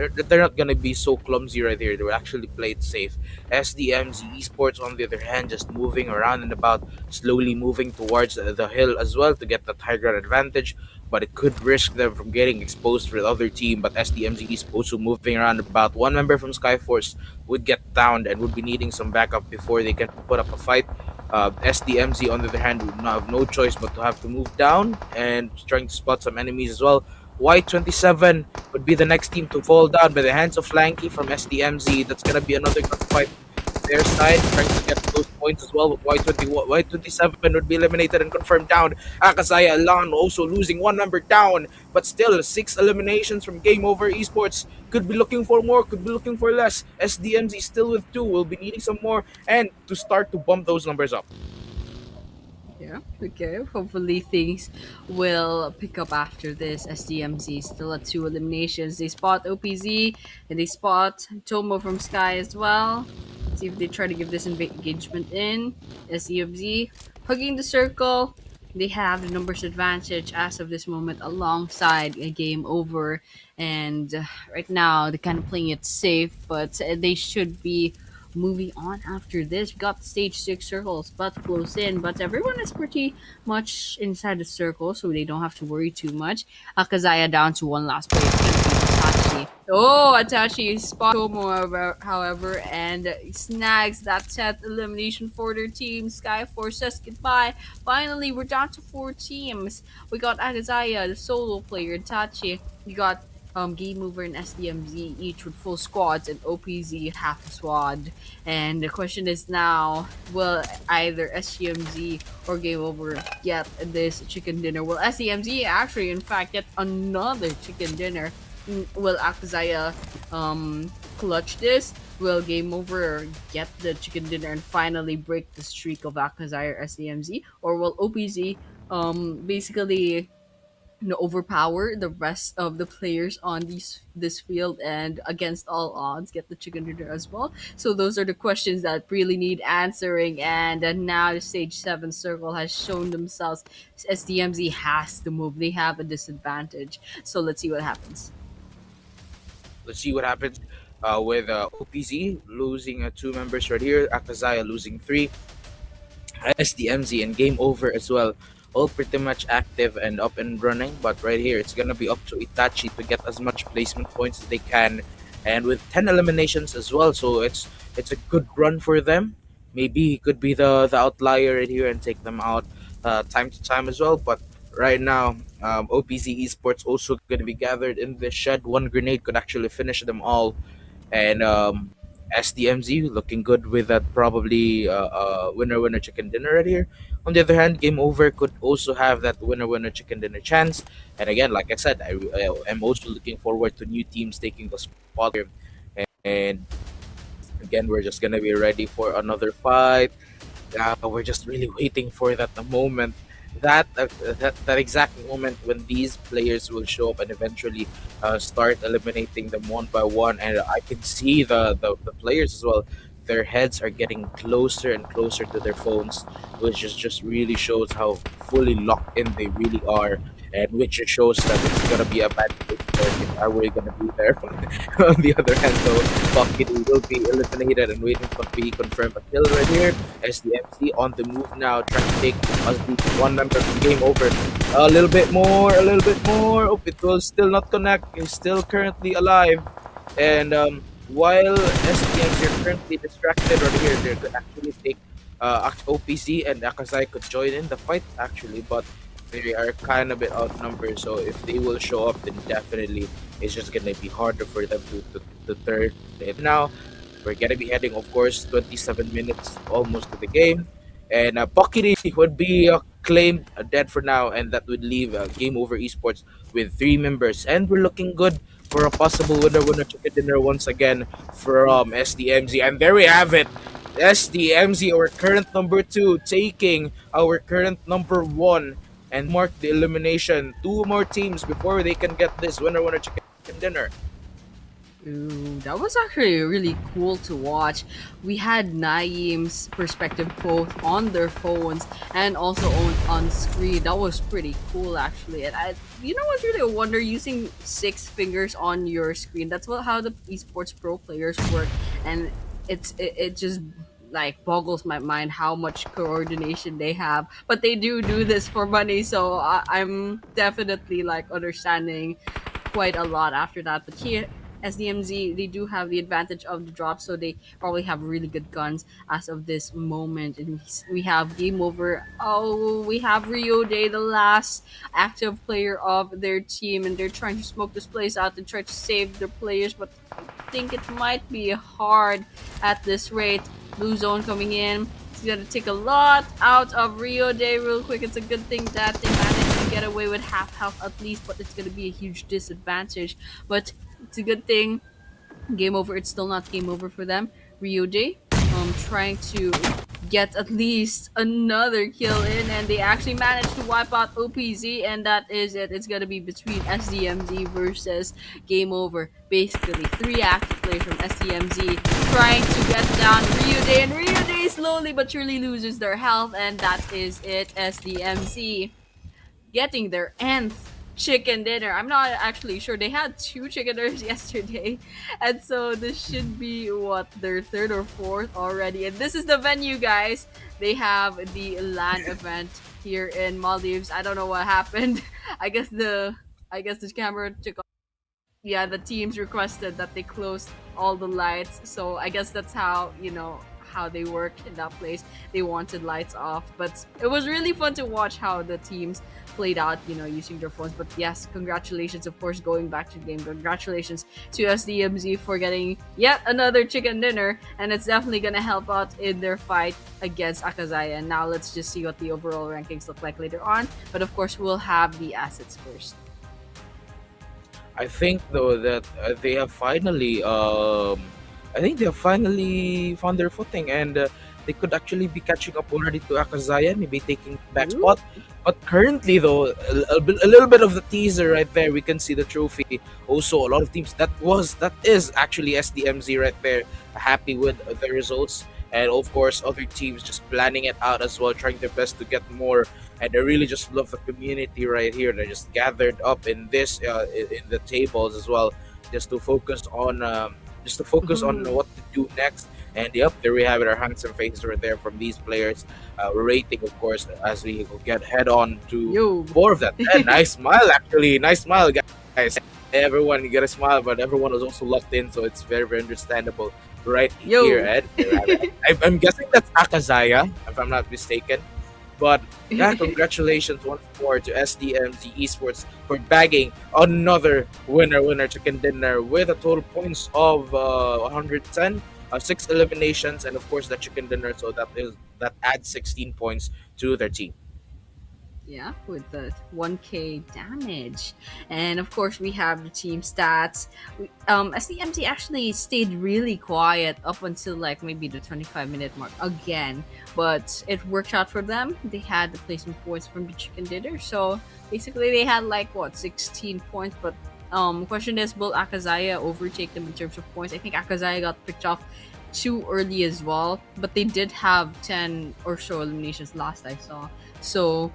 so clumsy right here. They will actually play it safe. SDMZ Esports, on the other hand, just moving around and about, slowly moving towards the hill as well to get that high ground advantage. But it could risk them from getting exposed for the other team. But SDMZ Esports also moving around about. One member from SKYFORCE would get downed and would be needing some backup before they can put up a fight. SDMZ, on the other hand, would not have no choice but to have to move down and trying to spot some enemies as well. Y27 would be the next team to fall down by the hands of Flanky from SDMZ. That's going to be another good fight their side, trying to get those points as well. But Y27 would be eliminated and confirmed down. AKAZAYA Lan also losing one member down, but still 6 eliminations from Game Over Esports. Could be looking for more, could be looking for less. SDMZ still with 2, will be needing some more, and to start to bump those numbers up. Yeah, okay. Hopefully things will pick up after this. SDMZ still at 2 eliminations. They spot OPZ and they spot Tomo from Sky as well. See if they try to give this engagement in. SDMZ hugging the circle. They have the numbers advantage as of this moment alongside a game over. And right now they're kind of playing it safe, but they should be moving on after this. We got stage 6 circles but close in, but everyone is pretty much inside the circle, so they don't have to worry too much. Akazaya down to one last player. It's gonna be Itachi. Oh, Itachi spots Tomo, however, and snags that 10th elimination for their team. Skyforce says goodbye. Finally, we're down to 4 teams. We got Akazaya, the solo player, Itachi. We got GAMEOVER and SDMZ each with full squads, and OPZ half a squad. And the question is now, will either SDMZ or GAMEOVER get this chicken dinner? Will SDMZ actually, in fact, get another chicken dinner? Will Akazaya clutch this? Will GAMEOVER get the chicken dinner and finally break the streak of Akazaya or SDMZ? Or will OPZ basically overpower the rest of the players on this field and against all odds get the chicken dinner as well? So those are the questions that really need answering, and now the stage 7 circle has shown themselves. SDMZ has to move, they have a disadvantage, so let's see what happens. Let's see what happens with OPZ losing 2 members right here, Akazaya losing 3, SDMZ and Game Over as well. All pretty much active and up and running, but right here it's gonna be up to Itachi to get as much placement points as they can, and with 10 eliminations as well, so it's a good run for them. Maybe he could be the outlier right here and take them out time to time as well. But right now, OPZ Esports also gonna be gathered in the shed. One grenade could actually finish them all, and SDMZ looking good with that probably winner winner chicken dinner right here. On the other hand, Game Over could also have that winner winner chicken dinner chance. And again, like I said, I am also looking forward to new teams taking the spot here. And again, we're just gonna be ready for another fight. We're just really waiting for that moment. that exact moment when these players will show up and eventually start eliminating them one by one, and I can see the players as well. Their heads are getting closer and closer to their phones, which just really shows how fully locked in they really are, and which just shows that it's gonna be a bad day if I were gonna be there. On the other hand, though, Bucket will be eliminated and waiting to be confirmed. A kill right here. SDMC on the move now, trying to take us the one member from game over. A little bit more, a little bit more. Oh, it will still not connect. He's still currently alive. And while SDMC are currently distracted right here, they could actually take OPC and AKAZAYA could join in the fight actually, but they are kind of a bit outnumbered. So if they will show up, then definitely it's just gonna be harder for them to third. And now we're gonna be heading, of course, 27 minutes almost to the game, and Pokiri would be claimed dead for now, and that would leave Game Over Esports with three members, and we're looking good for a possible winner chicken dinner once again from SDMZ, and there we have it. SDMZ, our current number two, taking our current number one, and mark the elimination. Two more teams before they can get this winner chicken dinner. Ooh, that was actually really cool to watch. We had Naeem's perspective both on their phones and also on screen. That was pretty cool actually. And you know what's really a wonder, using six fingers on your screen. That's how the esports pro players work, and it just like boggles my mind how much coordination they have. But they do this for money, so I'm definitely like understanding quite a lot after that. But here, SDMZ, they do have the advantage of the drop, so they probably have really good guns as of this moment. And we have Game Over. Oh, we have Rio Day, the last active player of their team, and they're trying to smoke this place out and try to save their players, but I think it might be hard at this rate. Blue zone coming in. It's gonna take a lot out of Rio Day real quick. It's a good thing that they managed to get away with half health at least, but it's gonna be a huge disadvantage. But it's a good thing. Game over. It's still not game over for them. Rio Day, trying to get at least another kill in, and they actually managed to wipe out OPZ, and that is it. It's gonna be between SDMZ versus Game Over. Basically, three active players from SDMZ trying to get down Rio Day, and Rio Day slowly but surely loses their health, and that is it. SDMZ getting their nth chicken dinner. I'm not actually sure. They had two chicken dinners yesterday, and so this should be what, their third or fourth already. And this is the venue, guys. They have the LAN event here in Maldives. I don't know what happened. I guess the camera took, yeah, the teams requested that they closed all the lights, so I guess that's how, how they work in that place. They wanted lights off, but it was really fun to watch how the teams played out, using their phones. But yes, congratulations, of course, going back to the game, congratulations to SDMZ for getting yet another chicken dinner, and it's definitely gonna help out in their fight against AKAZAYA. And now let's just see what the overall rankings look like later on, but of course we'll have the assets first. I think though that I think they have finally found their footing, and they could actually be catching up already to AKAZAYA, maybe taking back Ooh. spot. But currently though, a little bit of the teaser right there. We can see the trophy. Also, a lot of teams that is actually SDMZ right there, happy with the results, and of course other teams just planning it out as well, trying their best to get more. And I really just love the community right here. They're just gathered up in this in the tables as well, just to focus on Mhm. what to do next. And yep, there we have it. Our handsome faces right there from these players. Rating, of course, as we get head on to Yo. more of that. And nice smile, actually, nice smile, guys. Everyone get a smile, but everyone was also locked in, so it's very, very understandable. Right here, Yo. Ed. There we have it. I'm guessing that's AKAZAYA, if I'm not mistaken. But yeah, congratulations once more to SDMZ Esports for bagging another winner chicken dinner with a total points of 110, six eliminations, and of course the chicken dinner. So that adds 16 points to their team. Yeah, with the 1k damage. And of course, we have the team stats. SDMZ actually stayed really quiet up until like maybe the 25-minute mark again, but it worked out for them. They had the placement points from the chicken dinner, so basically they had like what 16 points. But question is, will Akazaya overtake them in terms of points? I think Akazaya got picked off too early as well, but they did have 10 or so eliminations last I saw. So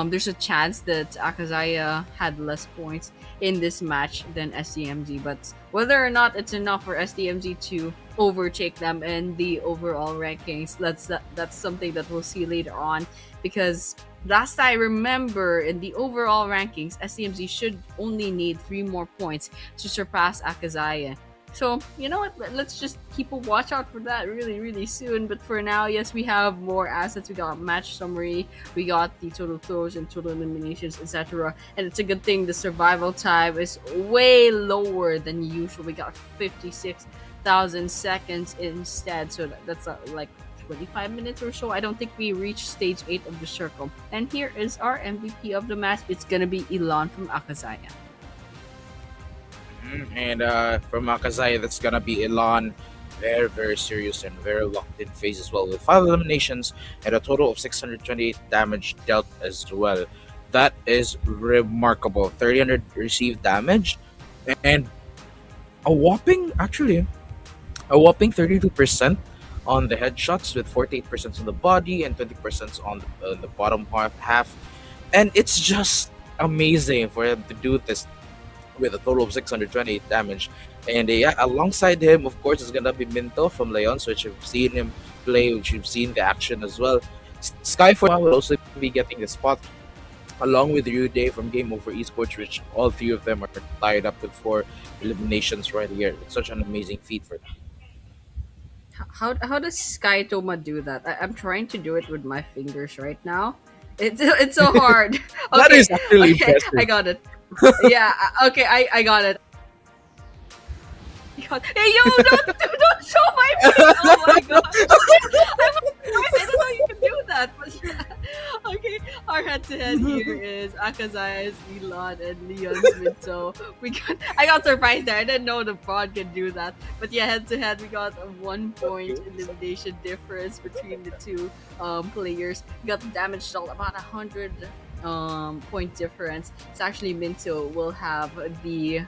there's a chance that Akazaya had less points in this match than SDMZ, but whether or not it's enough for SDMZ to overtake them in the overall rankings, that's something that we'll see later on. Because last I remember in the overall rankings, SDMZ should only need 3 more points to surpass Akazaya. So, you know what? Let's just keep a watch out for that really, really soon. But for now, yes, we have more assets. We got match summary, we got the total throws and total eliminations, etc. And it's a good thing the survival time is way lower than usual. We got 56,000 seconds instead. So that's like 25 minutes or so. I don't think we reached stage 8 of the circle. And here is our MVP of the match. It's gonna be Elon from Akazaya. And from Akazaya, that's gonna be Elan. Very, very serious and very locked in phase as well, with 5 eliminations and a total of 628 damage dealt as well. That is remarkable. 300 received damage and a whopping 32% on the headshots, with 48% on the body and 20% on the bottom half. And it's just amazing for him to do this with a total of 628 damage. And yeah, alongside him, of course, is gonna be Minto from Leons, which you've seen him play, which you've seen the action as well. Skyforce will also be getting the spot along with Ryuday from GameOver Esports, which all three of them are tied up with 4 eliminations right here. It's such an amazing feat for them. How does Sky Toma do that? I'm trying to do it with my fingers right now. It's so hard. That Okay, is actually okay, I impressive. got it. Yeah, okay, I got it. Hey, yo, don't show my face. Oh my god. Okay, I'm surprised. I don't know you can do that. But yeah. Okay, our head-to-head here is Akazaya's Elon and Leon's Minto. I got surprised there. I didn't know the prod could do that. But yeah, head-to-head, we got a 1 point elimination difference between the two players. We got the damage dealt about 100 point difference. It's actually Minto will have the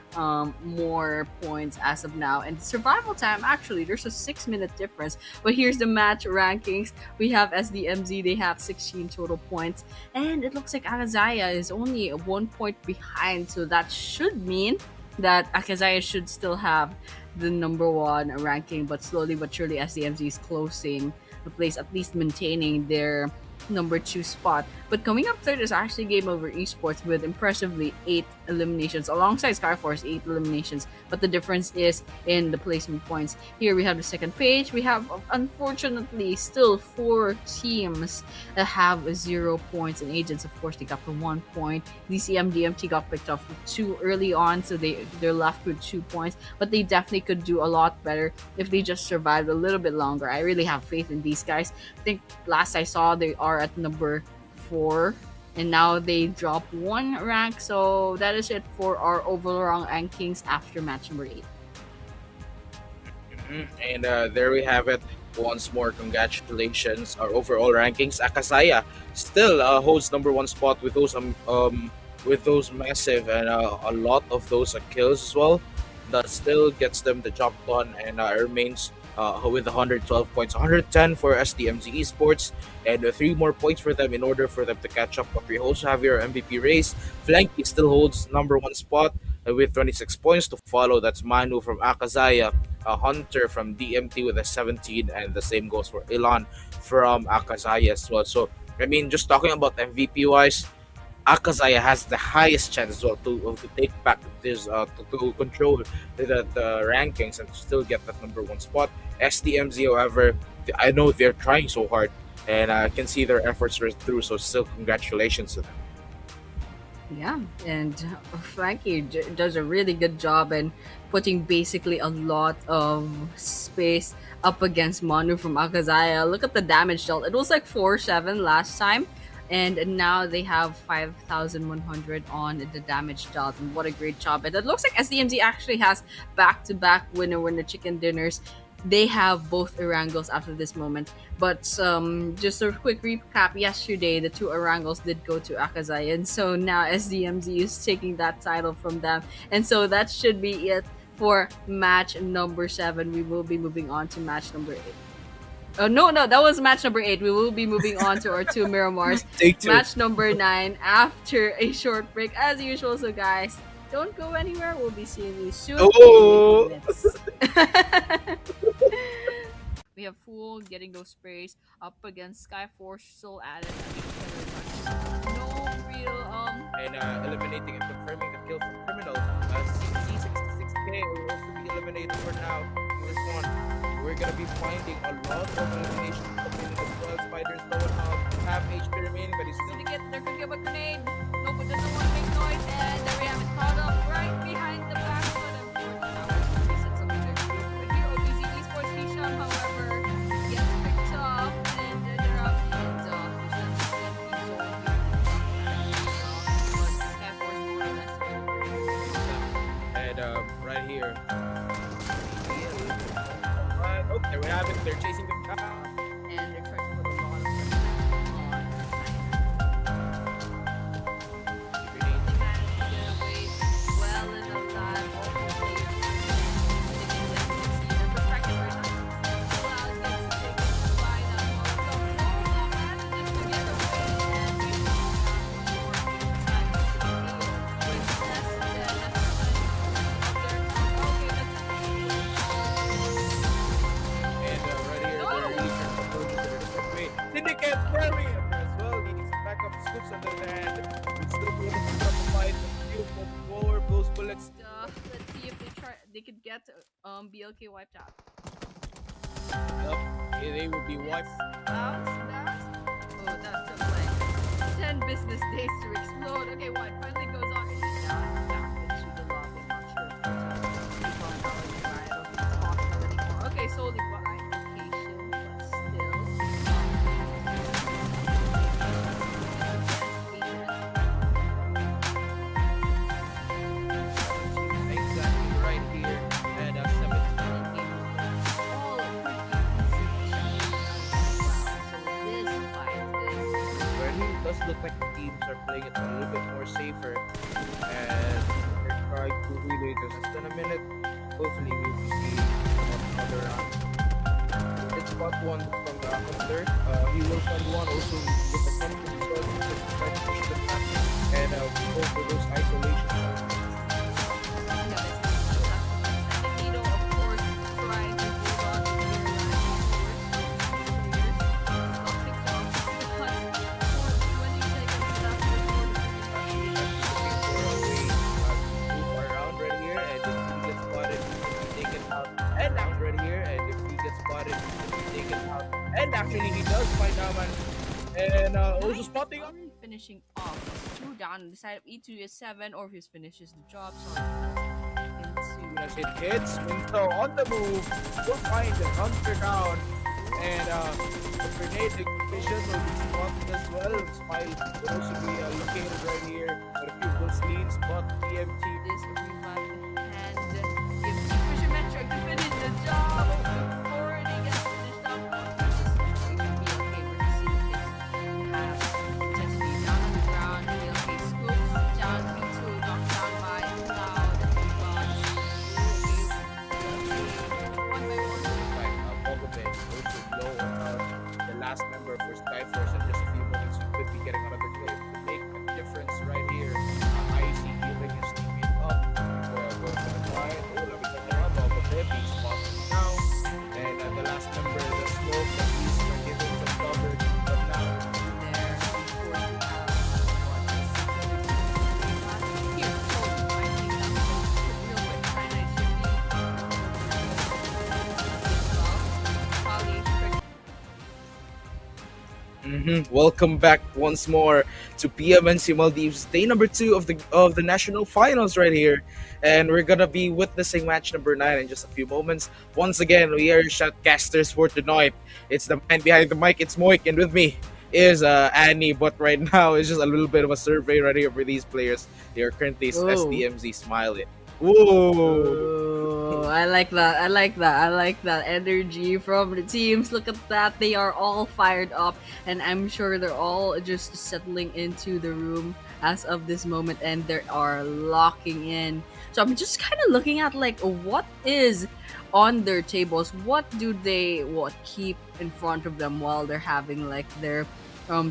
more points as of now. And survival time, actually, there's a 6 minute difference. But here's the match rankings. We have SDMZ, they have 16 total points. And it looks like Akazaya is only 1 point behind. So that should mean that Akazaya should still have the number one ranking. But slowly but surely, SDMZ is closing the place, at least maintaining their number 2 spot. But coming up third is actually GameOver Esports with impressively 8 eliminations, alongside SKYFORCE 8 eliminations. But the difference is in the placement points. Here we have the second page. We have, unfortunately, still 4 teams that have 0 points. And Agents, of course, they got the 1 point. DCM DMT got picked off too early on, so they're left with 2 points. But they definitely could do a lot better if they just survived a little bit longer. I really have faith in these guys. I think last I saw, they are at number 4, and now they drop 1 rank. So that is it for our overall rankings after match number 8. And there we have it. Once more, congratulations. Our overall rankings. Akazaya still holds number 1 spot with those massive and a lot of those kills as well. That still gets them the job done, and remains with 112 points, 110 for SDMZ Esports, and 3 more points for them in order for them to catch up. But we also have your MVP race. Flanky still holds number 1 spot with 26 points to follow. That's Manu from Akazaya, Hunter from DMT with a 17, and the same goes for Ilan from Akazaya as well. So, I mean, just talking about MVP wise, Akazaya has the highest chance as well to take back this to control the rankings and still get that number 1 spot. SDMZ, however, I know they're trying so hard, and I can see their efforts are through. So still, congratulations to them. Yeah, and Frankie does a really good job in putting basically a lot of space up against Manu from Akazaya. Look at the damage dealt. It was like 4-7 last time. and now they have 5,100 on the damage dealt. And what a great job! And it looks like SDMZ actually has back-to-back winner chicken dinners. They have both Orangles after this moment. But just a quick recap, yesterday the two Orangles did go to AKAZAYA, and so now SDMZ is taking that title from them. And so that should be it for match number 7. We will be moving on to match number 8. Oh no, that was match number 8. We will be moving on to our two Miramars. Take two. Match number 9 after a short break as usual. So guys, don't go anywhere. We'll be seeing you soon. Oh. In minutes. We have Fool getting those sprays up against Skyforce, Soul Added, no real And eliminating and confirming the kill from Criminal. C66K will also be eliminated for now. In this one, we're gonna be finding a lot of eliminations coming in as well. Spider's going out, half HP remaining, but he's still. Syndicate, they're gonna give a grenade. No, but doesn't want to make noise, and there we have it caught up right behind the back foot. Unfortunately, he said something there. But here, OBZ Esports Hisham, however, gets picked up, and they're out. And right here. Right, oh, there we have it. They're chasing the car. And they're trying to put a lot of pressure on. Well in the line, all players. Syndicate carry as well. He needs backup scoops on the hand. We'd still be able to stop the fight. A few forward those bullets. Let's see if they could get BLK wiped out. Yep, they will be wiped. Bounce. Oh, that took like 10 business days to explode. Okay, what finally goes on? And he's down back into the lobby. I'm not sure if there's a possibility. I don't think it's possible anymore. Okay, solely behind location, but still. Exactly right here. And 17. Where it does look like the teams are playing it a little bit more safer, and they're trying to relay this. Less than a minute. Hopefully, we'll be seeing another round. It's spot one from the hunter. He will find one also with the center as well. He's trying to push them back and go for those isolation. And actually, he does find Aman. And also spotting up. Finishing off 2 down on the side of E2 is 7, or if he finishes the job. So as it hits, Winto on the move, will find the hunter down. And the grenade ignition will be spotted as well. Smile will also be located right here. But a few of those leads, but TMT. This revive and gives Fisherman trying to finish the job before they get finished up. It should be okay for the Syndicate. Have potentially down on the ground. BLK scoops down B2, knocked down by Cloud. One by one. Bogobin also low on the last member for SKYFORCE, and just a few moments you could be getting another clip to make a difference right here. IC healing his teammate up for going for the client. Oh, let me get around Bogobin. He's spotted now. And the last member, the smoke that he's giving some cover. But now, There, of course, we have what is here. So I think that's real quick. Cyanide should be probably Welcome back once more to PMNC Maldives, day number 2 of the national finals right here, and we're gonna be witnessing match number 9 in just a few moments. Once again, we are shotcasters for tonight. It's the man behind the mic. It's Moik, and with me is Annie, but right now it's just a little bit of a survey right here for these players. They are currently Oh. SDMZ smiling. Whoa! Oh, I like that. I like that. I like that energy from the teams. Look at that. They are all fired up, and I'm sure they're all just settling into the room as of this moment, and they are locking in. So I'm just kind of looking at like what is on their tables. What do they keep in front of them while they're having like their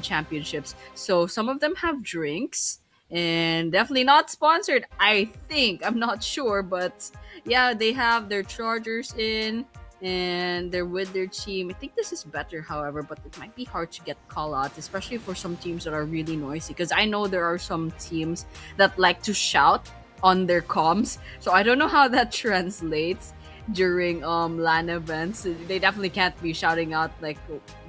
championships? So some of them have drinks and definitely not sponsored. I think I'm not sure, but yeah, they have their chargers in and they're with their team. I think this is better, however, but it might be hard to get call out, especially for some teams that are really noisy. Because I know there are some teams that like to shout on their comms, so I don't know how that translates during LAN events. They definitely can't be shouting out like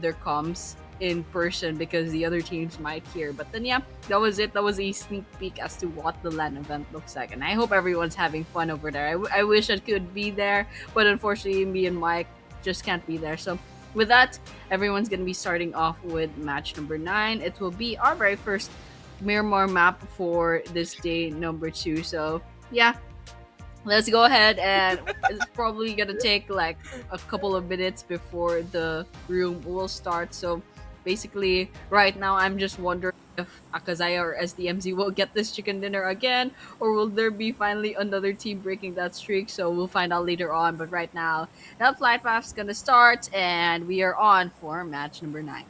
their comms in person because the other teams might hear. But then yeah, that was it. That was a sneak peek as to what the LAN event looks like, and I hope everyone's having fun over there. I wish I could be there, but unfortunately, me and Mike just can't be there. So with that, everyone's gonna be starting off with match number 9. It will be our very first Miramar map for this day number 2. So yeah, let's go ahead, and it's probably gonna take like a couple of minutes before the room will start. So basically right now I'm just wondering if AKAZAYA or SDMZ will get this chicken dinner again, or will there be finally another team breaking that streak. So we'll find out later on, but right now that flight path's gonna start and we are on for match number 9.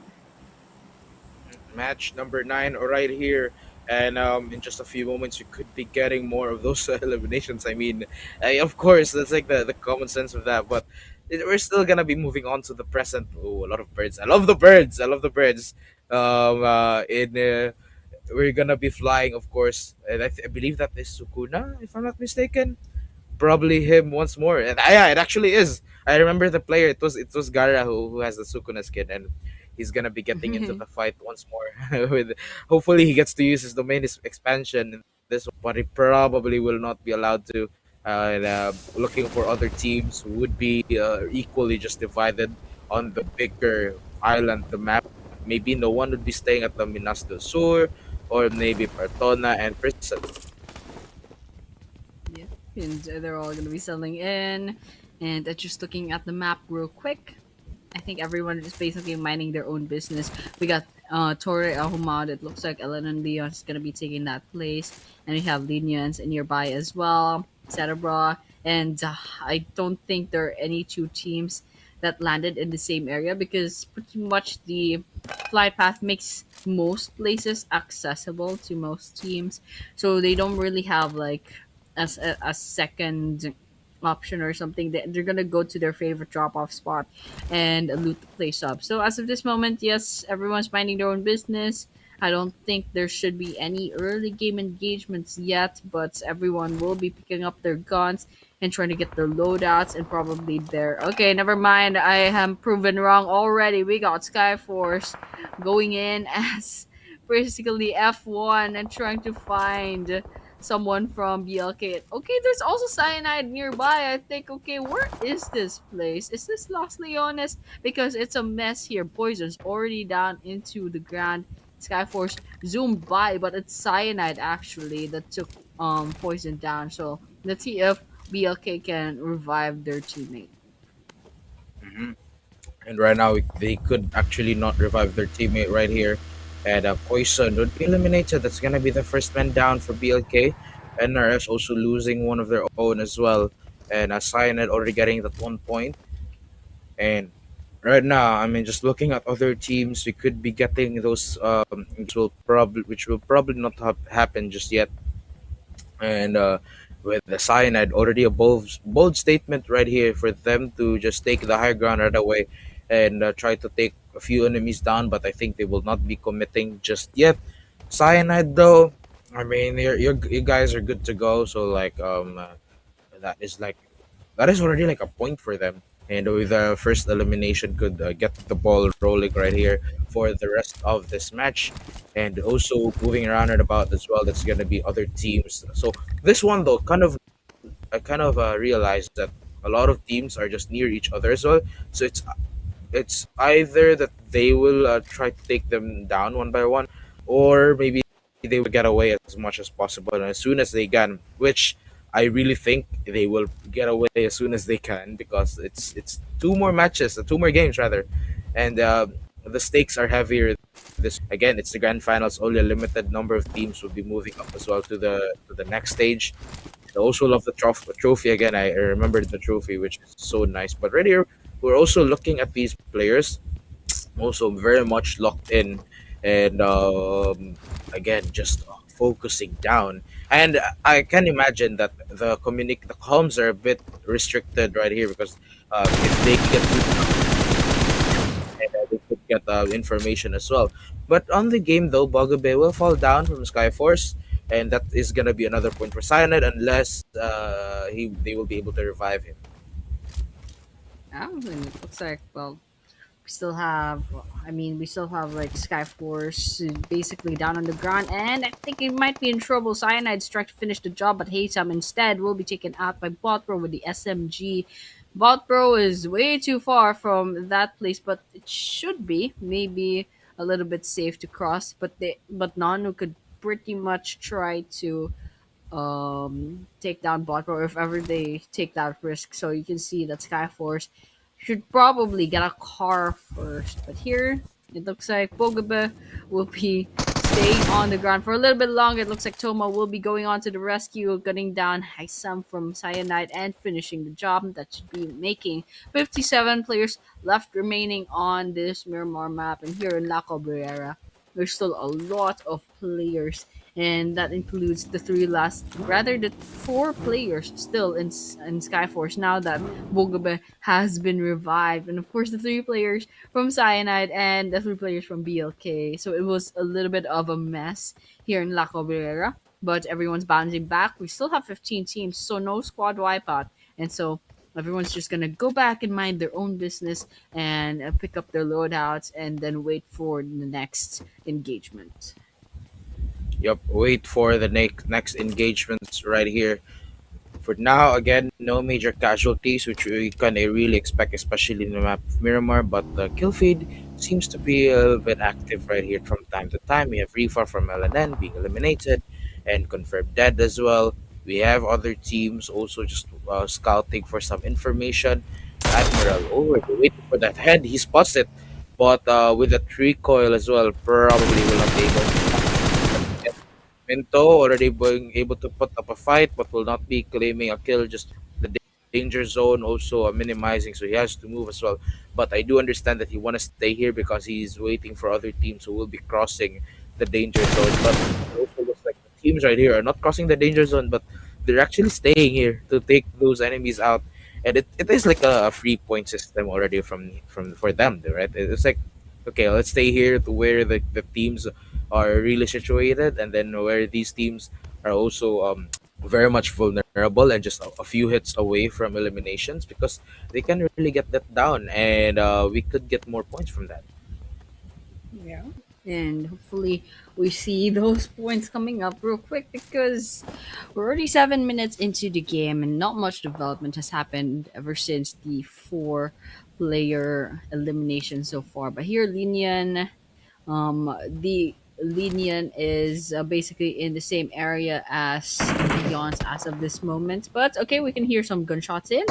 Match number 9 right here. And in just a few moments, you could be getting more of those eliminations. I mean, of course, that's like the common sense of that. But we're still gonna be moving on to the present. Oh, a lot of birds. I love the birds. I love the birds. In We're gonna be flying, of course, and I believe that is Sukuna, if I'm not mistaken. Probably him once more. And yeah, it actually is. I remember the player. It was Gara who has the Sukuna skin, and he's gonna be getting into the fight once more. With hopefully he gets to use his domain expansion in this one, but he probably will not be allowed to. And looking for other teams who would be equally just divided on the bigger island, the map. Maybe no one would be staying at the Minas del Sur, or maybe Partona and Prison. Yeah, and they're all gonna be settling in, and just looking at the map real quick. I think everyone is basically minding their own business. We got Torre Ahumad. It looks like Ellen and Leon is gonna be taking that place, and we have Lenions nearby as well, Cerebra, and I don't think there are any two teams that landed in the same area because pretty much the flight path makes most places accessible to most teams, so they don't really have like as a second option or something. They're gonna go to their favorite drop off spot and loot the place up. So as of this moment, yes, everyone's minding their own business. I don't think there should be any early game engagements yet, but everyone will be picking up their guns and trying to get their loadouts and probably their. Okay, never mind. I am proven wrong already. We got Skyforce going in as basically F1 and trying to find someone from BLK. Okay, there's also Cyanide nearby. I think, okay, where is this place? Is this Los Leones? Because it's a mess here. Poison's already down into the ground. Skyforce zoomed by, but it's Cyanide actually that took Poison down. So let's see if BLK can revive their teammate. Hmm. And right now, they could actually not revive their teammate right here. And Poison would be eliminated. That's going to be the first man down for BLK. NRS also losing one of their own as well. And Cyanide already getting that 1 point. And right now, I mean, just looking at other teams, we could be getting those, which will probably not happen just yet. And with the Cyanide, already a bold statement right here for them to just take the high ground right away and try to take a few enemies down. But I think they will not be committing just yet. Cyanide, though, I mean, you guys are good to go. So like that is like that is already like a point for them. And with the first elimination, could get the ball rolling right here for the rest of this match, and also moving around and about as well. That's gonna be other teams. So this one though, I kind of realized that a lot of teams are just near each other as well. So it's it's either that they will try to take them down one by one, or maybe they will get away as much as possible and as soon as they can. Which I really think they will get away as soon as they can, because it's two more matches, two more games rather, and the stakes are heavier. This again, it's the grand finals. Only a limited number of teams will be moving up as well to the next stage. I also love the trophy again. I remember the trophy, which is so nice. But right here, we're also looking at these players, also very much locked in, and again, just focusing down. And I can imagine that the comms are a bit restricted right here, because if they get and they could get information as well. But on the game though, Bogabe will fall down from Skyforce, and that is gonna be another point for Cyanide unless he they will be able to revive him. Yeah, and it looks like, well, we still have, we still have like Skyforce basically down on the ground, and I think he might be in trouble. Cyanide's trying to finish the job, but Haytham instead will be taken out by Botbro with the SMG. Botbro is way too far from that place, but it should be maybe a little bit safe to cross. But Nanu could pretty much try to take down Botbro if ever they take that risk. So you can see that Skyforce should probably get a car first. But here, it looks like Bogabe will be staying on the ground for a little bit longer. It looks like Toma will be going on to the rescue, gunning down Haisam from Cyanide and finishing the job. That should be making 57 players left remaining on this Miramar map. And here in La Cabrera, there's still a lot of players, and that includes the the four players still in Skyforce now that Bogabe has been revived, and of course the three players from Cyanide and the three players from BLK. So it was a little bit of a mess here in La Cabrera, but everyone's bouncing back. We still have 15 teams, so no squad wipeout, and so everyone's just gonna go back and mind their own business and pick up their loadouts and then wait for the next engagement. Yep, wait for the next engagements right here. For now, again, no major casualties, which we can really expect, especially in the map of Miramar. But the kill feed seems to be a little bit active right here from time to time. We have Refar from LNN being eliminated and confirmed dead as well. We have other teams also just scouting for some information. Admiral, oh, we're waiting for that head. He spots it, but with that recoil as well, probably will not be able to stop it. Minto already being able to put up a fight, but will not be claiming a kill. Just the danger zone also minimizing, so he has to move as well. But I do understand that he want to stay here because he's waiting for other teams who will be crossing the danger zone. But it also looks like the teams right here are not crossing the danger zone, but they're actually staying here to take those enemies out. And it is like a free point system already from for them, right? It's like, okay, let's stay here to where the teams are really situated, and then where these teams are also very much vulnerable and just a few hits away from eliminations, because they can really get that down, and we could get more points from that. Yeah. And hopefully we see those points coming up real quick because we're already 7 minutes into the game and not much development has happened ever since the four player elimination so far. But here, the Lenion is basically in the same area as Leon's as of this moment. But okay, we can hear some gunshots in.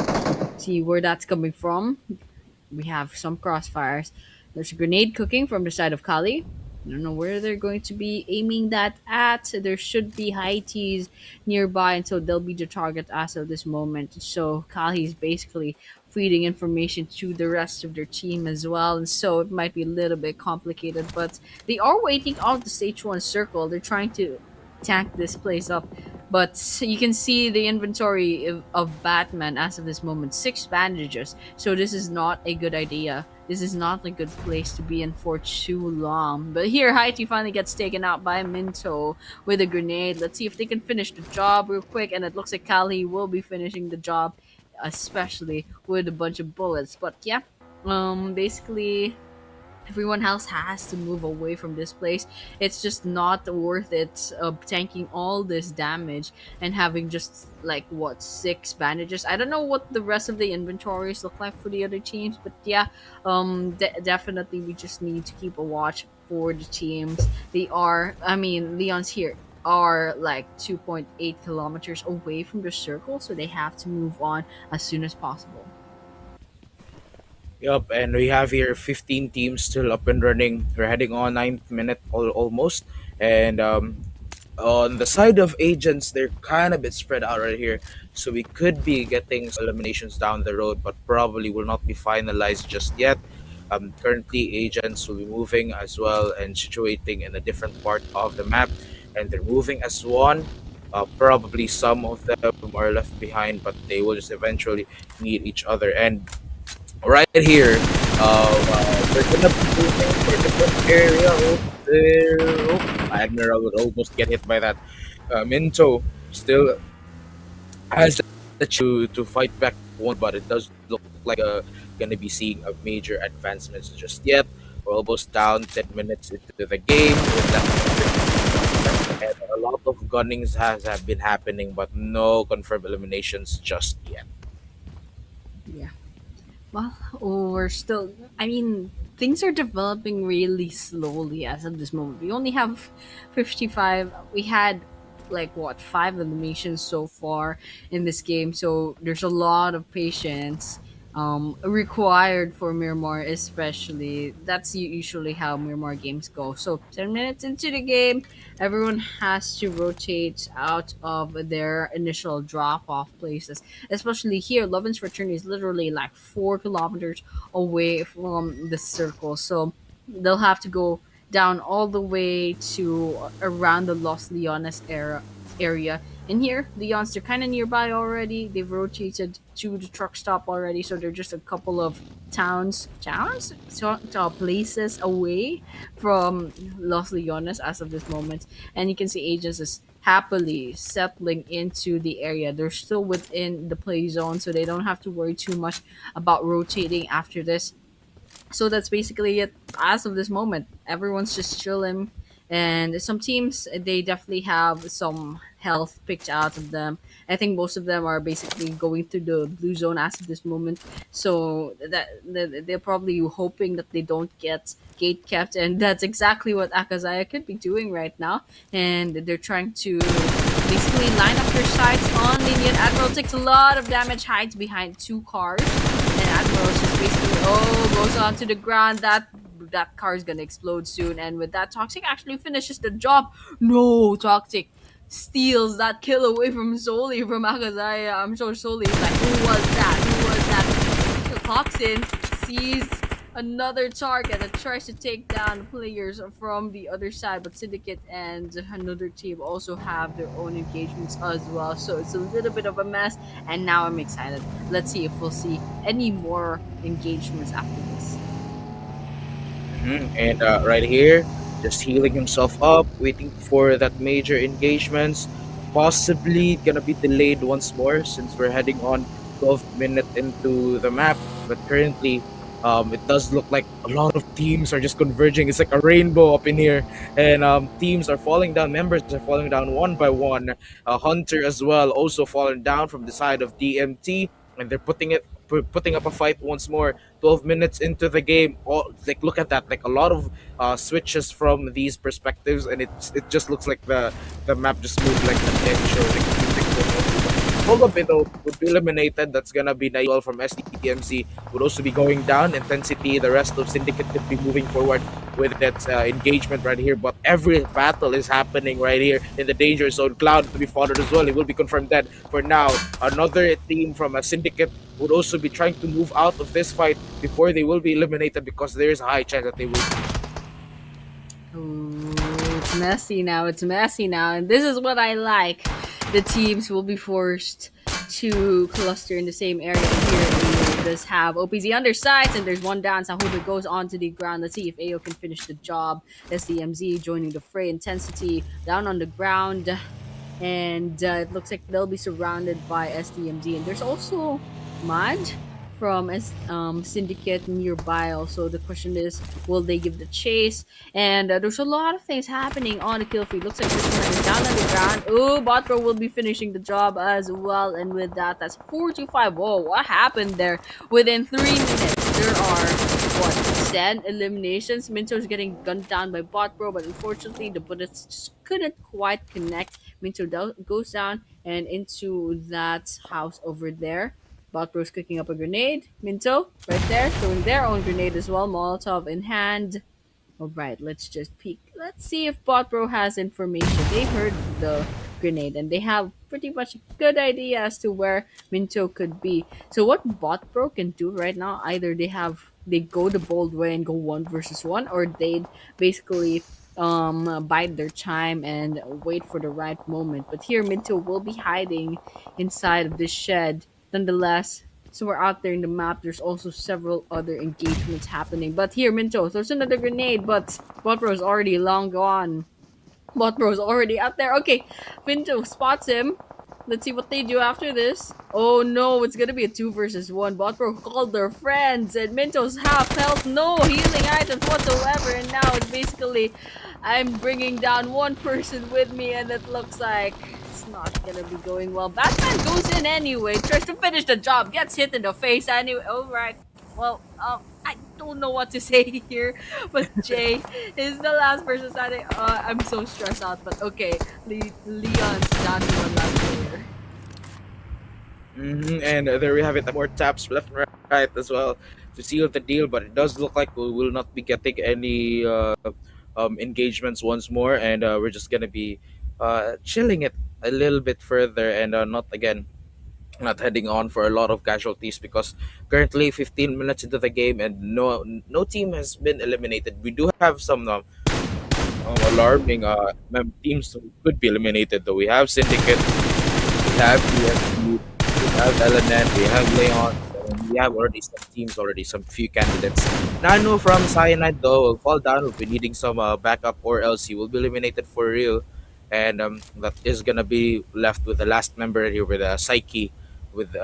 See where that's coming from. We have some crossfires. There's a grenade cooking from the side of Kali. I don't know where they're going to be aiming that at. There should be high teas nearby, and so they'll be the target as of this moment. So Kali is basically feeding information to the rest of their team as well, and so it might be a little bit complicated. But they are waiting out the stage one circle. They're trying to tank this place up, but you can see the inventory of Batman as of this moment, 6 bandages. So this is not a good idea. This is not a good place to be in for too long. But here, Haiti finally gets taken out by Minto with a grenade. Let's see if they can finish the job real quick. And it looks like Kali will be finishing the job, especially with a bunch of bullets. But yeah, basically everyone else has to move away from this place. It's just not worth it, tanking all this damage and having just like what, six bandages. I don't know what the rest of the inventories look like for the other teams, but yeah, definitely we just need to keep a watch for the teams. They are, I mean, Leon's here are like 2.8 kilometers away from the circle, so they have to move on as soon as possible. Yup, and we have here 15 teams still up and running. We're heading on ninth minute almost, and on the side of agents, they're kind of bit spread out right here. So we could be getting eliminations down the road, but probably will not be finalized just yet. Currently, agents will be moving as well and situating in a different part of the map, and they're moving as one. Probably some of them are left behind, but they will just eventually meet each other. And right here, we're gonna be moving for different area. Oh, there. Oh, Admiral would almost get hit by that. Minto still has the to fight back one, but it does look like gonna be seeing a major advancements just yet. We're almost down 10 minutes into the game with that, and a lot of gunnings have been happening, but no confirmed eliminations just yet. Yeah. Well, we're still. I mean, things are developing really slowly as of this moment. We only have 55. We had like what, five eliminations so far in this game, so there's a lot of patience required for Miramar, especially. That's usually how Miramar games go. So 10 minutes into the game, everyone has to rotate out of their initial drop off places, especially here. Lovin's FRATERNI is literally like 4 kilometers away from the circle, so they'll have to go down all the way to around the Los Leones area. And here, Leons, they're kind of nearby already. They've rotated to the truck stop already, so they're just a couple of places away from Los Leones as of this moment. And you can see agents is happily settling into the area. They're still within the play zone, so they don't have to worry too much about rotating after this. So that's basically it as of this moment. Everyone's just chilling, and some teams, they definitely have some health picked out of them. I think most of them are basically going through the blue zone as of this moment, so they're probably hoping that they don't get gate kept, and that's exactly what AKAZAYA could be doing right now. And they're trying to basically line up their sights on LENION. Admiral takes a lot of damage, hides behind two cars, and Admiral just basically goes onto the ground. That car is gonna explode soon, and with that, Toxic actually finishes the job. No, Toxic steals that kill away from Soli from AKAZAYA. I'm sure Soli is like, who was that? Who was that? Toxin sees another target that tries to take down players from the other side, but Syndicate and another team also have their own engagements as well. So it's a little bit of a mess, and now I'm excited. Let's see if we'll see any more engagements after this. And right here, just healing himself up, waiting for that major engagements. Possibly gonna be delayed once more since we're heading on 12 minutes into the map. But currently, it does look like a lot of teams are just converging. It's like a rainbow up in here, and teams are falling down. Members are falling down one by one. Hunter as well, also falling down from the side of DMT, and they're putting up a fight once more. 12 minutes into the game, like look at that, like a lot of switches from these perspectives, and it just looks like the map just moved like an inch or like 2 pixels. Holobito would be eliminated. That's gonna be Nail from SDMZ would also be going down. Intensity, the rest of Syndicate could be moving forward with that engagement right here. But every battle is happening right here in the danger zone. Cloud to be followed as well. He will be confirmed dead for now. Another team from a Syndicate would also be trying to move out of this fight before they will be eliminated, because there is a high chance that they will. Ooh, it's messy now. It's messy now, and this is what I like. The teams will be forced to cluster in the same area here. We does have OPZ under sights, and there's one down. Sahuba goes onto the ground. Let's see if AO can finish the job. SDMZ joining the fray. Intensity down on the ground, and it looks like they'll be surrounded by SDMZ. And there's also Mad from Syndicate nearby. Also, the question is, will they give the chase? And there's a lot of things happening on the kill feed. Looks like this one is down on the ground. Oh, Botro will be finishing the job as well. And with that, that's 4-5. Whoa, what happened there? Within 3 minutes, there are what 10 eliminations. Minto's getting gunned down by Botbro, but unfortunately, the bullets just couldn't quite connect. Minto goes down and into that house over there. Botbro's cooking up a grenade. Minto, right there, throwing their own grenade as well. Molotov in hand. All right, let's just peek. Let's see if Botbro has information. They heard the grenade and they have pretty much a good idea as to where Minto could be. So what Botbro can do right now, either they go the bold way and go 1 versus 1, or they'd basically bide their time and wait for the right moment. But here Minto will be hiding inside of this shed. Nonetheless, so we're out there in the map. There's also several other engagements happening. But here, Minto, there's another grenade, but Botbro is already long gone. Botbro is already out there. Okay, Minto spots him. Let's see what they do after this. Oh no, it's gonna be a 2 versus 1. Botbro called their friends, and Minto's half health, no healing items whatsoever. And now it's basically, I'm bringing down one person with me, and it looks like it's not gonna be going well. Batman goes in anyway, tries to finish the job, gets hit in the face anyway. Alright. Well, I don't know what to say here, but Jay is the last person standing. I'm so stressed out, but okay. Leon's down to one last player. And there we have it. More taps left and right as well to seal the deal, but it does look like we will not be getting any engagements once more, and we're just gonna be chilling it a little bit further, and not heading on for a lot of casualties because currently 15 minutes into the game and no team has been eliminated. We do have some alarming teams who could be eliminated though. We have Syndicate, we have PSU, we have LNN, we have Leon, and we have already some teams, already some few candidates. Nano from CYANIDE though will fall down. We'll be needing some backup, or else he will be eliminated for real. And that is gonna be left with the last member here with Psyche, with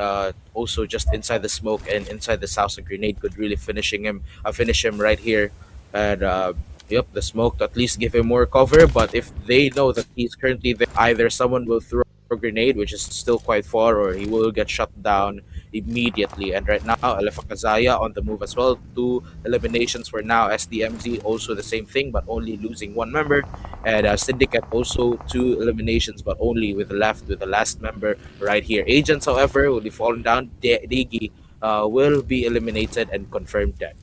also just inside the smoke and inside this house. A grenade could really finish him right here. And yep, the smoke to at least give him more cover. But if they know that he's currently there, either someone will throw a grenade, which is still quite far, or he will get shut down immediately. And right now, AKAZAYA on the move as well. 2 eliminations for now. SDMZ also the same thing, but only losing one member. And Syndicate also 2 eliminations, but only with the last member right here. Agents, however, will be falling down. Digi will be eliminated and confirmed dead.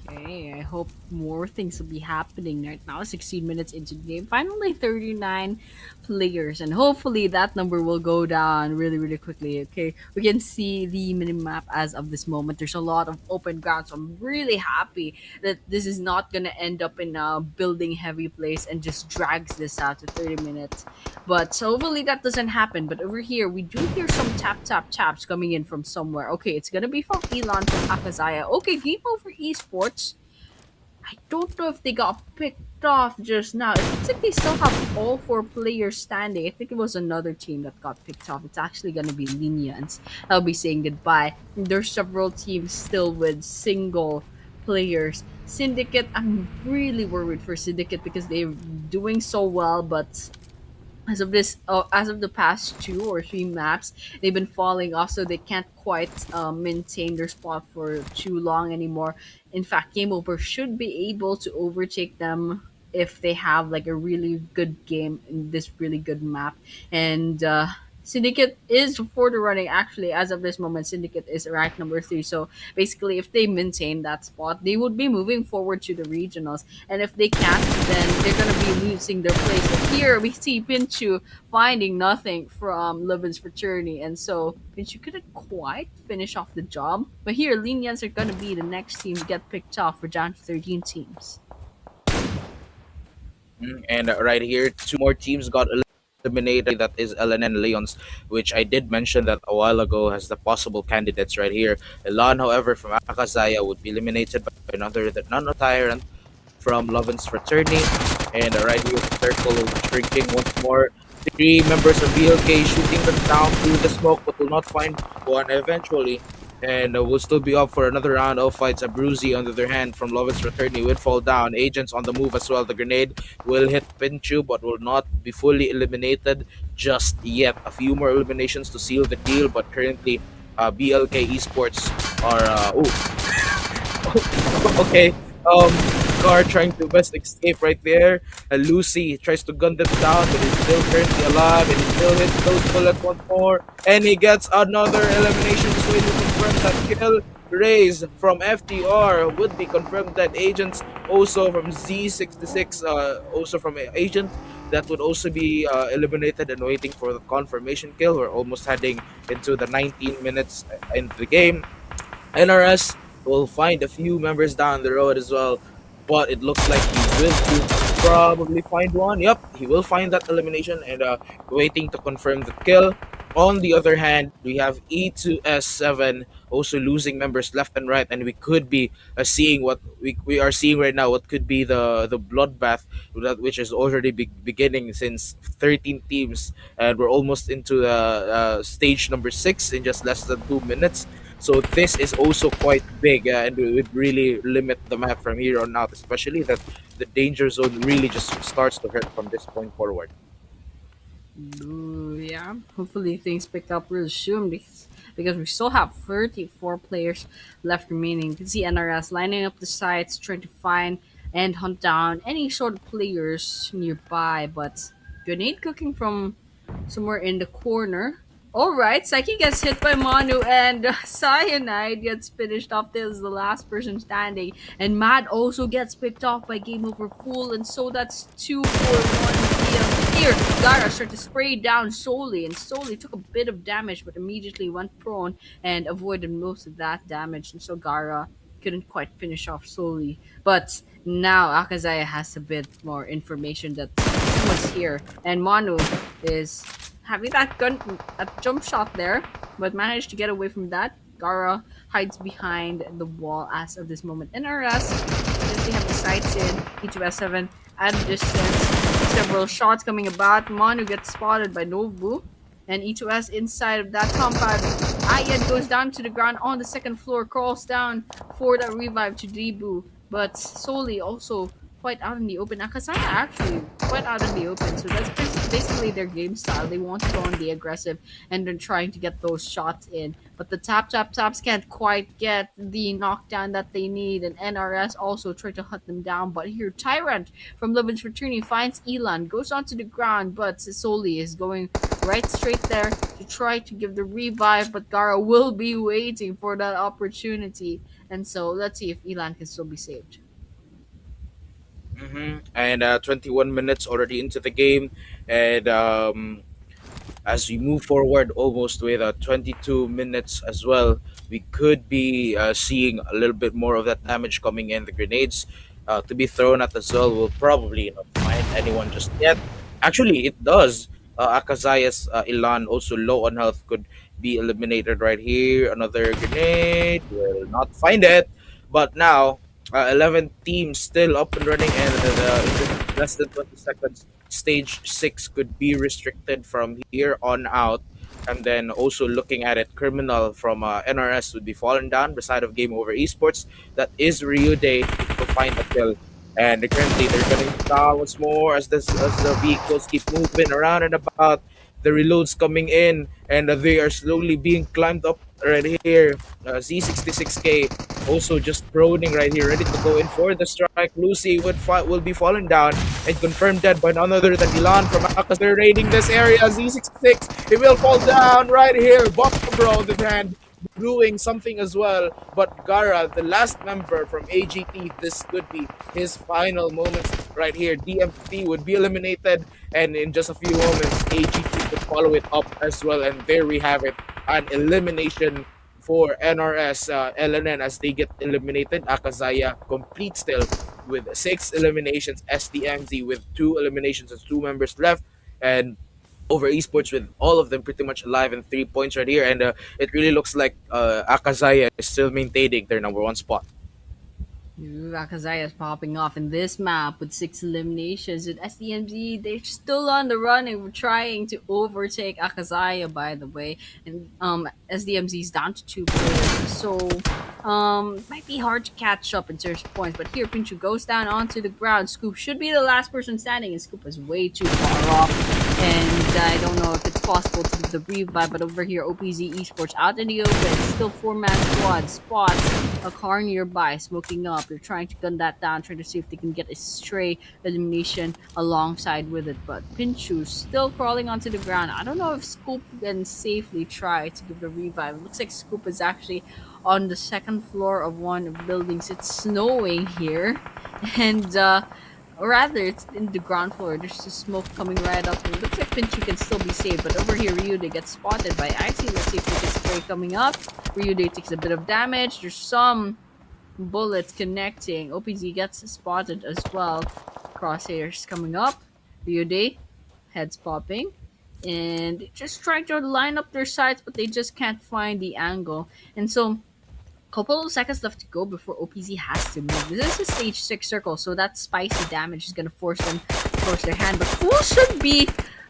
Okay, I hope more things will be happening right now. 16 minutes into the game. Finally, 39 players, and hopefully that number will go down really, really quickly. Okay, we can see the minimap as of this moment. There's a lot of open ground, so I'm really happy that this is not gonna end up in a building heavy place and just drags this out to 30 minutes. But so hopefully that doesn't happen. But over here, we do hear some tap taps coming in from somewhere. Okay, it's gonna be from Elon from AKAZAYA. Okay, GAMEOVER Esports. I don't know if they got picked off just now. It looks like they still have all 4 players standing. I think it was another team that got picked off. It's actually gonna be LENIONs. I'll be saying goodbye. There's several teams still with single players. Syndicate, I'm really worried for Syndicate because they're doing so well, but as of the past 2 or 3 maps, they've been falling off, so they can't quite maintain their spot for too long anymore. In fact, GameOver should be able to overtake them if they have like a really good game in this really good map. And Syndicate is for the running. Actually, as of this moment, Syndicate is ranked number 3. So basically, if they maintain that spot, they would be moving forward to the regionals. And if they can't, then they're gonna be losing their place. So here we see Pinchu finding nothing from LOVINS Fraternity, and so Pinchu couldn't quite finish off the job. But here, Lenions are gonna be the next team to get picked off for down to 13 teams. And right here, 2 more teams got eliminated. That is LNN Leons, which I did mention that a while ago has the possible candidates right here. Elan, however, from AKAZAYA would be eliminated by another that non-tyrant from Lovins Fraternity. And right here, the circle will be shrinking once more. Three members of BLK shooting them down through the smoke, but will not find one eventually. And will still be up for another round of fights. Abruzzi, on the other hand, from Lovitz Fraternity would fall down. Agents on the move as well. The grenade will hit Pinchu, but will not be fully eliminated just yet. A few more eliminations to seal the deal, but currently, BLK Esports are. Okay. Car trying to best escape right there. Lucy tries to gun them down, but he's still currently alive, and he still hits those bullets once more, and he gets another elimination. Just waiting to confirm that kill. Raise from FTR would be confirmed that agents also from Z66, also from agent that would also be eliminated and waiting for the confirmation kill. We're almost heading into the 19 minutes into the game. NRS will find a few members down the road as well, but it looks like he will probably find one. Yep, he will find that elimination and waiting to confirm the kill. On the other hand, we have E2S7 also losing members left and right, and we could be seeing what we are seeing right now. What could be the bloodbath which is already beginning since 13 teams, and we're almost into the stage number 6 in just less than 2 minutes. So this is also quite big, and it would really limit the map from here on out, especially that the danger zone really just starts to hurt from this point forward. Ooh, yeah. Hopefully things pick up real soon because we still have 34 players left remaining. You can see NRS lining up the sites, trying to find and hunt down any sort of players nearby. But grenade cooking from somewhere in the corner. All right, Psyche gets hit by Manu, and Cyanide gets finished off. This is the last person standing, and Mad also gets picked off by Game Over Full, and so that's 2 for 1 PM. Here, Gara started to spray down Soli, and Soli took a bit of damage, but immediately went prone and avoided most of that damage, and so Gara couldn't quite finish off Soli. But now AKAZAYA has a bit more information that someone's here, and Manu is having that jump shot there, but managed to get away from that. Gara hides behind the wall as of this moment. NRS, since they have the sights in, E2S7 at a distance, several shots coming about. Manu gets spotted by Nobu, and E2S inside of that compound. Ayed goes down to the ground on the second floor, crawls down for that revive to Debu, but Soli also quite out in the open. Akasaya actually quite out in the open, so that's basically their game style. They want to go on the aggressive and then trying to get those shots in, but the taps can't quite get the knockdown that they need, and NRS also try to hunt them down. But here, Tyrant from Lovin's Fraternity finds Elan, goes onto the ground, but Soli is going right straight there to try to give the revive, but Gara will be waiting for that opportunity, and so let's see if Elan can still be saved. And 21 minutes already into the game, and as we move forward almost with 22 minutes as well, we could be seeing a little bit more of that damage coming in. The grenades to be thrown at as well will probably not find anyone just yet. Actually, it does. Akazaya's Ilan, also low on health, could be eliminated right here. Another grenade will not find it. But now, 11 teams still up and running, and in just less than 20 seconds, stage 6 could be restricted from here on out. And then also looking at it, Criminal from NRS would be fallen down beside of Game Over Esports. That is Rio Day to find a kill. And currently they're getting down once more as the vehicles keep moving around and about. The reloads coming in, and they are slowly being climbed up right here. Z66K also just proning right here, ready to go in for the strike. Lucy will be fallen down and confirmed dead by none other than Ilan from Akas. They're raiding this area. Z66, he will fall down right here. Bro on the hand doing something as well. But Gara, the last member from AGT, this could be his final moments right here. DMT would be eliminated, and in just a few moments, AGT could follow it up as well. And there we have it, an elimination for NRS LNN as they get eliminated. Akazaya complete still with 6 eliminations. SDMZ with 2 eliminations and 2 members left. And over esports with all of them pretty much alive and 3 points right here. And it really looks like Akazaya is still maintaining their number 1 spot. Ooh, AKAZAYA is popping off in this map with 6 eliminations. And SDMZ, they're still on the run and we're trying to overtake AKAZAYA, by the way. And SDMZ is down to 2 players. So might be hard to catch up in terms of points. But here, Pinchu goes down onto the ground. Scoop should be the last person standing, and Scoop is way too far off. And I don't know if it's possible to do the revive, but over here, OPZ Esports out in the open. Still 4-man squad. Spots a car nearby, smoking up. They're trying to gun that down, trying to see if they can get a stray elimination alongside with it. But Pinchu's still crawling onto the ground. I don't know if Scoop can safely try to give the revive. It looks like Scoop is actually on the second floor of one of the buildings. It's snowing here. And or rather, it's in the ground floor. There's just smoke coming right up. It looks like Pinchu can still be saved, but over here, Ryude gets spotted by Icy. Let's see if we can spray coming up. Ryude takes a bit of damage. There's some bullets connecting. OPZ gets spotted as well. Crosshairs coming up. Ryude, heads popping. And just trying to line up their sights, but they just can't find the angle. And so couple of seconds left to go before OPZ has to move. This is a stage 6 circle, so that spicy damage is gonna force their hand. But who should be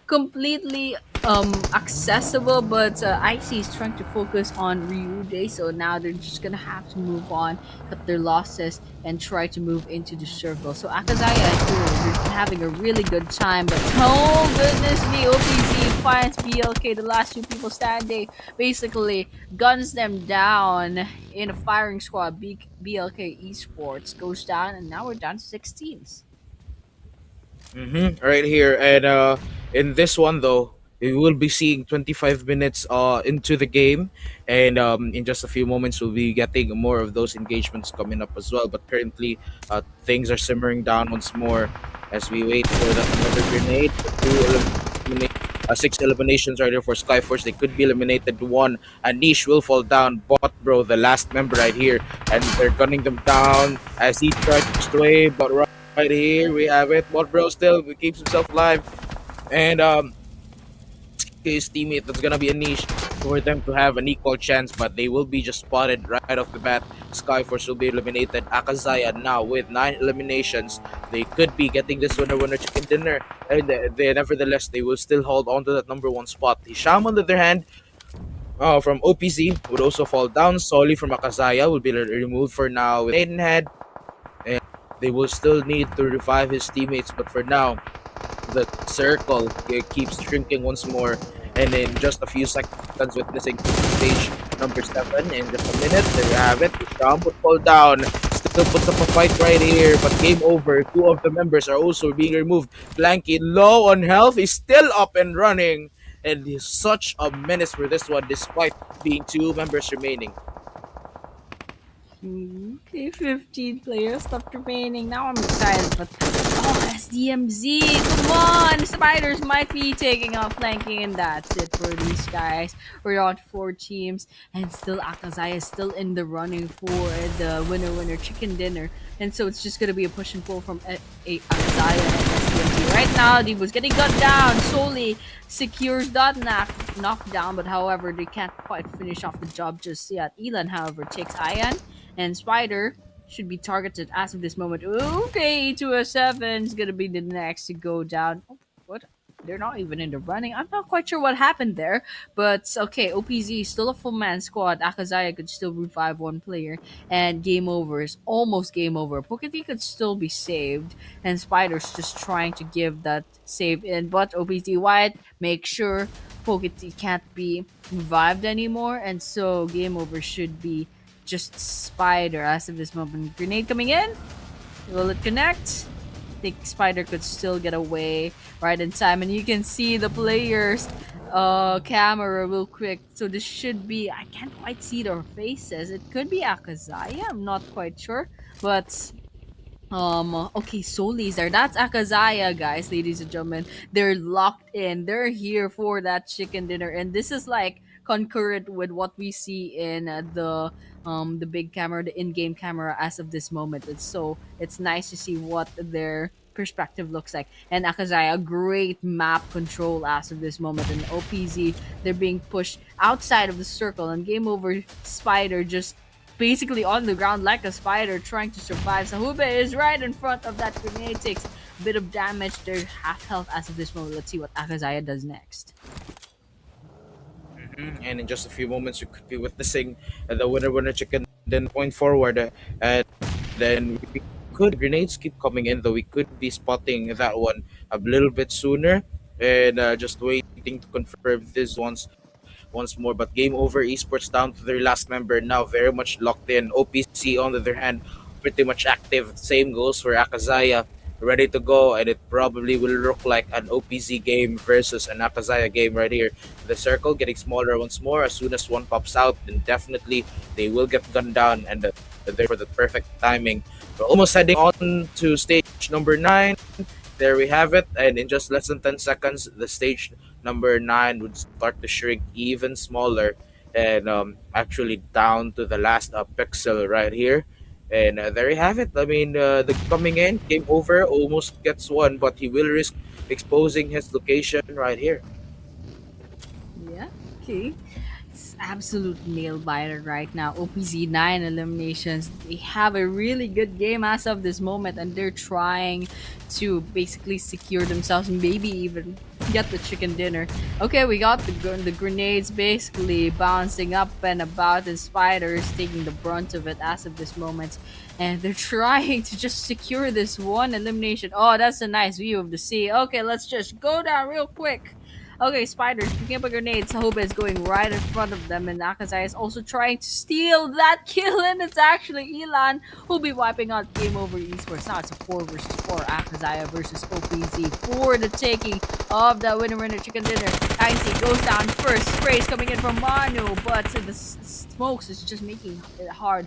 completely accessible, but Icy is trying to focus on Ryude, so now they're just gonna have to move on, cut their losses, and try to move into the circle. So AKAZAYA here, they're having a really good time, but oh goodness me, OPZ finds BLK, the last two people standing, basically guns them down in a firing squad. BLK Esports goes down, and now we're down to 16s. Right here, and in this one though, we will be seeing 25 minutes into the game, and in just a few moments we'll be getting more of those engagements coming up as well. But currently, things are simmering down once more as we wait for that another grenade. Six eliminations right here for Skyforce. They could be eliminated. One, a niche will fall down. But bro, the last member right here, and they're gunning them down as he tries to stray. But right here we have it. But bro still keeps himself alive, and his teammate, that's gonna be a niche for them to have an equal chance, but they will be just spotted right off the bat. Skyforce will be eliminated. AKAZAYA now with 9 eliminations. They could be getting this winner chicken dinner, and nevertheless they will still hold on to that number 1 spot. Hisham on the other hand, from OPZ would also fall down. Solely from AKAZAYA will be removed for now with Maidenhead, and they will still need to revive his teammates, but for now the circle keeps shrinking once more, and in just a few seconds witnessing stage number 7 in just a minute. There you have it. Isham would fall down, still puts up a fight right here, but game over. 2 of the members are also being removed. Blanky low on health, he's still up and running, and he's such a menace for this one despite being 2 members remaining. Okay, 15 players left remaining. Now I'm excited, but oh, SDMZ, come on! Spiders might be taking off flanking, and that's it for these guys. We're on 4 teams, and still AKAZAYA is still in the running for the winner chicken dinner. And so it's just gonna be a push and pull from AKAZAYA and SDMZ. Right now, he was getting gunned down. Solely secures that knockdown, but however, they can't quite finish off the job just yet. Elan, however, takes Ian, and Spider should be targeted as of this moment. Okay, 207 is gonna be the next to go down. Oh, what? They're not even in the running. I'm not quite sure what happened there, but okay. OPZ is still a full man squad. AKAZAYA could still revive 1 player, and game over is almost game over. Pokety could still be saved, and Spider's just trying to give that save in, but OPZ White make sure Pokety can't be revived anymore, and so game over should be just Spider as of this moment. Grenade coming in. Will it connect? I think Spider could still get away right in time, and you can see the players camera real quick. So this should be, I can't quite see their faces. It could be AKAZAYA, I'm not quite sure, but okay, Solis there. That's AKAZAYA, guys, ladies and gentlemen. They're locked in. They're here for that chicken dinner, and this is like concurrent with what we see in the big camera, the in-game camera as of this moment. It's nice to see what their perspective looks like. And AKAZAYA, great map control as of this moment. And OPZ, they're being pushed outside of the circle, and game over. Spider just basically on the ground like a spider trying to survive. Sahube is right in front of that grenade, takes a bit of damage. They're half health as of this moment. Let's see what AKAZAYA does next. And in just a few moments, you could be witnessing the winner chicken then point forward. And then we could grenades keep coming in, though we could be spotting that one a little bit sooner and just waiting to confirm this once more. But game over. Esports down to their last member now, very much locked in. OPC on the other hand, pretty much active. Same goes for AKAZAYA, ready to go, and it probably will look like an OPZ game versus an AKAZAYA game right here. The circle getting smaller once more. As soon as one pops out, then definitely they will get gunned down, and there for the perfect timing. We're almost heading on to stage number 9. There we have it, and in just less than 10 seconds, the stage number 9 would start to shrink even smaller, and actually down to the last pixel right here. And there you have it. I mean, the coming in, game over, almost gets one, but he will risk exposing his location right here. Yeah, okay. It's absolute nail biter right now. OPZ 9 eliminations. They have a really good game as of this moment, and they're trying to basically secure themselves, maybe even get the chicken dinner. Okay, we got the grenades basically bouncing up and about, and spiders taking the brunt of it as of this moment. And they're trying to just secure this one elimination. Oh, that's a nice view of the sea. Okay, let's just go down real quick. Okay, spiders picking up a grenade. Sahoba is going right in front of them, and AKAZAYA is also trying to steal that kill, and it's actually Elan who'll be wiping out Game Over Esports. Now it's a 4 versus 4. AKAZAYA versus OPZ for the taking of that winner chicken dinner. Icy goes down first. Sprays coming in from Manu, but the smokes is just making it hard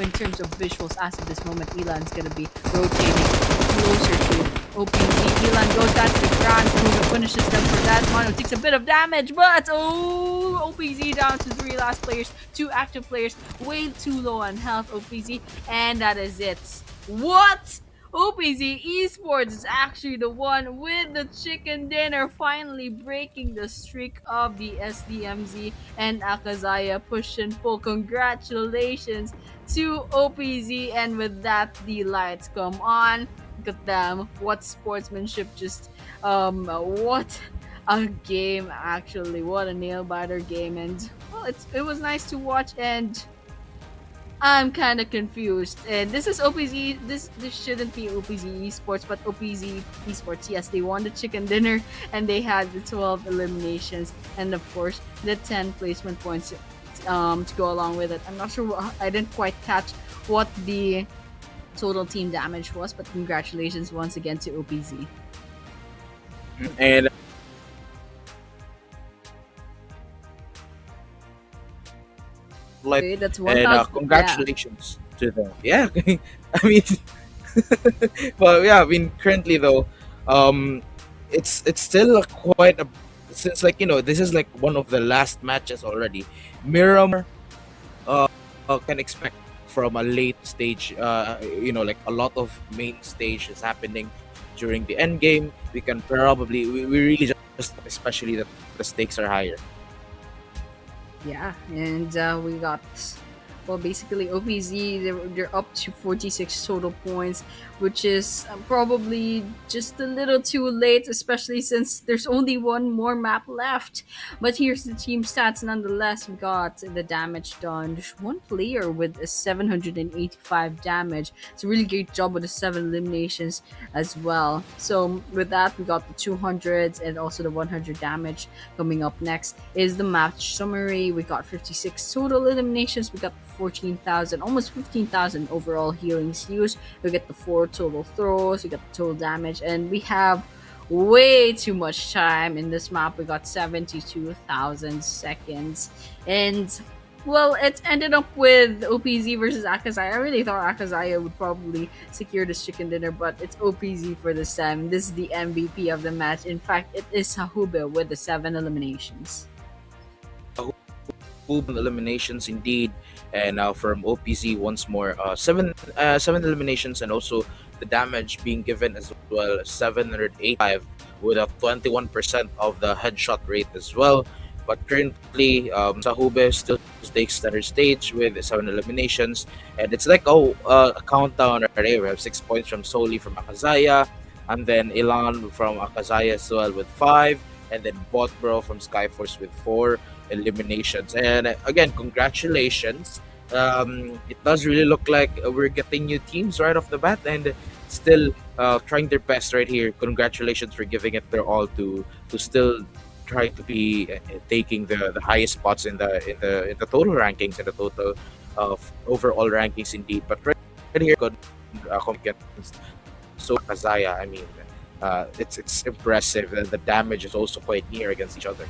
in terms of visuals. As of this moment, Elan's gonna be rotating closer to OPZ. Elan goes down to the ground. Sahoba finishes them for that. Manu takes a bit of damage, but OPZ down to 3 last players, 2 active players, way too low on health. OPZ, and that is it. What? OPZ Esports is actually the one with the chicken dinner, finally breaking the streak of the SDMZ and AKAZAYA push and pull. Congratulations to OPZ, and with that, the lights come on. Look at them. What sportsmanship, just what a game, actually. What a nail biter game. And well, it was nice to watch, and I'm kind of confused. And this is OPZ. This shouldn't be OPZ Esports, but OPZ Esports. Yes, they won the chicken dinner, and they had the 12 eliminations, and of course the 10 placement points to go along with it. I'm not sure. I didn't quite catch what the total team damage was, but congratulations once again to OPZ. And like, Okay, that's and 1,000. Yeah. congratulations to them. Yeah, I mean, well, yeah, I mean, currently though, um, it's still quite a, since, like, this is like one of the last matches already. Miramar can expect from a late stage. Like a lot of main stage is happening during the end game. We can probably we really just, especially that the stakes are higher. Yeah, and we got, well, basically OPZ, they're up to 46 total points, which is probably just a little too late, especially since there's only one more map left. But here's the team stats nonetheless. We got the damage done. There's one player with a 785 damage. It's a really great job with the 7 eliminations as well. So with that, we got the 200s and also the 100 damage. Coming up next is the match summary. We got 56 total eliminations. We got 14,000, almost 15,000 overall healings used. We get the 4 total throws. We got the total damage, and we have way too much time in this map. We got 72,000 seconds, and well, it ended up with OPZ versus AKAZAYA. I really thought AKAZAYA would probably secure this chicken dinner, but it's OPZ for this time. This is the MVP of the match. In fact, it is Sahube with the 7 eliminations. Eliminations indeed, and now from OPZ once more, seven eliminations, and also the damage being given as well, 785 with a 21% of the headshot rate as well. But currently, Sahube still takes center stage with 7 eliminations, and it's like a countdown right here. We have 6 points from Soli from AKAZAYA, and then Ilan from AKAZAYA as well with 5, and then Botbro from Skyforce with 4 eliminations. And again, congratulations. It does really look like we're getting new teams right off the bat, and still trying their best right here. Congratulations for giving it their all to still try to be taking the highest spots in the total rankings and the total of overall rankings indeed. But right here, good against so Kazaya. I mean, it's impressive. The damage is also quite near against each other.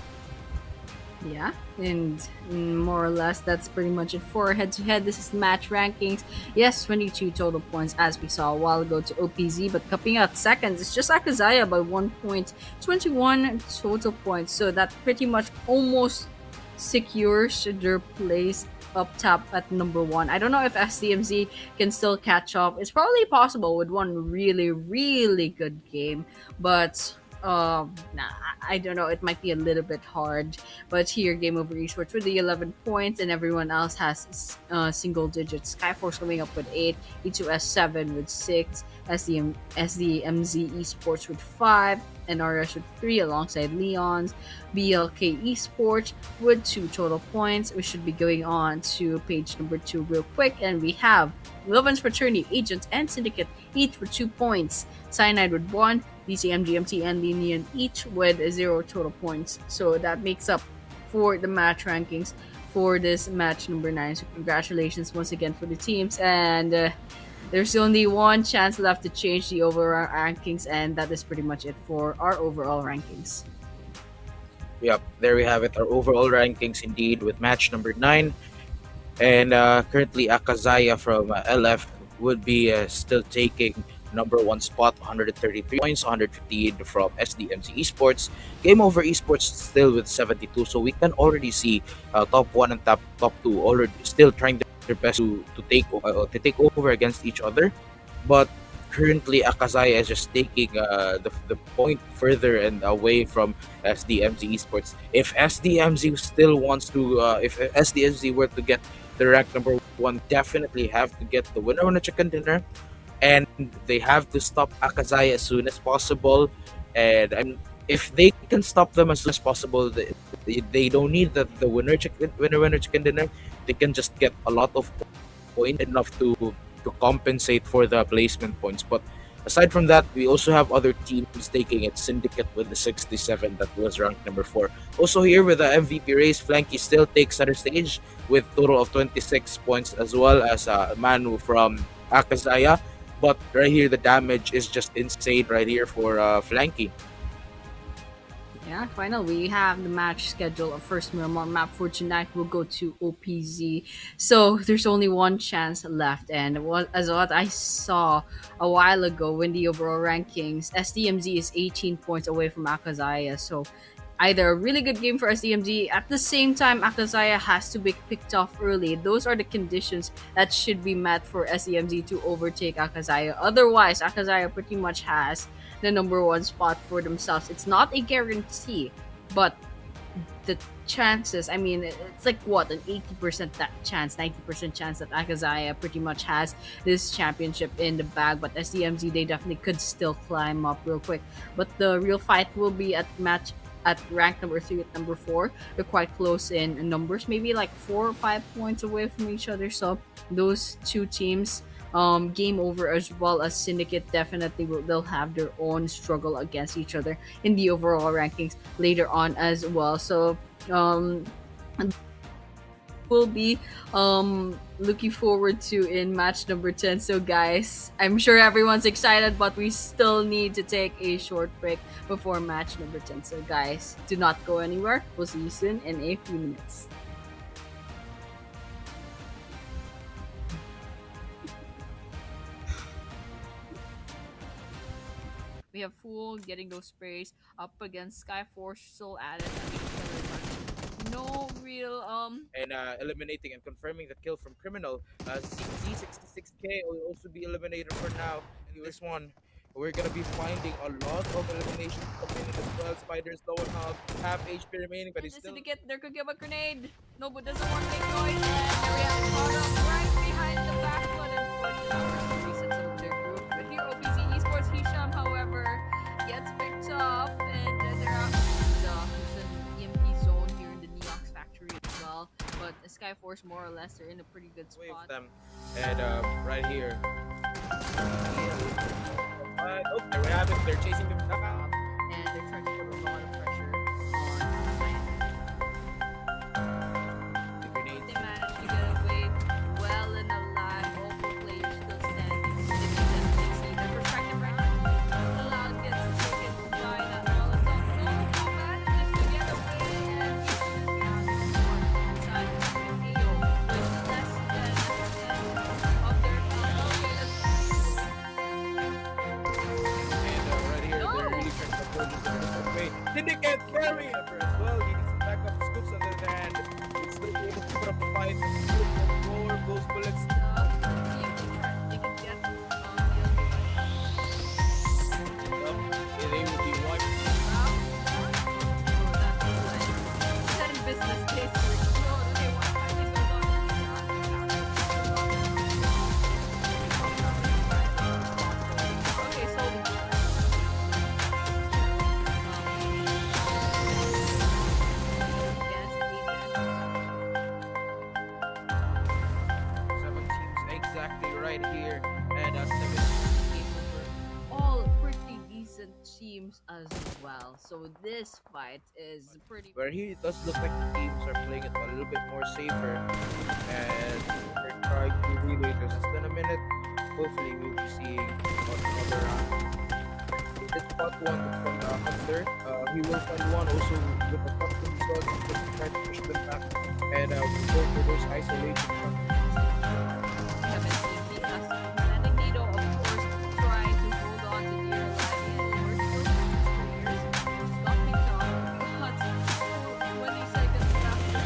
Yeah, and more or less that's pretty much it for head to head. This is match rankings. Yes, 22 total points as we saw a while ago to OPZ, but coming out seconds, it's just Akazaya by 1 point, 21 total points. So that pretty much almost secures their place up top at number one. I don't know if SDMZ can still catch up. It's probably possible with one really, really good game, but nah, I don't know. It might be a little bit hard. But here, Game Over Esports with the 11 points, and everyone else has single digits. Skyforce coming up with 8, E2S 7 with 6, SDMZ Esports with 5, NRS with 3 alongside Leon's, BLK Esports with 2 total points. We should be going on to page number 2 real quick, and we have LOVINS Fraternity, Agents, and Syndicate each with 2 points. CYANIDE with 1, DCM, GMT, and LENION each with 0 total points. So that makes up for the match rankings for this match number 9. So congratulations once again for the teams. And there's only one chance left to change the overall rankings, and that is pretty much it for our overall rankings. Yep, there we have it. Our overall rankings indeed with match number 9. And currently, Akazaya from LF would be still taking number 1 spot, 133 points, 158 from SDMZ Esports. Game Over Esports still with 72, so we can already see top 1 and top 2 already still trying their best to take over against each other. But currently, Akazaya is just taking the point further and away from SDMZ Esports. If SDMZ still wants to, if SDMZ were to get the rank number 1, definitely have to get the winner on a chicken dinner, and they have to stop Akazaya as soon as possible. And if they can stop them as soon as possible, they don't need the winner chicken dinner. They can just get a lot of points enough to compensate for the placement points. But aside from that, we also have other teams taking it. Syndicate with the 67 that was ranked number 4. Also here with the MVP race, Flanky still takes center stage with total of 26 points, as well as Manu from Akazaya. But right here, the damage is just insane right here for Flanky. Yeah, finally, we have the match schedule of first Miramar map for tonight. We'll go to OPZ. So there's only one chance left. And as what I saw a while ago when the overall rankings, SDMZ is 18 points away from Akazaya. So either a really good game for SDMZ. At the same time, Akazaya has to be picked off early. Those are the conditions that should be met for SDMZ to overtake Akazaya. Otherwise, Akazaya pretty much has the number 1 spot for themselves. It's not a guarantee, but the chances, I mean, it's like what, an 80% chance, 90% chance that Akazaya pretty much has this championship in the bag. But SDMZ, they definitely could still climb up real quick. But the real fight will be at rank number 3 at number 4. They're quite close in numbers, maybe like 4 or 5 points away from each other. So those two teams, Game Over as well as Syndicate, definitely they'll have their own struggle against each other in the overall rankings later on as well. So we'll be looking forward to in match number 10. So guys, I'm sure everyone's excited, but we still need to take a short break before match number 10. So guys, do not go anywhere. We'll see you soon in a few minutes. We have Fool getting those sprays up against Skyforce, still added at each other, but no real And eliminating and confirming the kill from Criminal. Z66K will also be eliminated for now in this one. We're gonna be finding a lot of eliminations coming in as well. Spider's low on health, half HP remaining, but And he's the still. syndicate, they're cooking up a grenade. Nobu doesn't want to make noise. And there we have caught up right behind the back foot. Unfortunately, reset some of their group. But here, OPC Esports Hisham, however, gets picked off. And they're out. There's an EMP zone here in the Neox factory as well. But the Skyforce, more or less, they're in a pretty good Wave spot. them. And right here. Okay, what happens? They're chasing them down. And they're trying to put a lot of pressure on The grenades. They managed to get away well and alive. All four players still standing. See the perspective right now. The loud gets taken by that Molotov. No, manages to get away and he's behind inside the KO with less than of their okay, And right here, No! they're really trying to approach this way. Syndicate carry over as well. He needs to back up scoops on the other hand. He's still able to put up a fight. More those bullets. They will be wiped. Business case for okay, what actually goes on? Okay, so Seven teams exactly right here. And seven. all pretty decent teams as well. So this fight is pretty. Where here it does look like the teams are playing it a little bit more safer. And they're trying to relay this. Less than a minute. Hopefully we'll be seeing another round. It's part one from Hunter. He will find one also with the custom shot. He's going to try to push them back. And we'll go for those isolation shots. Landing Nido, of course, trying to hold on to dear life. And we're still players stopping down. But 20 seconds after.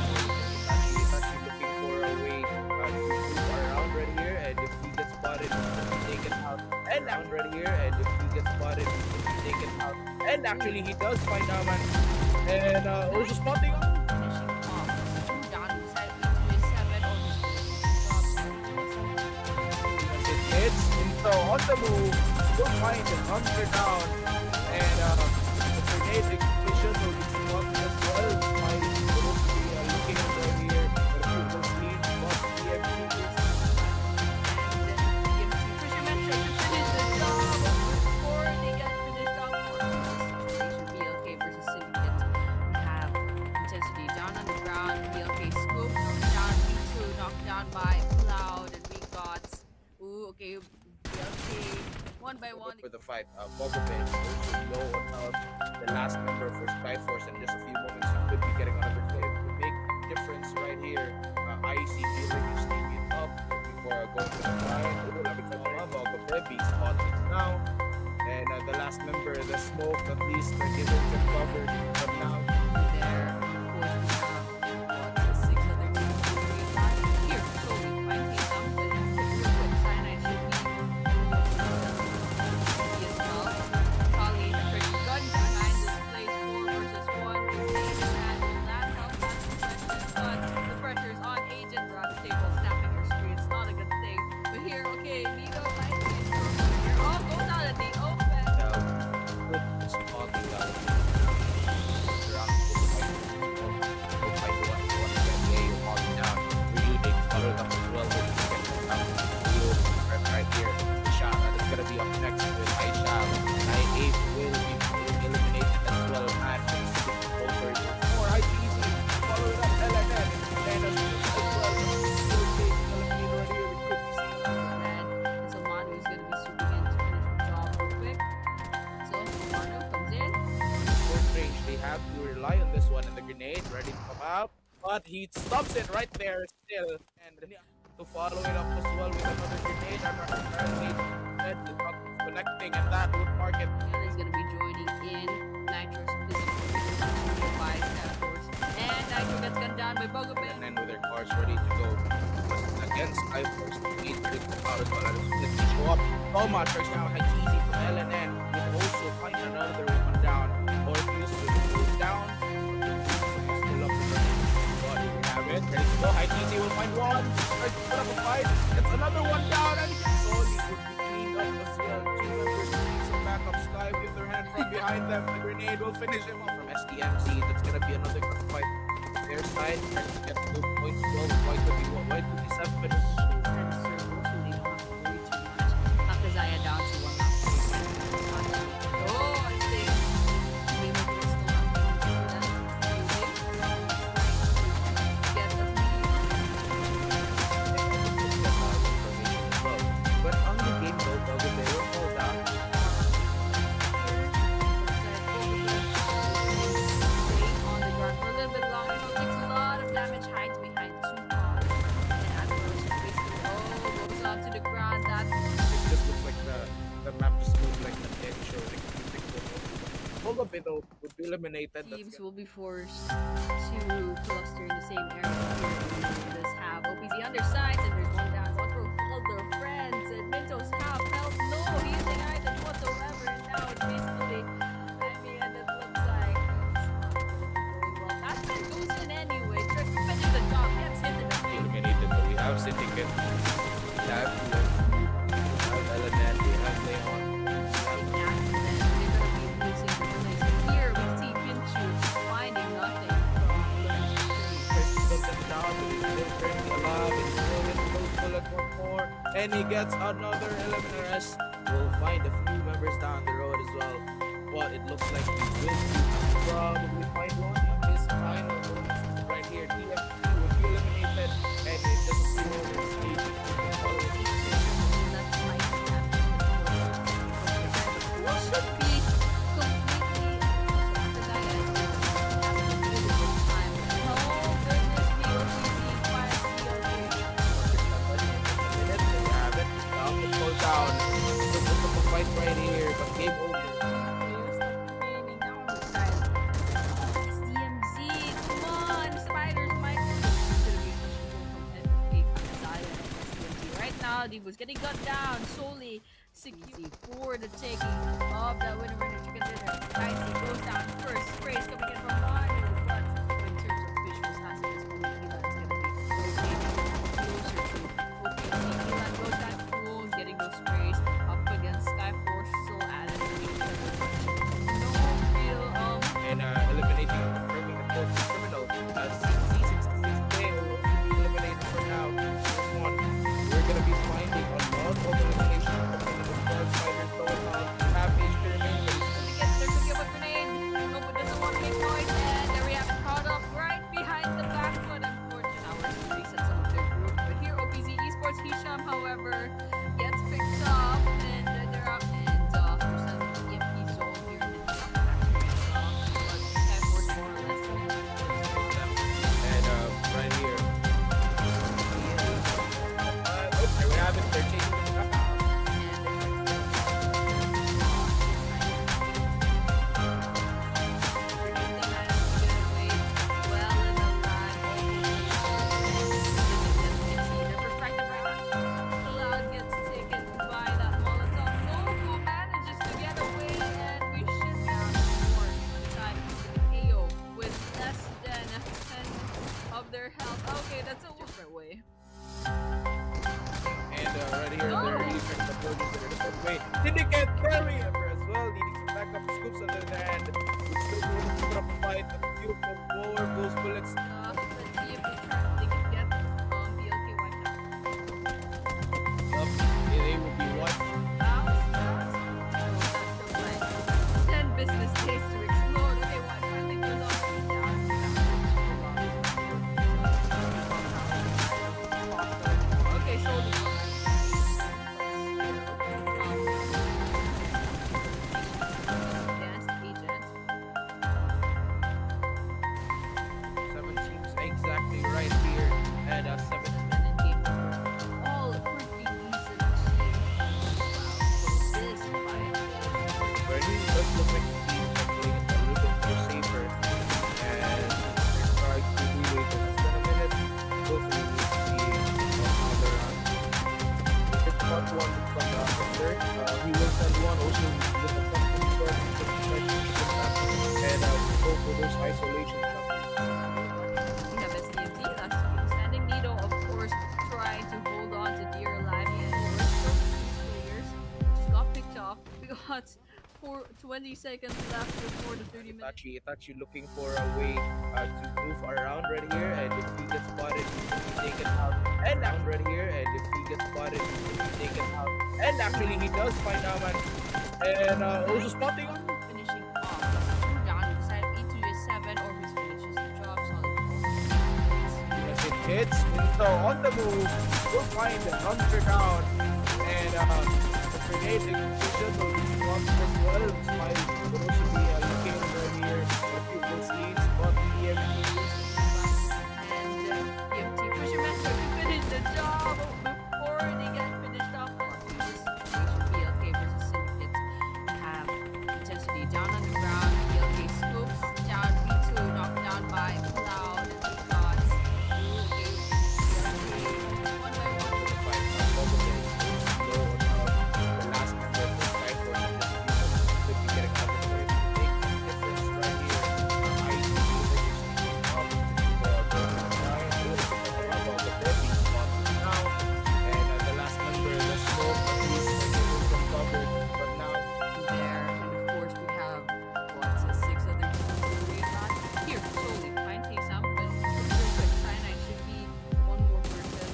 He's actually looking for a way to move around right here. And if he gets spotted, he's taken out. And around right here. And if he gets spotted, he's taken out. And actually, he does find Aman. And also spotting up. Finishing off. Showdown inside into 7 or It's so on the move. Don't find the Hunter down. And the grenade ignition will be swapped as well. By looking at right here. The people speed, but the by Cloud, and we got okay, one by one. for the fight. Bogopin also low on the last member for Skyforce, and in just a few moments he could be getting another play. It could make a difference right here. IC feeling is sneaking up before going to the fight. Bogopin being spotted now. And the last member, the smoke, at least they're giving them cover from now. There, of course, we have 6 other teams here. So we find him with Cyanide should be as well. Kali, the tricky gun behind this place 4 versus 1. And will not help us but the pressure's on Agent. We're at the table snapping your screen. It's not a good thing. But here, okay, Nido, here all goes out at the open. Good spotting out. Right here, the shot that's gonna be up next with Aisha. I8 will be eliminated as well. And over more IPC, follow it up LNN, and as well, will take eliminated right here. We could be seeing So Manu is going to be swooping in to finish the job real quick. So Manu comes in. short range. They have to rely on this one, and the grenade ready to come out, but he stops it right there still, and to follow it up as well with another grenade. I'm not connecting, and that would mark it. And is going to be joining in Nitro's physical by Skyforce. And Nitro gets gunned down by Bogopin. And then with their cars ready to go. against SkyForce. Need to come out as well. And as they show up, Toma tracks down Hakizi from LNN. Will also find another one down. Orpheus will go down. Still up with but we have it. Ready to go. Hakizi will find one. Tries to put up a fight. Gets another one down. And Solly would be cleaned up as well. Two members need some backup. Sky with their hand from behind them. The grenade will finish him off from SDMZ. That's going to be another quick fight. Their side trying to get 2 points. Well, why could be 7? AKAZAYA down to 1 last. Oh, I think GAMEOVER is still not going to get the But on the game though, they will fall down. On the ground for a little bit longer. It takes a lot of damage, hides behind 2 cars. And Admiral just basically goes onto the ground. That It just looks like the map just moved like an edge or like a hold up it though would be eliminated. teams will be forced to cluster in the same area. Here we just have OPZ undersides and there's one down. What for all their friends and Mintos half health. No, he's using items whatsoever. And now it's basically, I mean, it looks like it's not going well. That man goes in anyway. Tries to finish the job, gets hit in the face. Eliminated, but we have Syndicate. We have LNN, we have LENION. Here we see Pinchu finding nothing and he gets another eliminators. We'll find a few members down the road as well. But it looks like we will probably find one in his final moments right here. TFT will be eliminated and it doesn't seem over his agent. Should be completely time. Oh goodness me, OPZ Goes down. Look at the fight right here, but game over. SDMZ, come on, Spiders might right now. Divo's getting gunned down. Solely secure for the taking of that winner chicken dinner. Icy goes down first. Sprays coming in from Mario, but in terms of visuals, as it is only Milan is going to be closer to OPC. Milan goes down cool, getting those sprays up against SKYFORCE. So added no real and eliminating and confirming the close criminal as C66K will be eliminated for now. This one, we're gonna be finding a lot of elimination from the first fighters going on. Happy to remain with They're gonna give a grenade. Nobody doesn't want to make noise, and the react caught up right behind the back foot. Unfortunate hours to reset some of their group. But here, OPZ Esports Hisham, however, gets picked up, and they're out and there's an EMP zone here in the factory. But SKYFORCE more or less and right here. There we have it. They're chasing them back. Their health. Okay, that's a different way. And right here, they're using the produce in a different way. Syndicate carryover as well, needing some backup scoops on the other hand. Which still going to put up a fight. The few from forward, those bullets. Let's see if they can get BLK wiped out. They will be wiped. Bounce. Oh, that's so nice. 10 business days to explode. Okay, what? Finally goes already down. Okay, so advanced agent. 7 teams exactly right here. And 7. And then GAMEOVER. All pretty decent teams. So this fight. Ready? Let's look like the teams are playing it a little bit more safer. And they're trying to relay this. 10 minutes. Hopefully we'll see another isolation shot here. We have SDMZ, last team standing. Nido, of course, trying to hold on to dear life. And we're still players. Just got picked off. We got 20 seconds left before the 30 minutes. Itachi looking for a way to move around right here, and if he gets spotted, he will be taken out. And down right here, and if he gets spotted, he will be taken out. And actually, he does find Aman, and also spotting him. Finishing off. Down to the side of E2 7 or his finishes the job. Solid. As it hits, so on the move, we'll find the hunter down, and the grenade execution will be swapped as well. Smile will also be looking right here. A few good leads, but EMP. And EMT pusher master to finish the job before they get finished off. This should be okay versus Syndicate. Have intensity down on the ground. PLK scoops down B2, knocked down by Cloud. And we got one by one. Fight both of them. So the last member of the SKYFORCE just quickly get a cover for it to make a difference right here. I see the up about the deadly spots now, and the last member, the smoke at least from cover, but now There, and of course we have what, 6 other people here. Solely find Taysam, but real quick, CYANIDE should be one more person.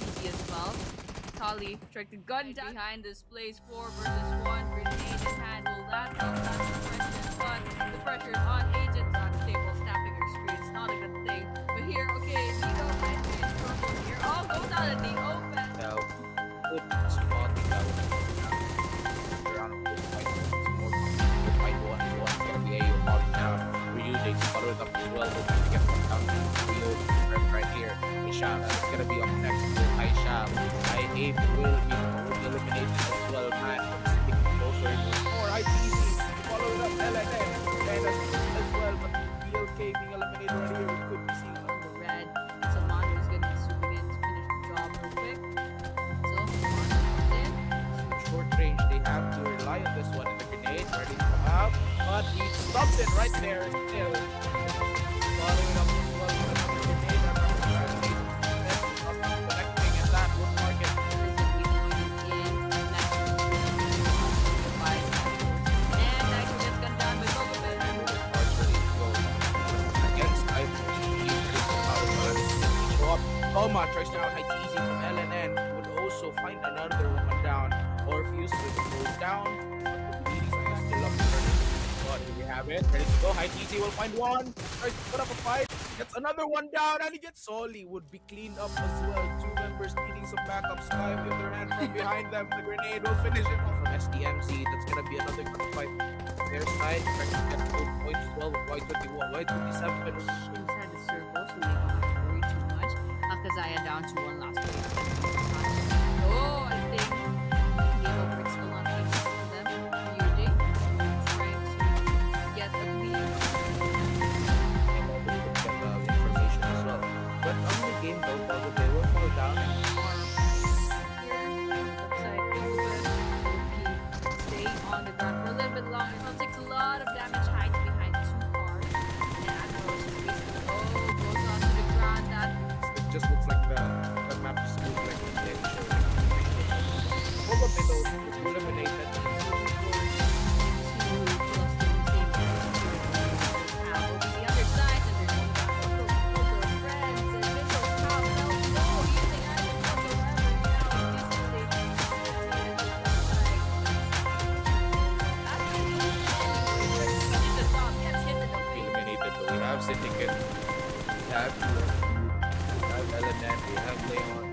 Easy as well. Kali tried to gun down behind this place. 4 versus 1. Grenade in hand. Will that help? That's the question. But the pressure is on agents on the table, snapping your screen. It's not a good thing. But here, okay, Nido might be in trouble here. Oh, goes out in the open. now good spotting that was around this fight. It's more complicated fight. One is one. It's gonna be a falling down. We're using followed up as well. We'll get them down to the real right here. Isham is gonna be up next with Aisham. I aim will be eliminated as well, man. From sticking closer more ITZ. Follow it up LNN. And as well, but PLK being eliminated right here. We could be seeing On the red, Solano is going to be swooping in to finish the job real quick. So, Solano comes in. short range. They have to rely on this one in the grenade. Ready to come out. But he stops it right there still. Following up as well with another grenade. Connecting and that would market. And Nitro gets gunned down by Gogoben. Cards ready to go. Against show up. Toma tries to out high easy from LNN. Would also find another woman down. Orpheus with the goes down. But the leading is still up and running. But here we have it. Ready to go. High TC will find one. Tries to put up a fight. Gets another one down. And he gets Soli. Would be cleaned up as well. 2 members needing some backup. Sky on the other hand from behind them. The grenade will finish it off from SDMZ. That's going to be another good fight. Their side. Trying to get good points as well with Y21. Y27. Inside the circle, so they don't have to worry too much. AKAZAYA down to one last place. Oh, I think GAMEOVER is still not able for them. UJ trying to get a lead. And all the information as well. But on the game though, Bago, they will fall down. Here, looks like GAMEOVER will stay on the ground for a little bit longer. So it takes a lot of damage hiding behind 2 cars. And Admiral is basically, goes onto the ground. That It just looks like the map just looks like the game show. Probably though, it's eliminated. Eliminated though. We have Syndicate. We have LNN. We have Leon.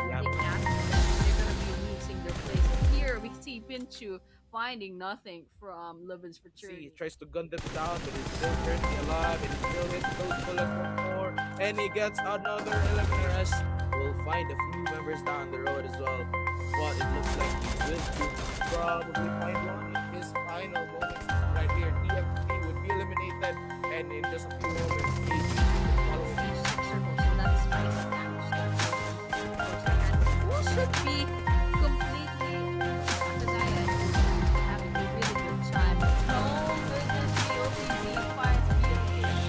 We have They're gonna be losing their place. Here we see Pinchu finding nothing from LOVINS See, he Fraternity. tries to gun them down, but he's still currently alive, and he still hits those bullets one more, and he gets another eliminator as we'll find a few members down the road as well. But it looks like he will probably find one in his final moments right here. DFP would be eliminated, and in just a few moments, KG will follow him. So that's spice damage. Who should be completely AKAZAYA having a really good time. No goodness, POTZ finds POK.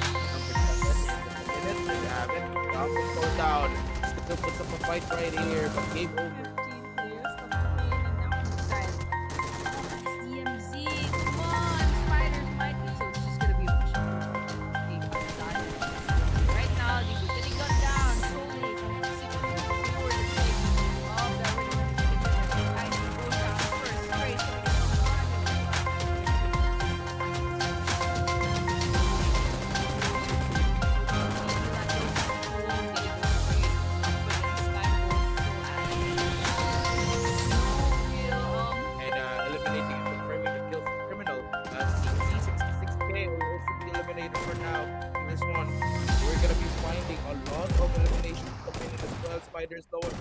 puts up a fight right here, but game over. 15 players left to play, and now I'm excited about this. SDMZ, come on, Spiders might be. So it's just gonna be a push and push between AKAZAYA and SDMZ. Right now, they were getting gunned down. Slowly, sequence forward the take of the winning behind the goes down first straight. So we can And eliminating and confirming the kill from Criminal. CZ66K will also be eliminated for now. In this one, we're gonna be finding a lot of eliminations coming in as well. Spiders low on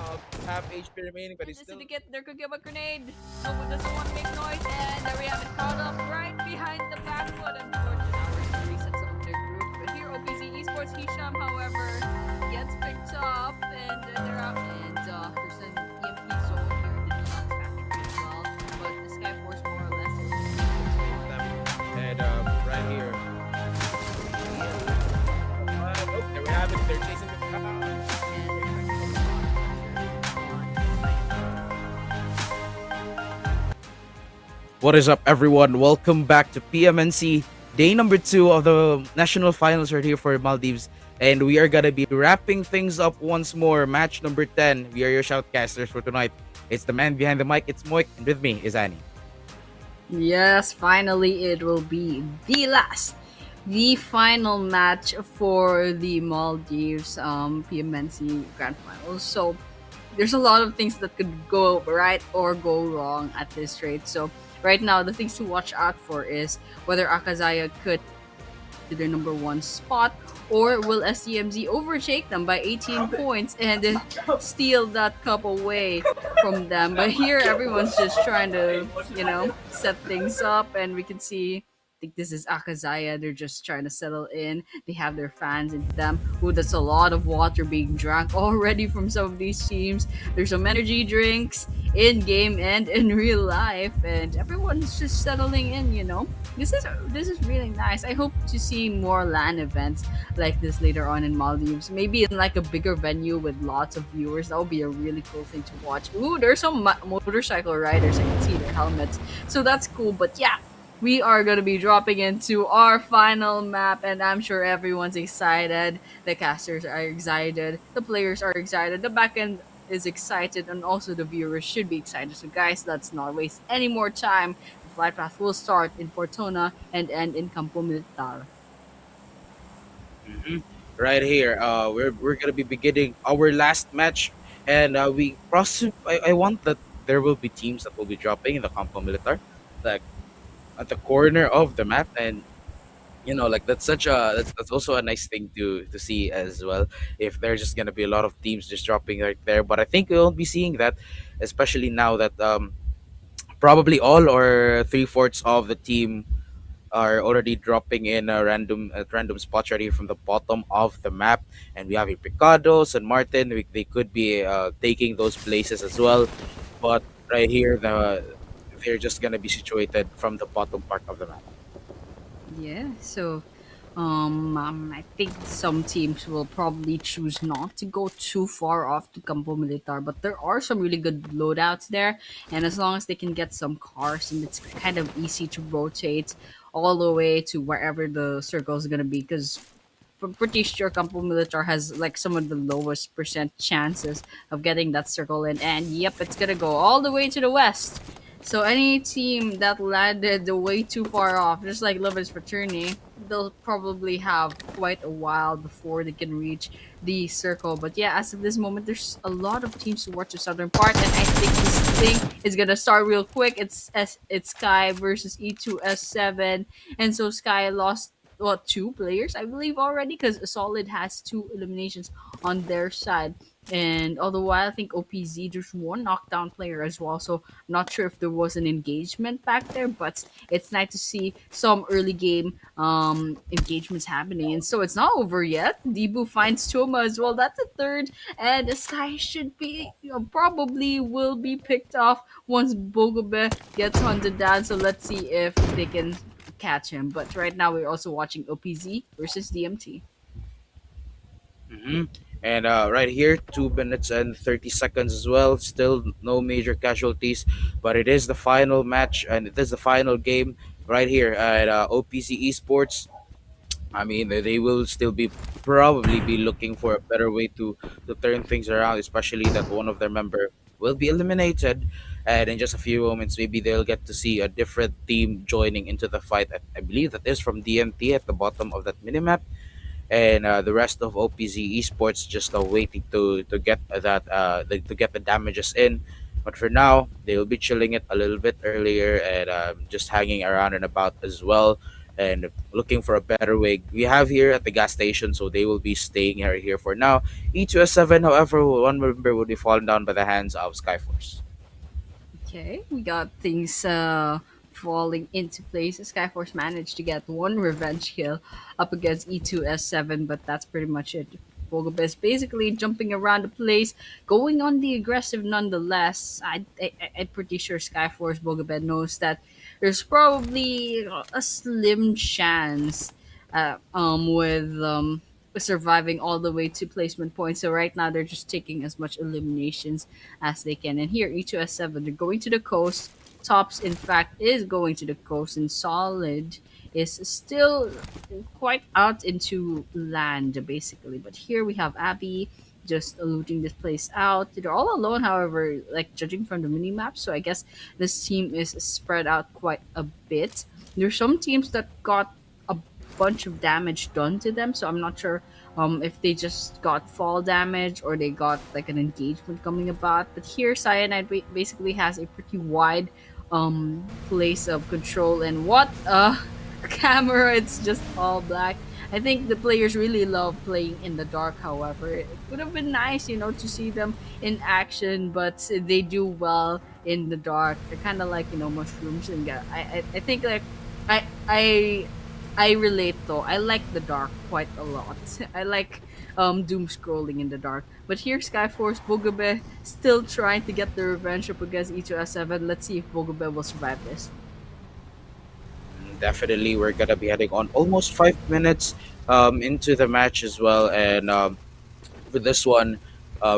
half HP remaining, but and he's the still. syndicate, they're cooking up a grenade. No one doesn't want to make noise, and there we have it caught up right behind the backwood. Unfortunately, now we're going to reset some of their group. But here, OPZ Esports Hisham, however, gets picked up, and they're out. And there's an EMP zone here in the Neon factory as well. But the Skyforce more or less is And right here. Oh, there we have it. They're chasing the down. What is up, everyone? Welcome back to PMNC day number 2 of the national finals right here for Maldives. And we are gonna be wrapping things up once more. Match number 10. We are your shoutcasters for tonight. It's the man behind the mic. It's Moik, and with me is Annie. Yes, finally it will be the final match for the Maldives PMNC Grand Finals. So there's a lot of things that could go right or go wrong at this rate. So right now, the things to watch out for is whether AKAZAYA could to their number 1 spot, or will SDMZ overtake them by 18 points and then steal that cup away from them. But here, everyone's just trying to, set things up, and we can see. I think this is AKAZAYA. They're just trying to settle in. They have their fans into them. Ooh, that's a lot of water being drank already from some of these teams. There's some energy drinks in game and in real life, and everyone's just settling in. This is really nice. I hope to see more LAN events like this later on in Maldives. Maybe in like a bigger venue with lots of viewers. That would be a really cool thing to watch. Ooh, there's some motorcycle riders. I can see their helmets. So that's cool. But yeah, we are going to be dropping into our final map, and I'm sure everyone's excited. The casters are excited. The players are excited. The backend is excited, and also the viewers should be excited. So guys, let's not waste any more time. The flight path will start in Portona and end in Campo Militar. Mhm. Right here, we're gonna be beginning our last match, and I want that there will be teams that will be dropping in the Campo Militar, like at the corner of the map, and like that's also a nice thing to see as well. If there's just gonna be a lot of teams just dropping right there, but I think we won't be seeing that, especially now that probably all or 3/4 of the team are already dropping in a random spots right here from the bottom of the map, and we have here Picado, San Martin. They could be taking those places as well, but right here they're just gonna be situated from the bottom part of the map. Yeah, so I think some teams will probably choose not to go too far off to Campo Militar, but there are some really good loadouts there, and as long as they can get some cars, and it's kind of easy to rotate all the way to wherever the circle is gonna be, because I'm pretty sure Campo Militar has like some of the lowest percent chances of getting that circle in, and yep, it's gonna go all the way to the west. So any team that landed way too far off, just like LOVINS FRATERNI, they'll probably have quite a while before they can reach the circle. But yeah, as of this moment, there's a lot of teams towards the southern part, and I think this thing is gonna start real quick. It's Sky versus E2S7, and so Sky lost 2 players, I believe, already, because Solid has 2 eliminations on their side. And all the while, I think OPZ, there's 1 knockdown player as well. So I'm not sure if there was an engagement back there, but it's nice to see some early game engagements happening. And so it's not over yet. Debu finds Toma as well. That's a third. And the Sky should be, probably will be picked off once Bogobe gets hunted down. So let's see if they can catch him. But right now, we're also watching OPZ versus DMT. Hmm. And right here, 2 minutes and 30 seconds as well. Still no major casualties, but it is the final match and it is the final game right here at OPC Esports. I mean, they will still be probably be looking for a better way to turn things around, especially that one of their member will be eliminated, and in just a few moments, maybe they'll get to see a different team joining into the fight. I believe that is from DMT at the bottom of that minimap, and the rest of OPZ Esports just waiting to get to get the damages in. But for now, they will be chilling it a little bit earlier and just hanging around and about as well, and looking for a better way. We have here at the gas station, so they will be staying here for now. E2S7, however, one member will be fallen down by the hands of Skyforce. Okay, we got things falling into place. Skyforce managed to get one revenge kill up against E2S7, but that's pretty much it. Bogobes basically jumping around the place, going on the aggressive nonetheless. I'm pretty sure Skyforce Bogobed knows that there's probably a slim chance with surviving all the way to placement points. So right now they're just taking as much eliminations as they can. And here, E2S7, they're going to the coast. Tops, in fact, is going to the coast, and Solid is still quite out into land, basically. But here we have Abby just looting this place out. They're all alone, however, like judging from the mini map. So I guess this team is spread out quite a bit. There's some teams that got a bunch of damage done to them, so I'm not sure if they just got fall damage or they got like an engagement coming about. But here, Cyanide basically has a pretty wide place of control, and what a camera! It's just all black. I think the players really love playing in the dark. However, it would have been nice, to see them in action, but they do well in the dark. They're kind of like mushrooms, and I think like I I I relate though. I like the dark quite a lot. I like doom scrolling in the dark. But here Skyforce Bogobe still trying to get the revenge up against E2S7. Let's see if Bogobe will survive this. Definitely, we're gonna be heading on almost 5 minutes into the match as well, and for this one,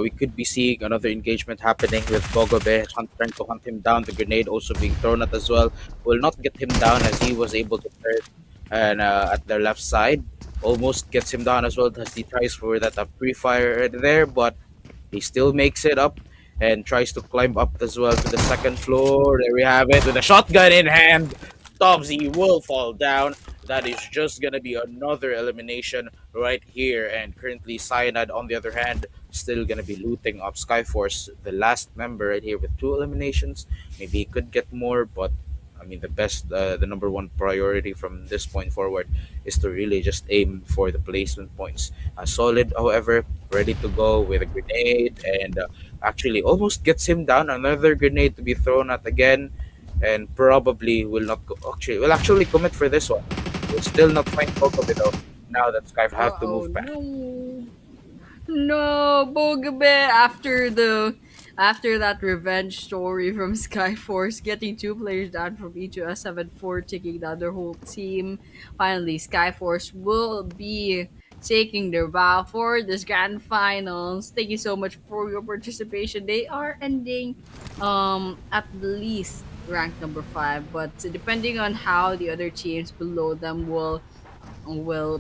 we could be seeing another engagement happening with Bogobe trying to hunt him down. The grenade also being thrown at as well will not get him down as he was able to turn and at the left side. Almost gets him down as well as he tries for that pre-fire right there, but he still makes it up and tries to climb up as well to the second floor. There we have it with a shotgun in hand. Topsy will fall down. That is just gonna be another elimination right here. And currently, Cyanide, on the other hand, still gonna be looting up Skyforce, the last member right here with two eliminations. Maybe he could get more, but I mean, the number one priority from this point forward is to really just aim for the placement points. Solid, however, ready to go with a grenade and actually almost gets him down. Another grenade to be thrown at again, and probably will not go, actually will actually commit for this one. Will still not find Kokobe though. Now that Sky have to Oh move back. no. No, Bogabe after that revenge story from Skyforce, getting two players down from each of S74, taking down their whole team. Finally, Skyforce will be taking their bow for this grand finals. Thank you so much for your participation. They are ending at least rank number 5, but depending on how the other teams below them will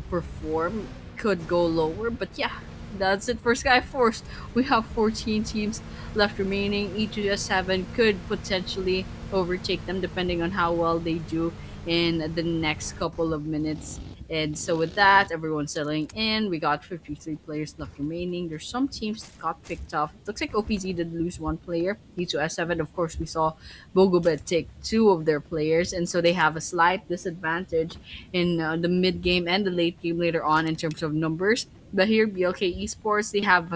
perform, could go lower. But yeah, that's it for Skyforce. We have 14 teams left remaining. Each of us 7 could potentially overtake them depending on how well they do in the next couple of minutes. And so with that, everyone's settling in. We got 53 players left remaining. There's some teams that got picked off. It looks like OPZ did lose one player. E2S7, of course, we saw Bogobet take 2 of their players. And so they have a slight disadvantage in the mid game and the late game later on in terms of numbers. But here, BLK Esports, they have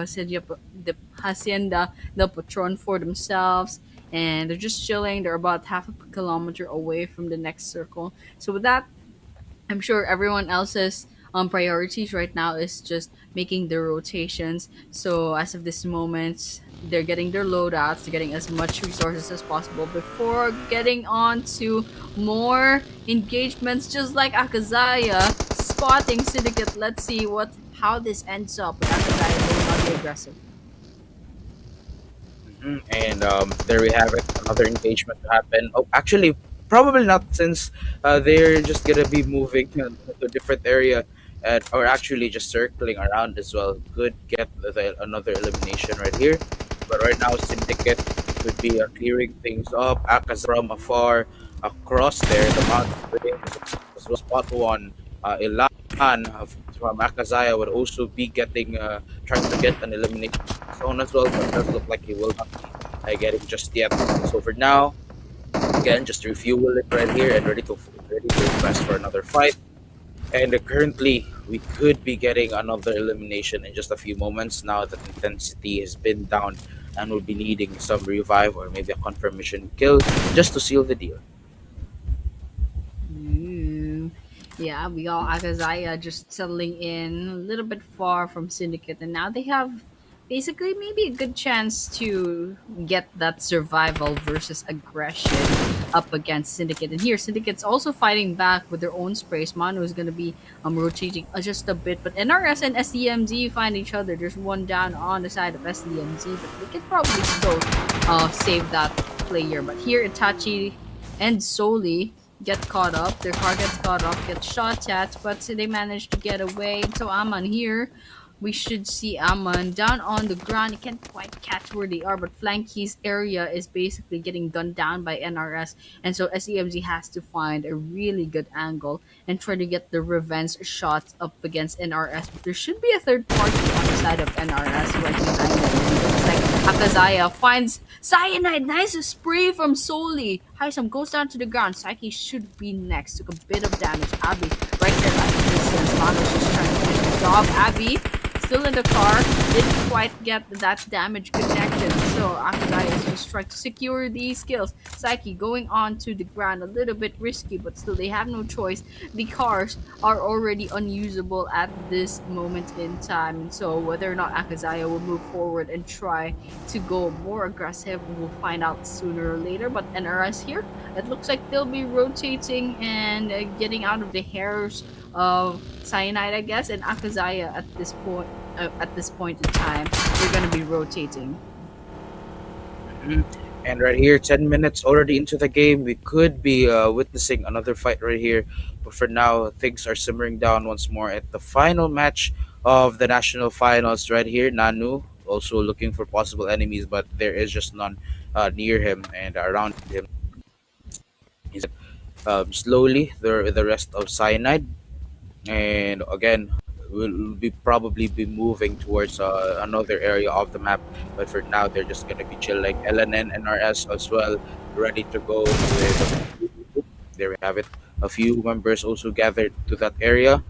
Hacienda del Patron for themselves, and they're just chilling. They're about half a kilometer away from the next circle. So with that, I'm sure everyone else's priorities right now is just making their rotations. So as of this moment, they're getting their loadouts, they're getting as much resources as possible before getting on to more engagements, just like AKAZAYA spotting Syndicate. Let's see what how this ends up with AKAZAYA going on really aggressive. And there we have it, another engagement to happen. Oh, actually, probably not, since they're just gonna be moving to a different area, or actually just circling around as well. Could get another elimination right here, but right now Syndicate could be clearing things up. AKAZAYA from afar across there, the mountain range as well. Spot one, Ilan from AKAZAYA would also be getting trying to get an elimination zone as well, but does look like he will not be getting just yet. So for now, again, just refuel it right here and ready to invest for another fight. And currently, we could be getting another elimination in just a few moments now that intensity has been down, and we'll be needing some revive or maybe a confirmation kill just to seal the deal. Mm. Yeah, we got Akazaya just settling in a little bit far from Syndicate, and now they have basically maybe a good chance to get that survival versus aggression up against Syndicate. And here, Syndicate's also fighting back with their own sprays. Manu is going to be rotating just a bit, but NRS and SDMZ find each other. There's one down on the side of SDMZ, but they can probably still save that player. But here, Itachi and Soli get caught up. Their car gets caught up, gets shot at, but they manage to get away. So Aman here, we should see Aman down on the ground. He can't quite catch where they are, but Flanky's area is basically getting gunned down by NRS. And so SEMZ has to find a really good angle and try to get the revenge shots up against NRS. But there should be a third party on the side of NRS working behind them. Looks like Akazaya finds Cyanide. Nice spray from Soli. Haisam goes down to the ground. Psyche should be next. Took a bit of damage. Abby right there at the distance. Manos just trying to finish the job. Abby still in the car. Didn't quite get that damage connection. So Akazaya is just trying to secure these kills. Psyche going on to the ground. A little bit risky, but still they have no choice. The cars are already unusable at this moment in time. And so whether or not Akazaya will move forward and try to go more aggressive, we'll find out sooner or later. But NRS here, it looks like they'll be rotating and getting out of the hairs of Cyanide, I guess, and Akazaya at this point. At this point in time, they're gonna be rotating. Mhm. And right here, 10 minutes already into the game, we could be witnessing another fight right here. But for now, things are simmering down once more at the final match of the national finals right here. Nanu also looking for possible enemies, but there is just none near him and around him. He's slowly the rest of Cyanide, and again we'll be probably be moving towards another area of the map, but for now they're just going to be chilling. LNN and RS as well, ready to go with, there we have it, a few members also gathered to that area.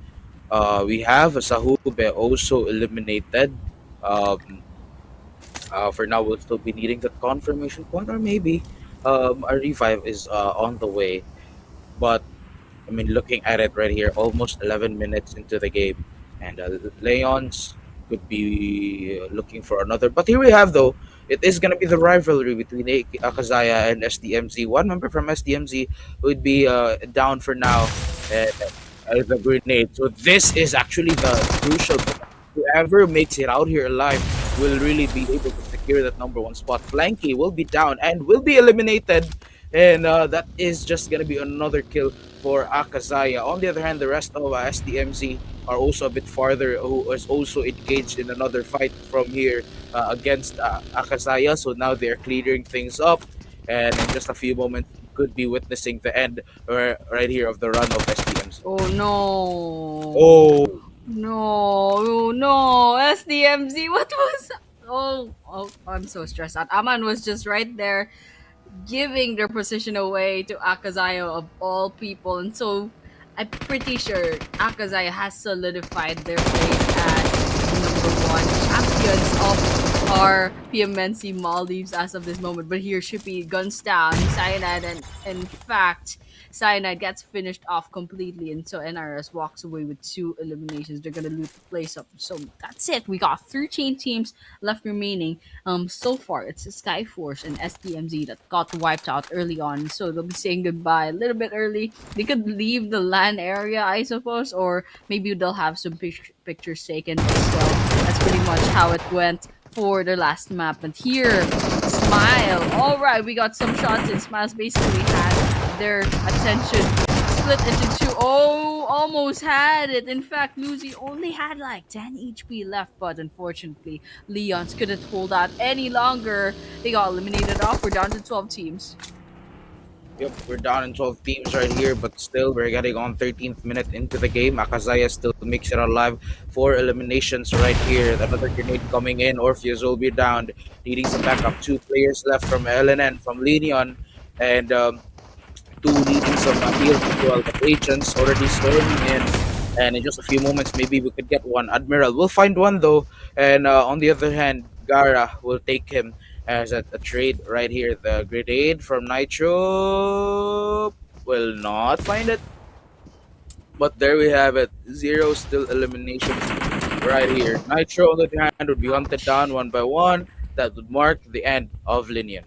We have Sahube also eliminated. um, for now we'll still be needing that confirmation point, or maybe a revive is on the way. But I mean, looking at it right here, almost 11 minutes into the game, and Leons could be looking for another. But here we have, though, it is going to be the rivalry between Akazaya and SDMZ. One member from SDMZ would be down for now, uh, the grenade. So this is actually the crucial moment. Whoever makes it out here alive will really be able to secure that number one spot. Flanky will be down and will be eliminated. And that is just going to be another kill for Akazaya. On the other hand, the rest of SDMZ are also a bit farther, who is also engaged in another fight from here against Akazaya. So now they're clearing things up, and in just a few moments, you could be witnessing the end right here of the run of SDMZ. Oh no! Oh, No! No! SDMZ! What was? Oh! I'm so stressed out. Aman was just right there giving their position away to Akazaya of all people. And so I'm pretty sure Akazaya has solidified their place as number one champions of our PMNC Maldives as of this moment. But here Shippy guns down Cyanide, and in fact Cyanide gets finished off completely, and so NRS walks away with two eliminations. They're gonna loot the place up. So that's it. We got 13 teams left remaining. So far it's Skyforce and SDMZ that got wiped out early on, so they'll be saying goodbye a little bit early. They could leave the LAN area, I suppose, or maybe they'll have some pictures taken. But still, that's pretty much how it went for the last map. And here, Smile. All right, we got some shots in. Smiles basically had their attention split into two. Oh, almost had it. In fact, Lucy only had like 10 HP left, but unfortunately, Leons couldn't hold out any longer. They got eliminated off. We're down to 12 teams. Yep, we're down in 12 teams right here, but still we're getting on 13th minute into the game. AKAZAYA still makes it alive. 4 eliminations right here. Another grenade coming in. Orpheus will be downed, needing some backup. 2 players left from LNN, from LENION, and two needing some heals as well. But agents already storming in. And in just a few moments, maybe we could get one. Admiral will find one though. And on the other hand, Gara will take him as a trade right here. The grenade from Nitro will not find it. But there we have it. Zero still eliminations right here. Nitro on the other hand would be hunted Ouch. down one by one. That would mark the end of Linian.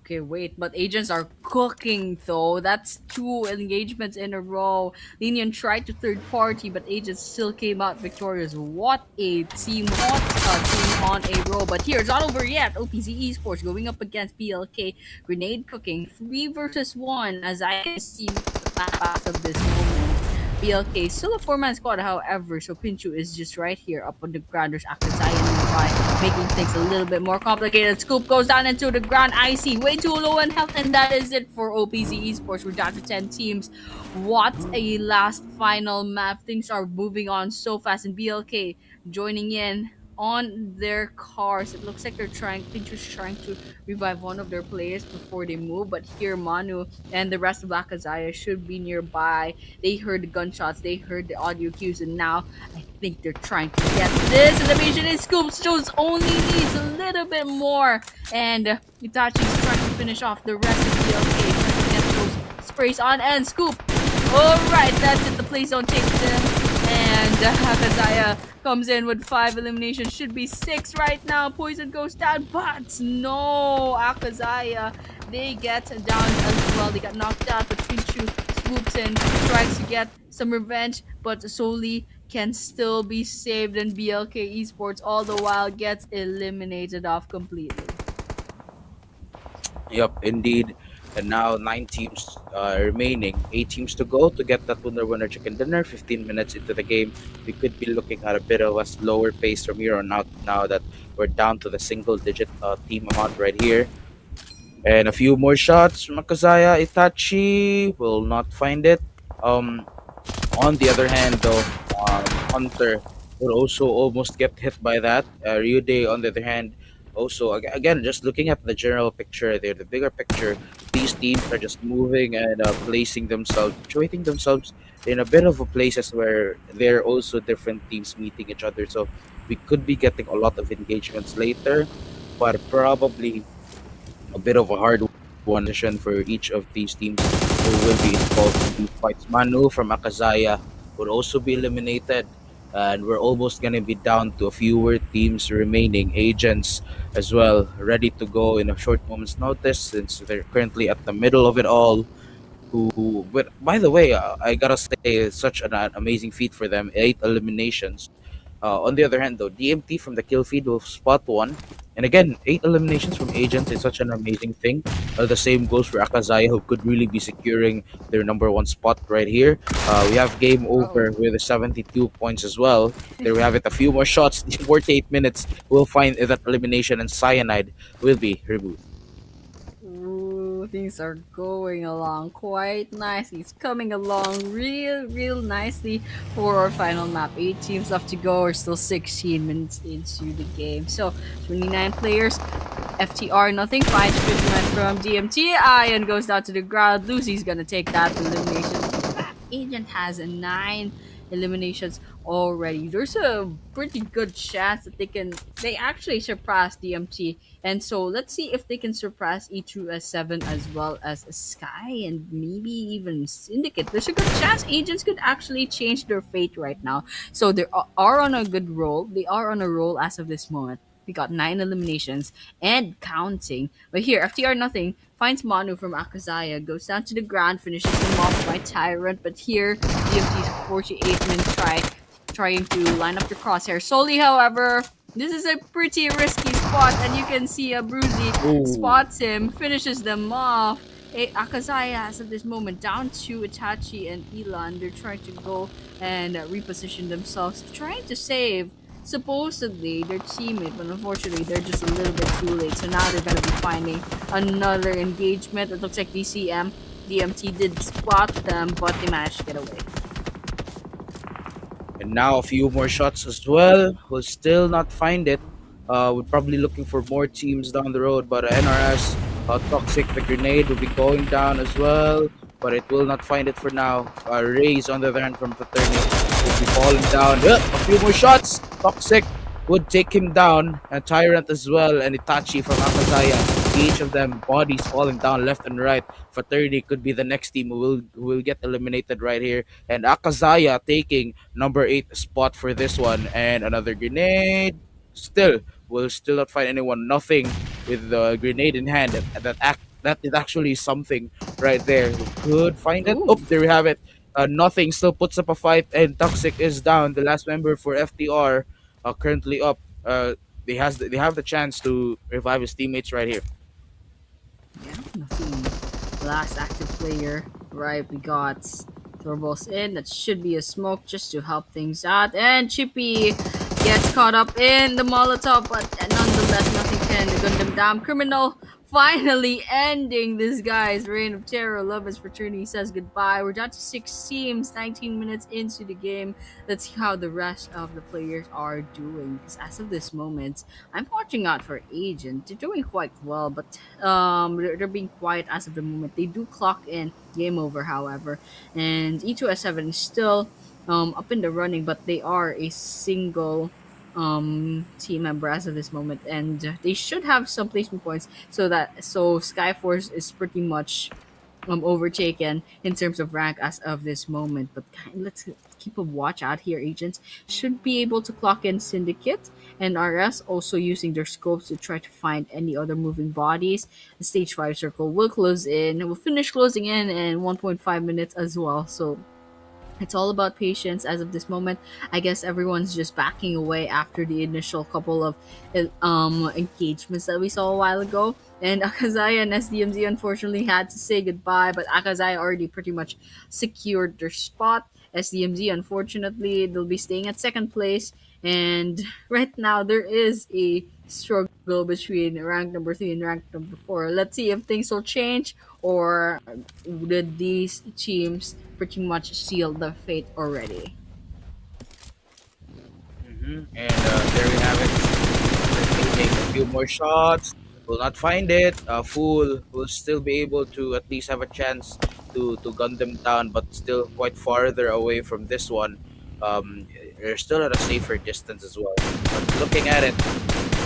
Okay, wait, but agents are cooking though. That's two engagements in a row. Linian tried to third party, but agents still came out victorious. What a team! What a team on a row. But here, it's not over yet. OPZ Esports going up against PLK. Grenade cooking. 3 versus 1, as I can see the map as of this moment. PLK still a four-man squad, however, so Pinchu is just right here up on the ground. There's AKAZAYA nearby, making things a little bit more complicated. Scoop goes down into the ground. Icy, way too low in health, and that is it for OPZ Esports. We're down to 10 teams. What a last final map. Things are moving on so fast, and BLK joining in on their cars. It looks like Pinchu's trying to revive one of their players before they move, but here Manu and the rest of AKAZAYA should be nearby. They heard the gunshots, they heard the audio cues, and now I think they're trying to get this. And the mission is Scoops shows only needs a little bit more. And Itachi's trying to finish off the rest of the LK, trying to get those sprays on. And Scoop! Alright, that's it. The play zone takes them. And AKAZAYA comes in with 5 eliminations. Should be 6 right now. Poison goes down, but no! AKAZAYA, they get down as well. They got knocked out, but Pinchu swoops in, tries to get some revenge, but Soli can still be saved, and BLK Esports all the while gets eliminated off completely. Yep, indeed. And now 9 teams remaining. 8 teams to go to get that winner chicken dinner. 15 minutes into the game, we could be looking at a bit of a slower pace from here on out. Now that we're down to the single-digit team amount right here, and a few more shots from Akazaya. Itachi will not find it. Um, on the other hand, though, Hunter would also almost get hit by that. Ryude, on the other hand, also again, just looking at the general picture there, the bigger picture, these teams are just moving and placing themselves, situating themselves in a bit of a places where there are also different teams meeting each other. So we could be getting a lot of engagements later, but probably a bit of a hard one decision for each of these teams who will be involved in these fights. Manu from Akazaya would also be eliminated, and we're almost going to be down to a fewer teams remaining. Agents as well, ready to go in a short moment's notice since they're currently at the middle of it all. But by the way, I gotta say, it's such an amazing feat for them. 8 eliminations. On the other hand, though, DMT from the kill feed will spot one. And again, 8 eliminations from agents is such an amazing thing. The same goes for Akazaya, who could really be securing their number one spot right here. We have game Oh. over with 72 points as well. There we have it. A few more shots, 48 minutes. We'll find that elimination, and Cyanide will be removed. Ooh, things are going along quite nicely. It's coming along real nicely for our final map. 8 teams left to go. We're still 16 minutes into the game. So 29 players. FTR nothing. Finds Fisherman from DMT. Ian goes down to the ground. Lucy's gonna take that elimination. Agent has 9 eliminations already. There's a pretty good chance that they actually surpass DMT. And so let's see if they can surpass E2S7 as well as Sky and maybe even Syndicate. There's a good chance agents could actually change their fate right now. So they are on a good roll. They are on a roll as of this moment. We got 9 eliminations and counting. But here, FTR nothing finds Manu from AKAZAYA, goes down to the ground, finishes him off by Tyrant. But here, DMT's 48-minute try trying to line up the crosshair. Soli, however, this is a pretty risky spot, and you can see a Bruzy Ooh. spots him, finishes them off. Akazaya, as of this moment, down to Itachi and Elan. They're trying to go and reposition themselves, trying to save supposedly their teammate, but unfortunately they're just a little bit too late. So now they're gonna be finding another engagement. It looks like DMT did spot them, but they managed to get away. And now a few more shots as well. We'll still not find it. We're probably looking for more teams down the road, but NRS, Toxic, the grenade will be going down as well, but it will not find it for now. Rays on the other hand from Fraterni will be falling down. Yep, a few more shots. Toxic would take him down, and Tyrant as well, and Itachi from Akazaya. Each of them bodies falling down left and right. Fraterni could be the next team who will get eliminated right here. And Akazaya taking number 8 spot for this one, and another grenade. Still, will still not find anyone. Nothing with the grenade in hand. That is actually something right there. Who could find it? Oh, Ooh. there we have it. Nothing still puts up a fight, and Toxic is down. The last member for FTR, currently up. They have the chance to revive his teammates right here. Yeah, nothing. Last active player. Right, we got Turbos in. That should be a smoke just to help things out. And Chippy gets caught up in the Molotov, but nonetheless, nothing can gun them down. Criminal finally ending this guy's reign of terror. Lovins Fraternity says goodbye. We're down to 6 teams, 19 minutes into the game. Let's see how the rest of the players are doing. Because as of this moment, I'm watching out for Agent. They're doing quite well, but they're being quiet as of the moment. They do clock in game over, however, and E2S7 is still up in the running, but they are a single team member as of this moment, and they should have some placement points so Skyforce is pretty much overtaken in terms of rank as of this moment. But let's keep a watch out here. Agents should be able to clock in Syndicate and RS, also using their scopes to try to find any other moving bodies. The stage 5 circle will close in. We'll finish closing in 1.5 minutes as well. So it's all about patience as of this moment. I guess everyone's just backing away after the initial couple of engagements that we saw a while ago. And Akazaya and SDMZ unfortunately had to say goodbye, but Akazaya already pretty much secured their spot. SDMZ, unfortunately, they'll be staying at second place. And right now, there is a struggle between rank number 3 and rank number 4. Let's see if things will change, or did these teams pretty much seal the fate already? And there we have it. Taking a few more shots. Will not find it. Fool will still be able to at least have a chance to gun them down, but still quite farther away from this one. They're still at a safer distance as well. But looking at it,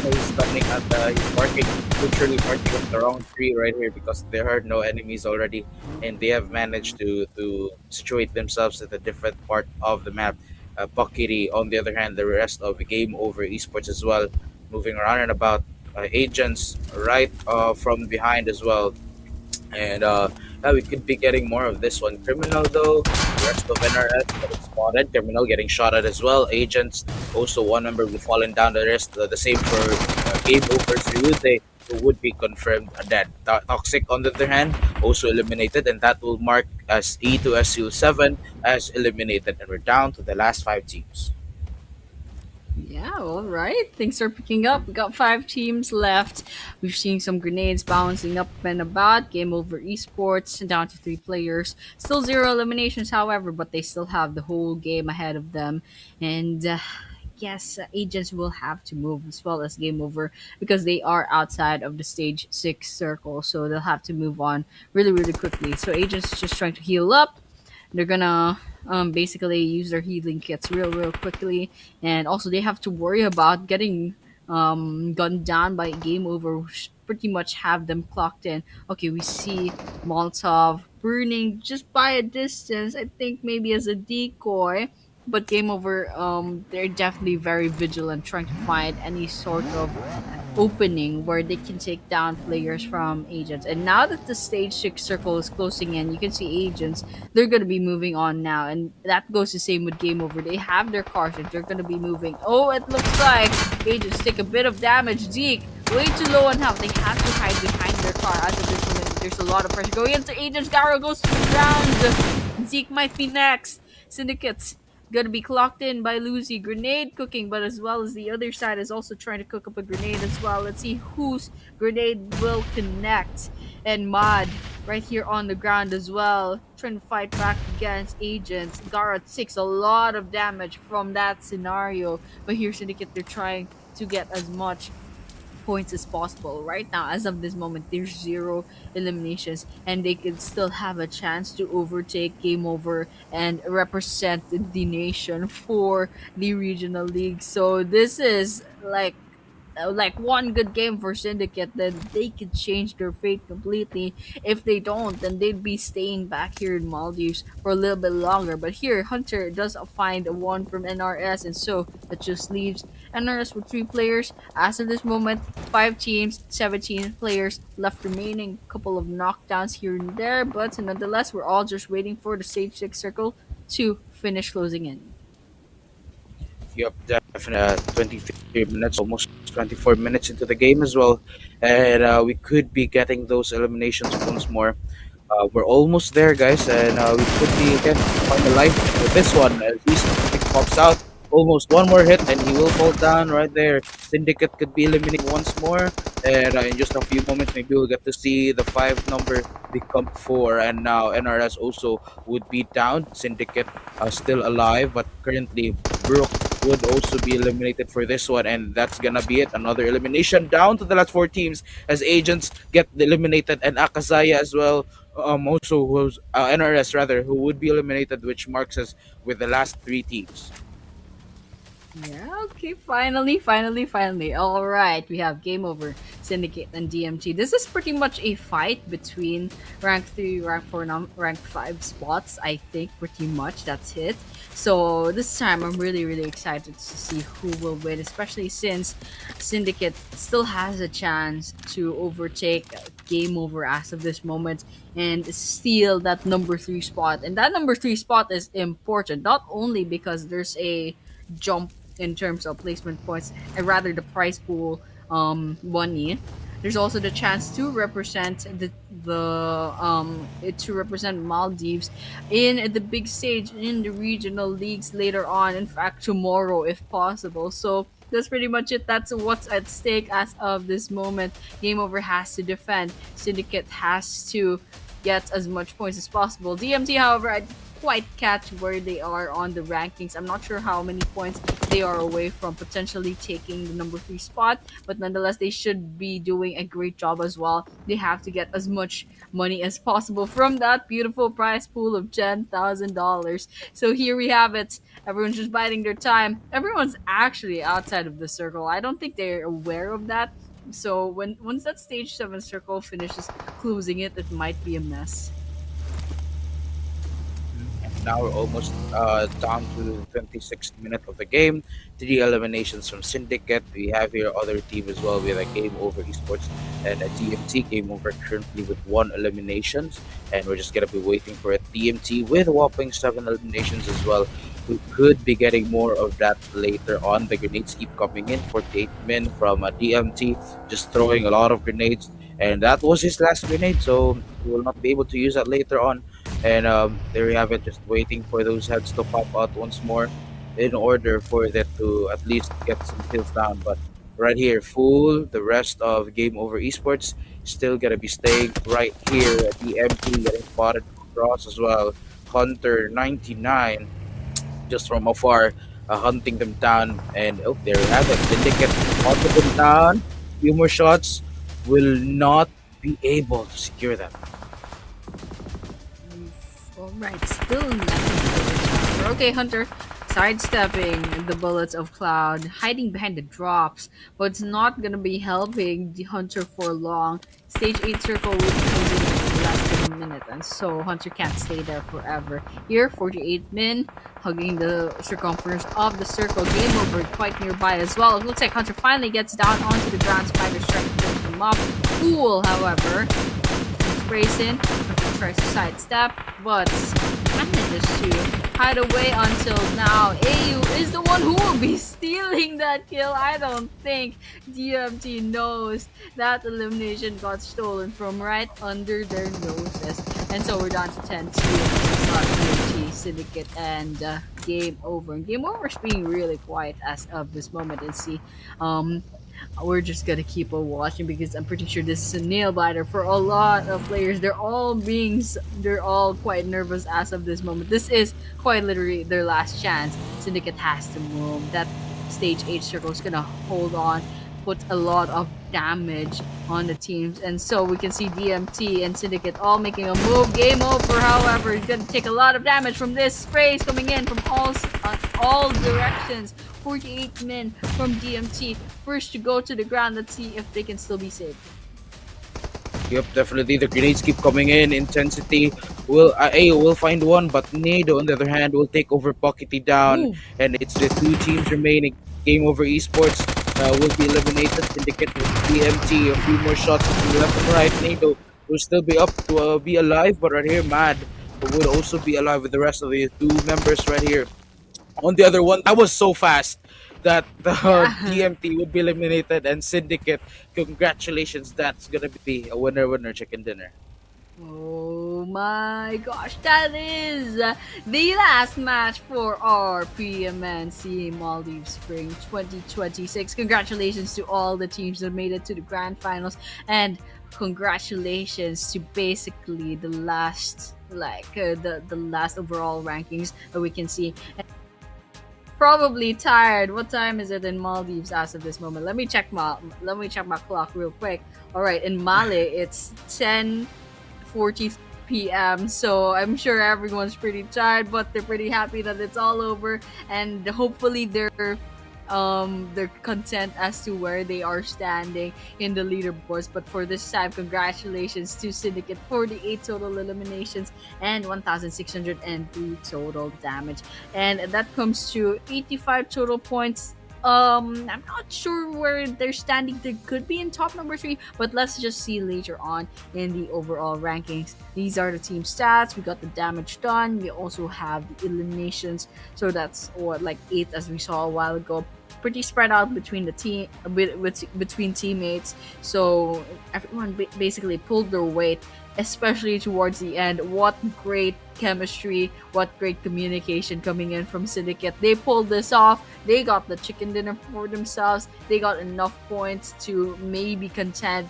he's standing at he's marking, literally marking up the wrong tree right here because there are no enemies already, and they have managed to situate themselves at a different part of the map. Buckity, on the other hand, the rest of the game over esports as well, moving around and about. Agents right from behind as well, and yeah, we could be getting more of this one. Criminal though, the rest of NRS getting spotted. Criminal getting shot at as well. Agents also one member will fallen down. The rest the same for game over. Ryude, who would be confirmed dead. Toxic on the other hand also eliminated, and that will mark as E to SU7 as eliminated, and we're down to the last 5 teams. Yeah, all right. Things are picking up. We got 5 teams left. We've seen some grenades bouncing up and about. Game over esports, down to 3 players. Still 0 eliminations, however, but they still have the whole game ahead of them. And yes, agents will have to move as well as game over because they are outside of the stage 6 circle. So they'll have to move on really, really quickly. So agents just trying to heal up. They're gonna basically use their healing kits real quickly, and also they have to worry about getting gunned down by game over, which pretty much have them clocked in. Okay, we see Molotov burning just by a distance, I think maybe as a decoy. but Game Over, they're definitely very vigilant, trying to find any sort of opening where they can take down players from agents. And now that the stage 6 circle is closing in, you can see agents, they're going to be moving on now. And that goes the same with Game Over. They have their cars and they're going to be moving. Oh, it looks like agents take a bit of damage. Zeke, way too low on health. They have to hide behind their car. As of this moment, there's a lot of pressure going into agents. Garo goes to the ground. Zeke might be next. Syndicates gonna be clocked in by Lucy. Grenade cooking, but as well as the other side is also trying to cook up a grenade as well. Let's see whose grenade will connect. And Mod right here on the ground as well, trying to fight back against agents. Garrett takes a lot of damage from that scenario, but here Syndicate, they're trying to get as much points as possible. Right now, as of this moment, there's zero eliminations, and they could still have a chance to overtake Game Over and represent the nation for the regional league. So this is like one good game for Syndicate, then they could change their fate completely. If they don't, then they'd be staying back here in Maldives for a little bit longer. But here, Hunter does find a one from NRS, and so that just leaves NRS with 3 players. As of this moment, 5 teams, 17 players left remaining. Couple of knockdowns here and there, but nonetheless, we're all just waiting for the stage 6 circle to finish closing in. Yep, definitely. 23 minutes, almost 24 minutes into the game as well, and we could be getting those eliminations once more. We're almost there, guys, and we could be again find a life with this one. At least it pops out. Almost one more hit, and he will fall down right there. Syndicate could be eliminated once more, and in just a few moments, maybe we'll get to see the 5 number become 4. And now NRS also would be down. Syndicate still alive, but currently Brook would also be eliminated for this one, and that's gonna be it. Another elimination down to the last 4 teams as agents get eliminated, and AKAZAYA as well also was NRS rather, who would be eliminated, which marks us with the last 3 teams. Yeah, okay, finally. All right, we have Game Over, Syndicate, and DMT. This is pretty much a fight between rank 3, rank 4, rank 5 spots. I think pretty much that's it. So this time, I'm really excited to see who will win, especially since Syndicate still has a chance to overtake Game Over as of this moment and steal that number 3 spot. And that number 3 spot is important, not only because there's a jump in terms of placement points, and rather the prize pool money. There's also the chance to represent to represent Maldives in the big stage in the regional leagues later on. In fact, tomorrow if possible. So that's pretty much it. That's what's at stake as of this moment. Game Over has to defend. Syndicate has to get as much points as possible. DMT, however, I quite catch where they are on the rankings. I'm not sure how many points they are away from potentially taking the number 3 spot, but nonetheless, they should be doing a great job as well. They have to get as much money as possible from that beautiful prize pool of $10,000. So here we have it. Everyone's just biding their time. Everyone's actually outside of the circle. I don't think they're aware of that. So once that stage 7 circle finishes closing it, it might be a mess. And now we're almost down to the 26th minute of the game. 3 eliminations from Syndicate. We have here other team as well. We have a Game Over Esports and a TMT. Game Over currently with 1 eliminations, and we're just gonna be waiting for a TMT with a whopping 7 eliminations as well. We could be getting more of that later on. The grenades keep coming in. 48 men from a DMT, just throwing a lot of grenades, and that was his last grenade, so he will not be able to use that later on. And there we have it, just waiting for those heads to pop out once more in order for that to at least get some kills down. But right here, Fool, the rest of Game Over Esports, still gonna be staying right here at the MT, getting spotted across as well. Hunter 99, just from afar, hunting them down. And oh, there you have it. Syndicate hunted them down. Few more shots will not be able to secure them. Alright, still nothing for the Okay, Hunter, sidestepping the bullets of Cloud, hiding behind the drops, but it's not gonna be helping the Hunter for long. Stage 8 circle will be closing in less than minute, and so Hunter can't stay there forever. Here, 48 min, hugging the circumference of the circle. Game over, quite nearby as well. It looks like Hunter finally gets down onto the ground. Spider strike to finish him off. Fool, however, sprays in. Hunter tries to sidestep, but manages to hide away until now. AU is the one who will be stealing that kill. I don't think DMT knows that elimination got stolen from right under their noses. And so we're down to 10-2. It's not DMT, Syndicate, and Game Over. And Game Over is being really quiet as of this moment. And see, we're just gonna keep on watching because I'm pretty sure this is a nail biter for a lot of players. They're all quite nervous as of this moment. This is quite literally their last chance. Syndicate has to move. That stage 8 circle is gonna hold on, put a lot of damage on the teams, and so we can see DMT and Syndicate all making a move. Game Over, however, is gonna take a lot of damage from this. Sprays coming in from all directions. 48 men from DMT, first to go to the ground. Let's see if they can still be saved. Yep, definitely. The grenades keep coming in. Intensity will A will find one, but Nado on the other hand will take over Pockety down, Ooh. and it's the two teams remaining. Game Over Esports will be eliminated. Syndicate with DMT. A few more shots to the left and right. Nado will still be up to be alive, but right here, Mad would also be alive with the rest of the two members right here. On the other one, that was so fast that the Yeah. DMT would be eliminated, and Syndicate, congratulations, that's gonna be a winner chicken dinner. Oh my gosh, that is the last match for our PMNC Maldives Spring 2026. Congratulations to all the teams that made it to the grand finals, and congratulations to basically the last the last overall rankings that we can see. Probably tired. What time is it in Maldives as of this moment? Let me check my clock real quick. All right, in Mali it's 10:40 p.m. So I'm sure everyone's pretty tired, but they're pretty happy that it's all over, and hopefully they're content as to where they are standing in the leaderboards. But for this time, congratulations to Syndicate, 48 total eliminations and 1,603 total damage, and that comes to 85 total points. I'm not sure where they're standing. They could be in top number 3, but let's just see later on in the overall rankings. These are the team stats. We got the damage done. We also have the eliminations. So that's what, like 8 as we saw a while ago. Pretty spread out between the team, between teammates. So everyone basically pulled their weight, especially towards the end. What great chemistry, what great communication coming in from Syndicate. They pulled this off. They got the chicken dinner for themselves. They got enough points to maybe contend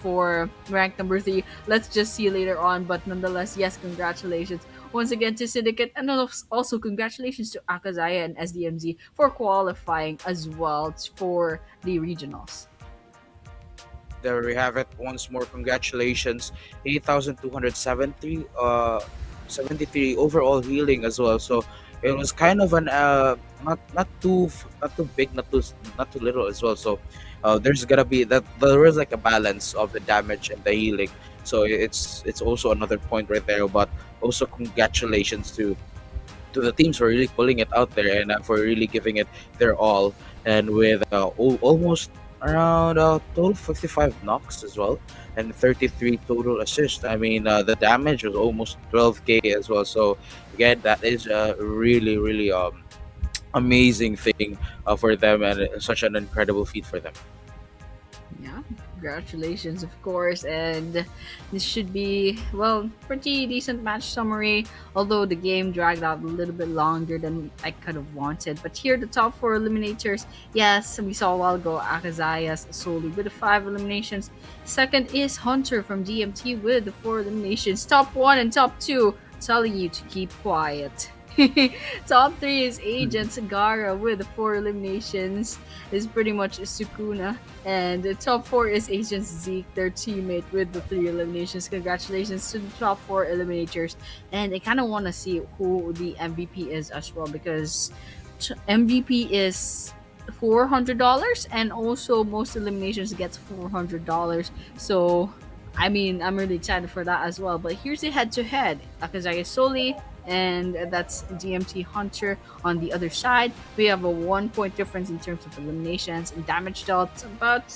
for rank number 3. Let's just see later on, but nonetheless, yes, congratulations once again to Syndicate, and also congratulations to AKAZAYA and SDMZ for qualifying as well for the regionals. There we have it. Once more, congratulations. 8,270 73 overall healing as well. So it was kind of an not too big, not too little as well. So there's gonna be that there is like a balance of the damage and the healing. So it's also another point right there. But also congratulations to the teams for really pulling it out there, and for really giving it their all, and with almost around total 55 knocks as well, and 33 total assists. I mean, the damage was almost 12k as well. So again, that is a really amazing thing for them, and such an incredible feat for them. Yeah, congratulations, of course. And this should be, well, pretty decent match summary, although the game dragged out a little bit longer than I could have wanted. But here, the top 4 eliminators, yes, we saw a while ago Akazaya's solely with the 5 eliminations. Second is Hunter from DMT with the 4 eliminations. Top 1 and top 2 telling you to keep quiet. Top 3 is Agent Sagara with the 4 eliminations. Is pretty much Sukuna. And the top 4 is Agent Zeke, their teammate, with the 3 eliminations. Congratulations to the top 4 eliminators. And I kind of want to see who the MVP is as well, because MVP is $400, and also most eliminations gets $400. So I mean, I'm really excited for that as well. But here's the head-to-head: Akazaya Soli, and that's DMT Hunter on the other side. We have a 1 point difference in terms of eliminations and damage dealt, about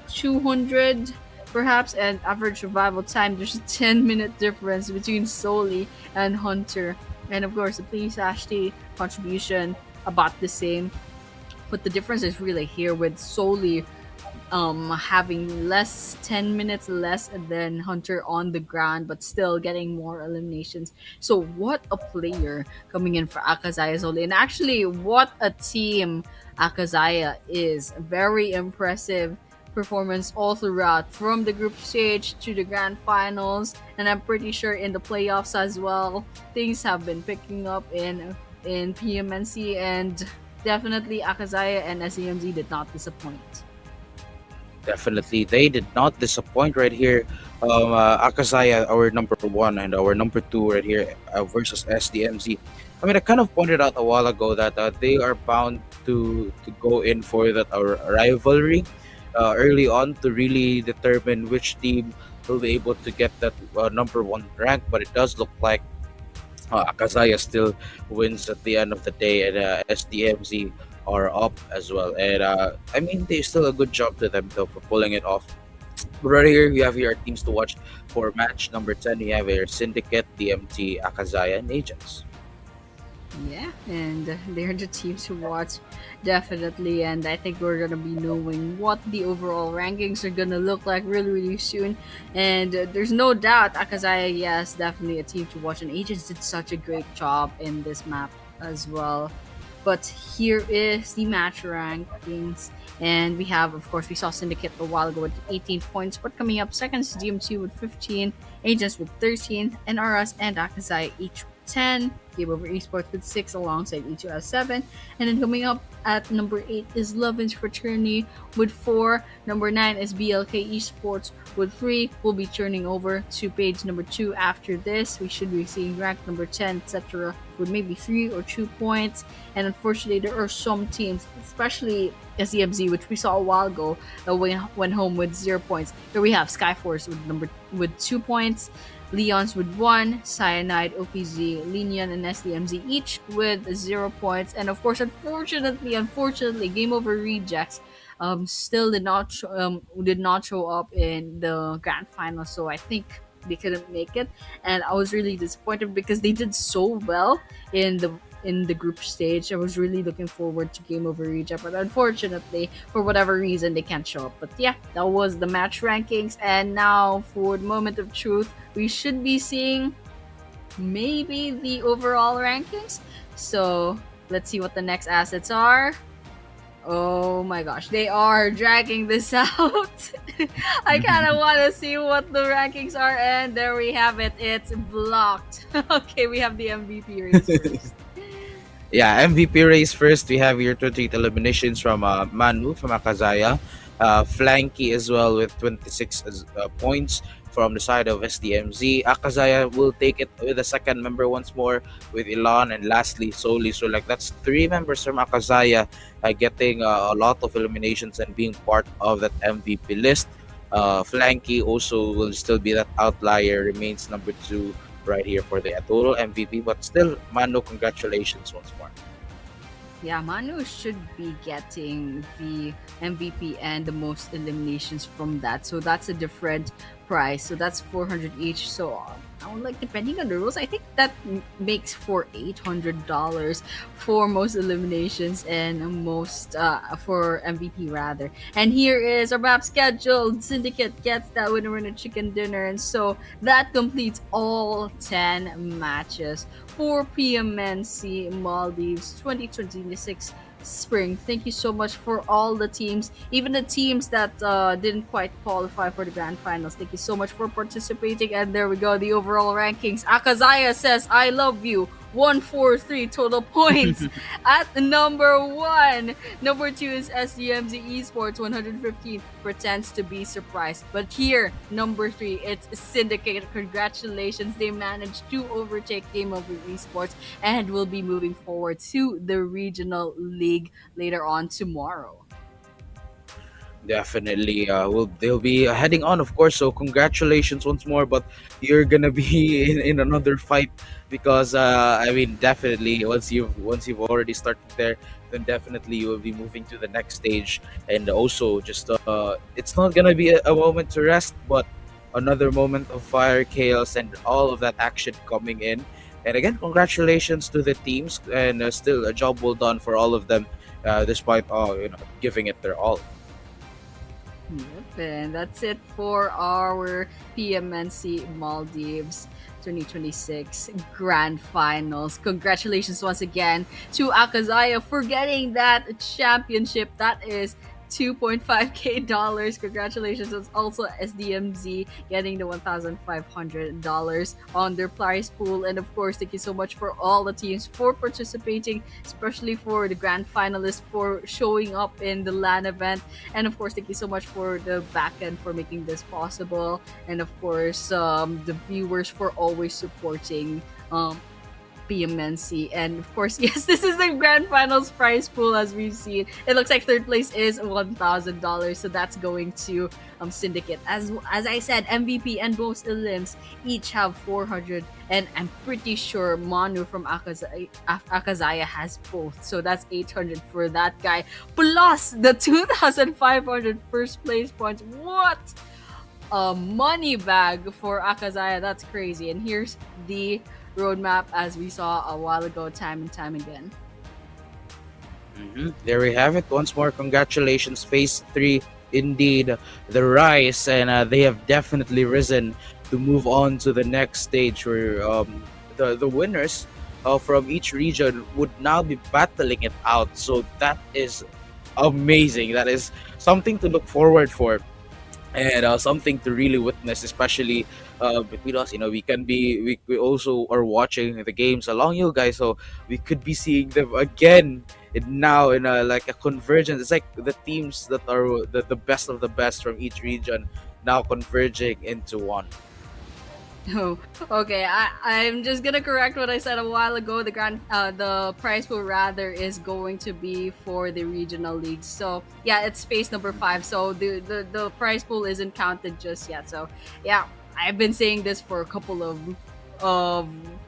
200 perhaps, and average survival time. There's a 10-minute difference between Soli and Hunter, and of course the play slash T contribution about the same. But the difference is really here with Soli having less 10 minutes less than Hunter on the ground, but still getting more eliminations. So what a player coming in for Akazaya Zoli, and actually what a team Akazaya is. Very impressive performance all throughout, from the group stage to the grand finals, and I'm pretty sure in the playoffs as well. Things have been picking up in PMNC, and definitely Akazaya and SEMZ did not disappoint. Definitely, they did not disappoint right here. Akazaya, our number one, and our number two right here versus SDMZ. I mean, I kind of pointed out a while ago that they are bound to go in for that our rivalry early on to really determine which team will be able to get that number one rank. But it does look like Akazaya still wins at the end of the day, and SDMZ are up as well. And I mean, they still a good job to them though for pulling it off. But right here, you have your teams to watch for match number 10. You have your Syndicate, DMT, Akazaya, and Agents. Yeah, and they're the teams to watch, definitely. And I think we're gonna be knowing what the overall rankings are gonna look like really, really soon. And there's no doubt, Akazaya, yes, definitely a team to watch. And Agents did such a great job in this map as well. But here is the match rankings. And we have, of course, we saw Syndicate a while ago with 18 points. But coming up second is DMT with 15, Agents with 13, and RS and Akazai each with 10. Game Over Esports with 6 alongside each has 7. And then coming up at number 8 is LOVINS Fraternity with 4. Number 9 is BLK Esports with 3. We'll be turning over to page number 2 after this. We should be seeing rank number 10, etc., with maybe 3 or 2 points. And unfortunately, there are some teams, especially SDMZ, which we saw a while ago, that went home with 0 points. Here we have SKYFORCE with 2 points, Leon's with 1, CYANIDE, OPZ, LENION, and SDMZ each with 0 points. And of course, unfortunately, GameOver rejects still did not show up in the grand final. So I think they couldn't make it, and I was really disappointed because they did so well in the group stage. I was really looking forward to Game Over Reject, but unfortunately, for whatever reason, they can't show up. But yeah, that was the match rankings, and now for the moment of truth, we should be seeing maybe the overall rankings. So let's see what the next assets are. Oh my gosh, they are dragging this out. I kind of want to see what the rankings are, and there we have it. It's blocked. Okay, we have the MVP race first. Yeah, MVP race first. We have your 28 eliminations from Manu from Akazaya. Flanky as well with 26 points from the side of SDMZ. Akazaya will take it with a second member once more with Ilan, and lastly Soli. So like that's 3 members from Akazaya getting a lot of eliminations and being part of that MVP list. Flanky also will still be that outlier, remains number 2 right here for the total MVP. But still, Mano, congratulations once more. Yeah, Manu should be getting the MVP and the most eliminations from that. So that's a different price. So that's 400 each. So I would like, depending on the rules, I think that makes for $800 for most eliminations and most for MVP rather. And here is our map schedule. Syndicate gets that winner chicken dinner, and so that completes all 10 matches for PMNC Maldives 2026 Spring. Thank you so much for all the teams, even the teams that didn't quite qualify for the grand finals. Thank you so much for participating. And there we go, the overall rankings. Akazaya says, "I love you." 143 total points at number 1. Number 2 is SDMZ Esports 115, pretends to be surprised. But here, number 3, it's Syndicate. Congratulations, they managed to overtake Game Over Esports and will be moving forward to the regional league later on tomorrow. Definitely, they'll be heading on, of course. So congratulations once more. But you're gonna be in another fight because I mean, definitely once you've already started there, then definitely you will be moving to the next stage. And also, just it's not gonna be a moment to rest, but another moment of fire, chaos, and all of that action coming in. And again, congratulations to the teams, and still a job well done for all of them, despite giving it their all. Yep, and that's it for our PMNC Maldives 2026 Grand Finals. Congratulations once again to AKAZAYA for getting that championship. That is 2.5k dollars. Congratulations. It's also SDMZ getting the $1,500 on their prize pool. And of course, thank you so much for all the teams for participating, especially for the grand finalists for showing up in the LAN event. And of course, thank you so much for the back end for making this possible. And of course, the viewers for always supporting PMNC. And of course, yes, this is the grand finals prize pool as we've seen. It looks like third place is $1,000. So that's going to Syndicate. As I said, MVP and both elims each have 400. And I'm pretty sure Manu from Akazaya has both. So that's 800 for that guy. Plus the 2,500 first place points. What? A money bag for Akazaya. That's crazy. And here's the roadmap as we saw a while ago, time and time again. There we have it. Once more, congratulations, Phase 3. Indeed, the rise, and they have definitely risen to move on to the next stage where the winners from each region would now be battling it out. So that is amazing. That is something to look forward for, and something to really witness, especially between us. We also are watching the games along you guys, so we could be seeing them again now in like a convergence. It's like the teams that are the best of the best from each region now converging into one. Oh, okay. I'm just gonna correct what I said a while ago. The prize pool rather is going to be for the regional leagues. So yeah, it's phase number 5. So the prize pool isn't counted just yet. So yeah, I've been saying this for a couple of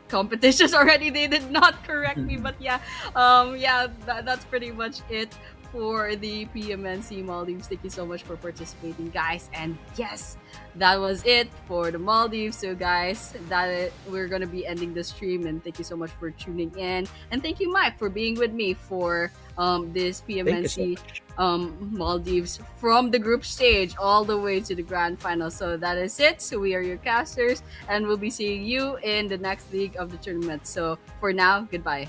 competitions already. They did not correct me, but yeah, that's pretty much it for the PMNC Maldives. Thank you so much for participating, guys. And yes, that was it for the Maldives. So, guys, we're gonna be ending the stream. And thank you so much for tuning in. And thank you, Mike, for being with me for this Thank you so PMNC much. Maldives from the group stage all the way to the grand final. So that is it. So we are your casters, and we'll be seeing you in the next league of the tournament. So for now, goodbye.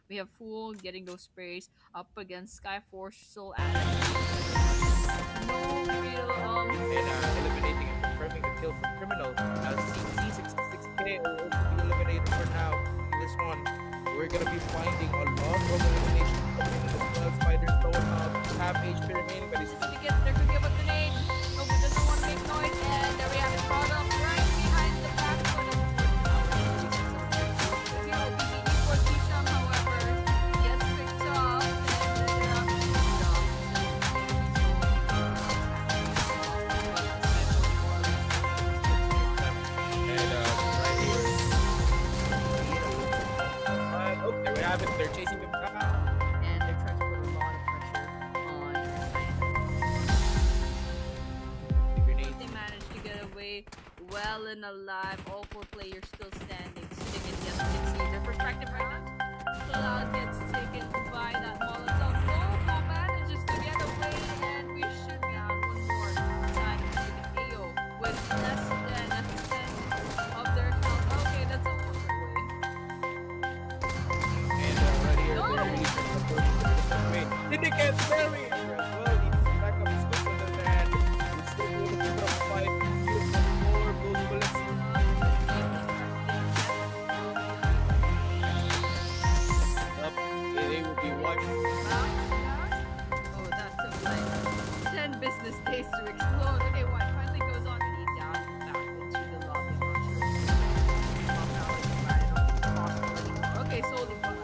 We have Fool getting those sprays up against Skyforce, Soul Adam. No real And eliminating and confirming the kill from Criminal. CC66K will also be eliminated for now in this one. We're gonna be finding a lot of eliminations coming in as well. Spiders don't have HP remaining, but it's Syndicate, there could be a grenade. Nobody doesn't want to make noise, and there we have it brought up right behind the back foot of the Esports Hisham, however, gets picked off, oh, there we have it. They're chasing him down. and they're trying to put a lot of pressure on The grenades. They managed to get away well and alive. All 4 players still standing. Syndicate just can see their perspective right now. Cloud gets taken by that Molotov. Lobo manages to get away, and we should be on one more time to the KO with less than a 10 of their health. Okay, that's a long way. And right here, No! very easy to approach the way. Syndicate very as well. Needs to back up his foot with the hand. He's still able to put up a fight. Beautiful more those bullets. Up, they will be wiped. Oh, that took like 10 business days to explode. Okay, what finally goes on? We need down back into the lobby. I'm not sure. Okay, so the one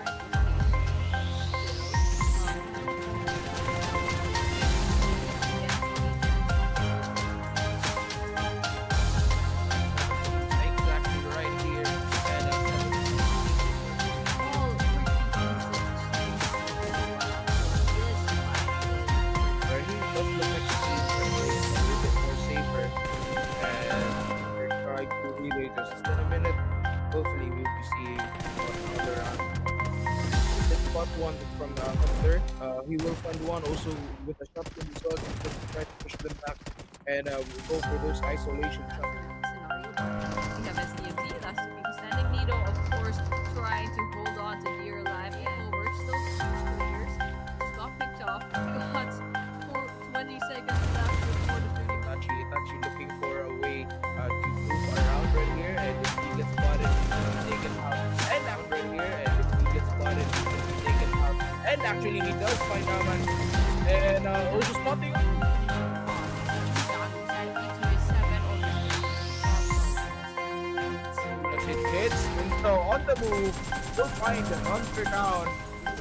hopefully we'll be seeing another round. This spot one from Hunter. He will find one also with a shotgun as well, just to try to push them back and we'll go for those isolation shots. Scenario, but we have SDMZ, last to be standing. Nido, of course, trying to hold on to dear life. Over, still 2 players. Just got picked off. Got 20 seconds left before the 30. Itachi looking for a way to move around right here, and if he gets spotted, he's going to be taken out. And out right here, and if he gets spotted, he's going to be taken out. And actually, he does find Aman, and also spotting. As it hits, and so on the move, we'll find the Hunter down,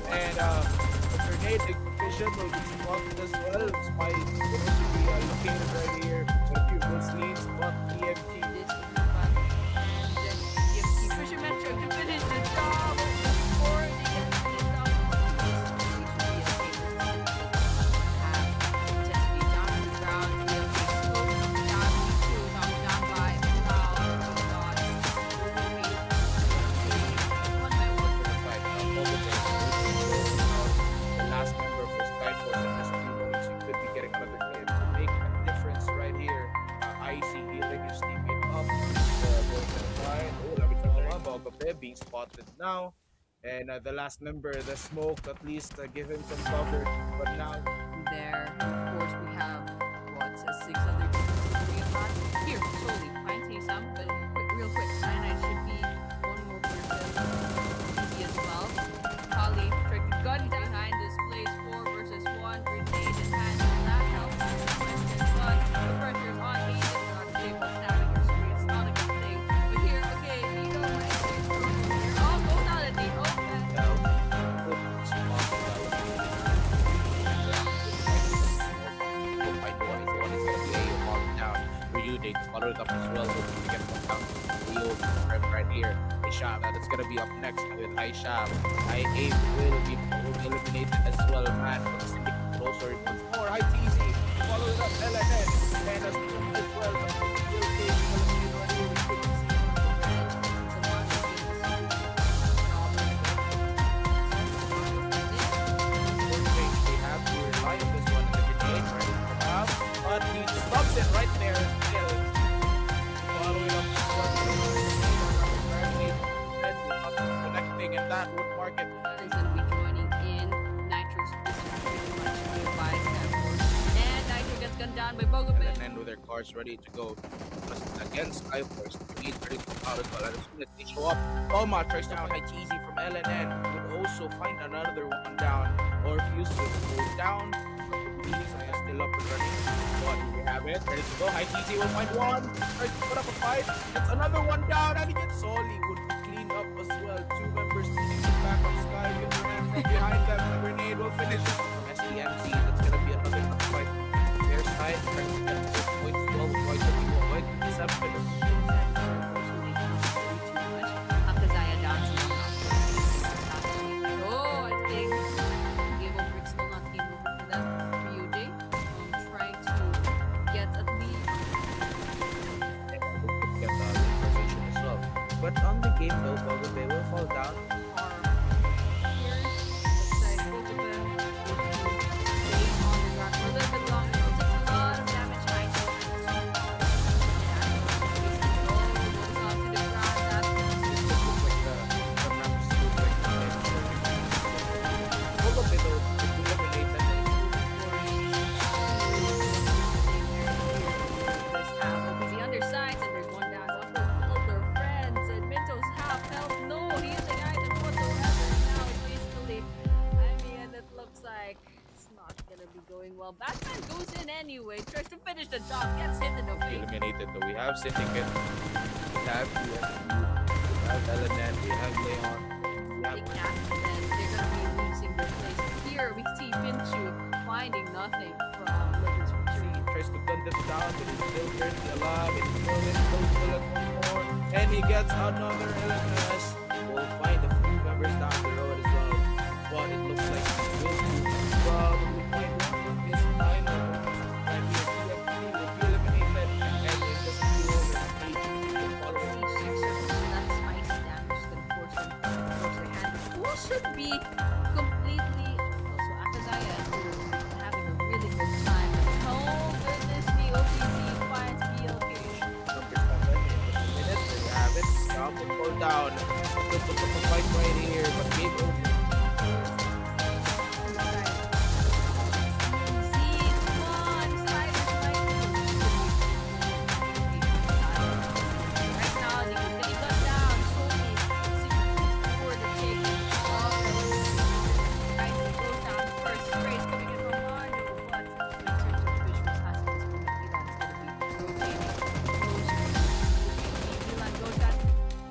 and the grenade ignition will be spotted as well. Spy is going to be located right here, but if you will sleep, spot PMT. This will be fun. And DMT Fisherman trying to finish the job for the end of The last member for SKYFORCE and SDMZ could be getting another hit to make a difference right here. Icy healing his teammate up. Going to the line. Oh, Labit being spotted now. And the last member, the smoke, at least give him some cover. But now, there. Of course, we have what 6 other teams here. Slowly, find some, but real quick. Cyanide should be one more person. Easy as well. Kali tried to gun behind this place. 4 versus 1. Grenade in hand. That helps. But the pressure's on. He is not able to stab your screen. It's not a good thing. But here, okay, Nico might be here. Oh, go down at the open. They follow it up as well, so we get one down. Leo right here. Aisha, that's gonna be up next with Aisha. Abe will be eliminated as well, man. But the Syndicate will also once more. ITZ follow it up, LNN, and as well. But still taking eliminated right here. We couldn't see they have to rely on this one in the grenade, right? But he stops it right there. Still following up connecting, and that would mark it. Is going to be joining in. Nitro's pretty much nearby. And Nitro gets gunned down by Bogopin. And with their cars ready to go against SKYFORCE. We need ready to come out as well. And as soon as they show up, Oma tries to find TZ from LNN. Would also find another one down, or Fuse will go down. Still up and running. What do we have it? Ready to go. ITZ will find one. Tries to put up a fight. Gets another one down, and he gets Solly. Would be cleaned up as well. 2 members leading the back of Sky with their hand from behind them. The grenade will finish it. SDMZ, that's gonna be another tough fight. Their side, trying to get 4 points, 12 points, 57. AKAZAYA down to oh, I think GAMEOVER is still not game over for that. PUBG trying to get at least Get the information as well. But on the game though, they will fall down. here. Looks like both of them will stay on the ground for a little bit longer. It'll take a lot of damage. Like it's not gonna be going well. Batman goes in anyway, tries to finish the job, gets hit in the face. Eliminated though. We have Syndicate, we have we have LNN, we have Leon, we They have can't, and then they're gonna be losing their place. Here we see Pinchu finding nothing from Lovin's retreat. tries to gun them down, but he's still currently alive, and he's going close to one more, and he gets another LMS. We'll find a few members down the road as well, but it looks like he will probably find one of his final right here. PFP will be eliminated, and it just be over. Steve Sixer, so that's Spice should be completely. Also, AKAZAYA is having a really good time. Oh goodness me, OPC finds BLK. Number 7 in just a minute. There you have it. Drop and pull down. Still put up a fight right here, but game over.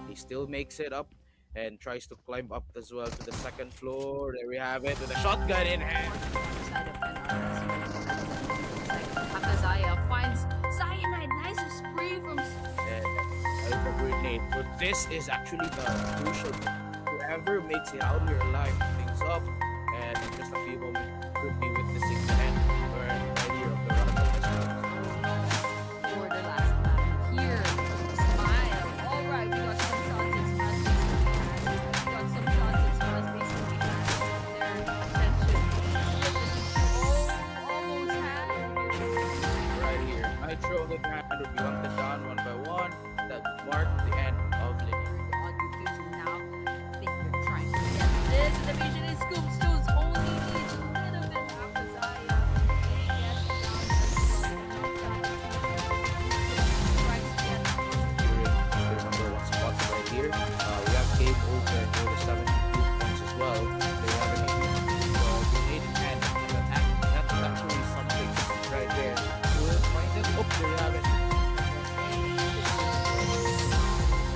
He still makes it up and tries to climb up as well to the second floor. There we have it with a shotgun in hand. AKAZAYA finds CYANIDE. Nice spray from. And Alpha grenade. So this is actually the crucial. Whoever makes it out here alive things up, and in just a few moments could be witnessing the end or right here of the run of this one. For the last map here. Smile. Alright, we got some shots in Smash basically. We got some shots in Smash basically. Their attention. Oh, almost had. Right here. Nitro on the hand would be hunted down one by one. That would mark the end of LENION. The audio vision now. I think they're trying to get this. The vision is Scoop Stones only needs a little bit after Zaya. He gets it down as well. Tries to get During their number one spot right here. We have game over with 72 points as well. They're having a grenade in hand and attack. That's actually something right there. We'll find it. Oh, there you have it.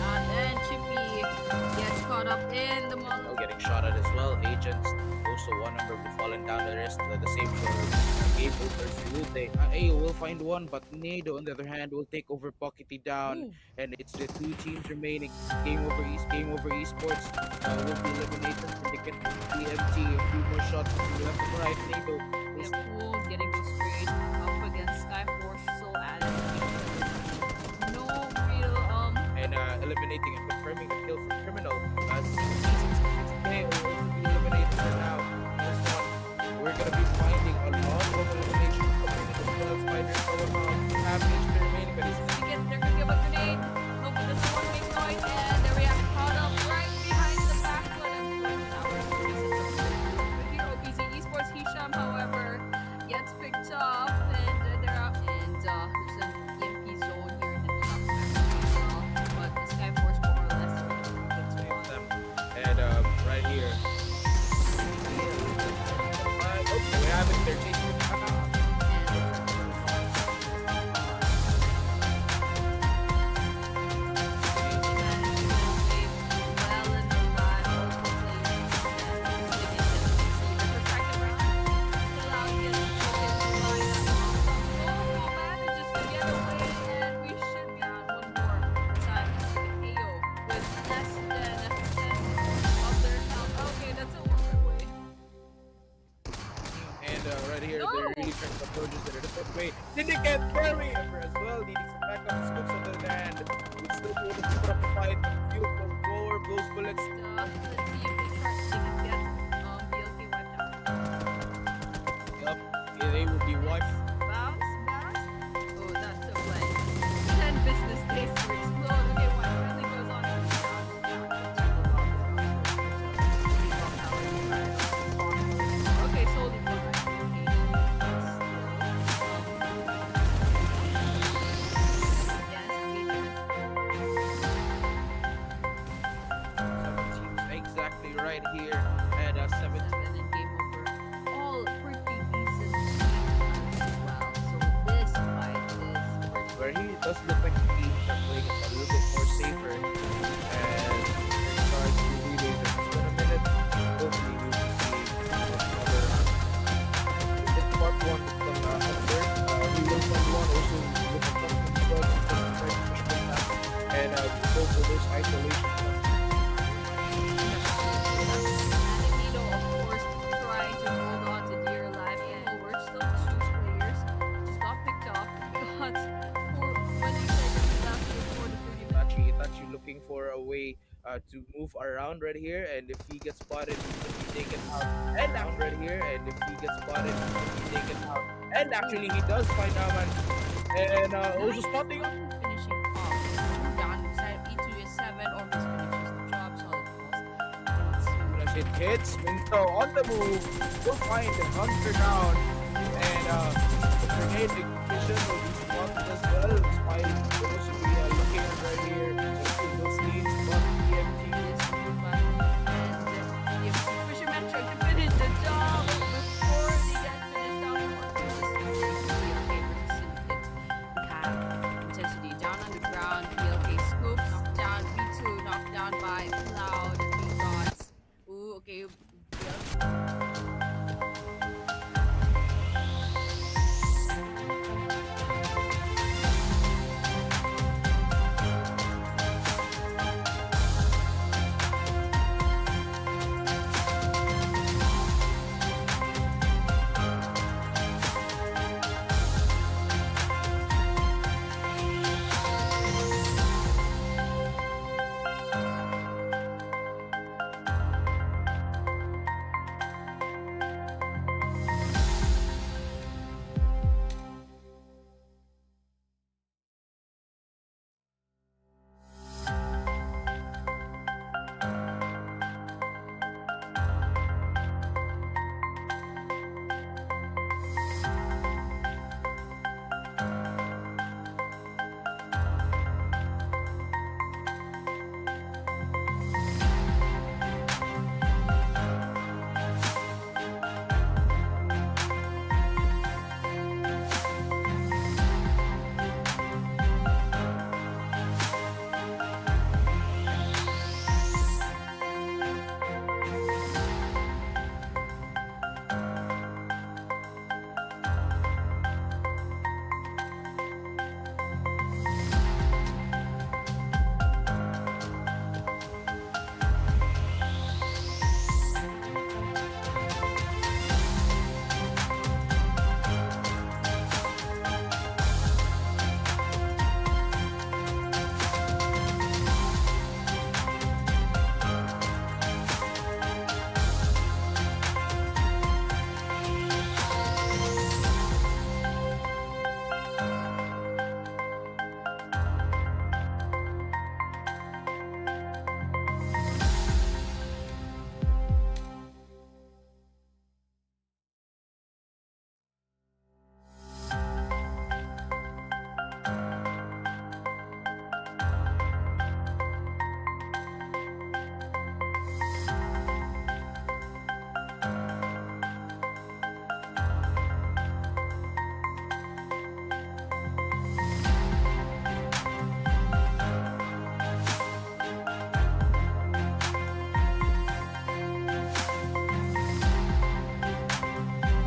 and then Chippy gets caught up in the Now mall. getting shot at as well. Agents also one number will fallen down the rest the same for game over. So will they? Ayo will find one, but Nado on the other hand will take over Pockety down, and it's the two teams remaining. Game over Esports will be eliminated. Syndicate PMT a few more shots to the left and right. Nado is Fools getting go straight up against SKYFORCE. So added. No real and eliminating and confirming the kill from Criminal. Today will also be eliminated for now. This one we're gonna be finding a lot of elimination coming into the 12 fighters. Half HP remaining, but it's they're gonna give a grenade. No, but this one makes noise, and there we have it caught up right behind the back foot. And here, OPC Esports Hisham, however, gets picked up, and they're out. And there's an EMP zone here in the top as well. But the SKYFORCE more or less gets them. And right here. Okay, we have it. They're chasing it. Right here, No! they're really trying to approach us in a different way. Syndicate carry over as well, needing some backup scoops on the other hand. We'd still be able to put up a fight. Fuel from forward, blows bullets. Let's see if they can get BLK wiped out. Yup, yeah, they will be wiped. Bounce. Oh, that's the play. 10 business days to explode. Okay, what really goes on? Okay, solely for Exactly right here at 17. and then game over. All pretty decent as well. So this fight is pretty Where he does look like the teams are playing it a little bit more safer. And it starts to really just in a minute. Hopefully we will see another this part one with some effort. We will find one also with a custom squad and try to push them back. And go for those isolation shots. Nito, of course, trying to hold on to dear life. And we're still two players. Just got picked up. Got for when they said to move around right here, and if he gets spotted, he's gonna be taken out. And actually, he does find Aman, and also Nice spotting. one finishing off. Down side of E2S7 or his finishes the job. Solid balls. Flash it hits. Minto on the move. Will find the Hunter down. And the grenade ignition will be spotted as well. Spy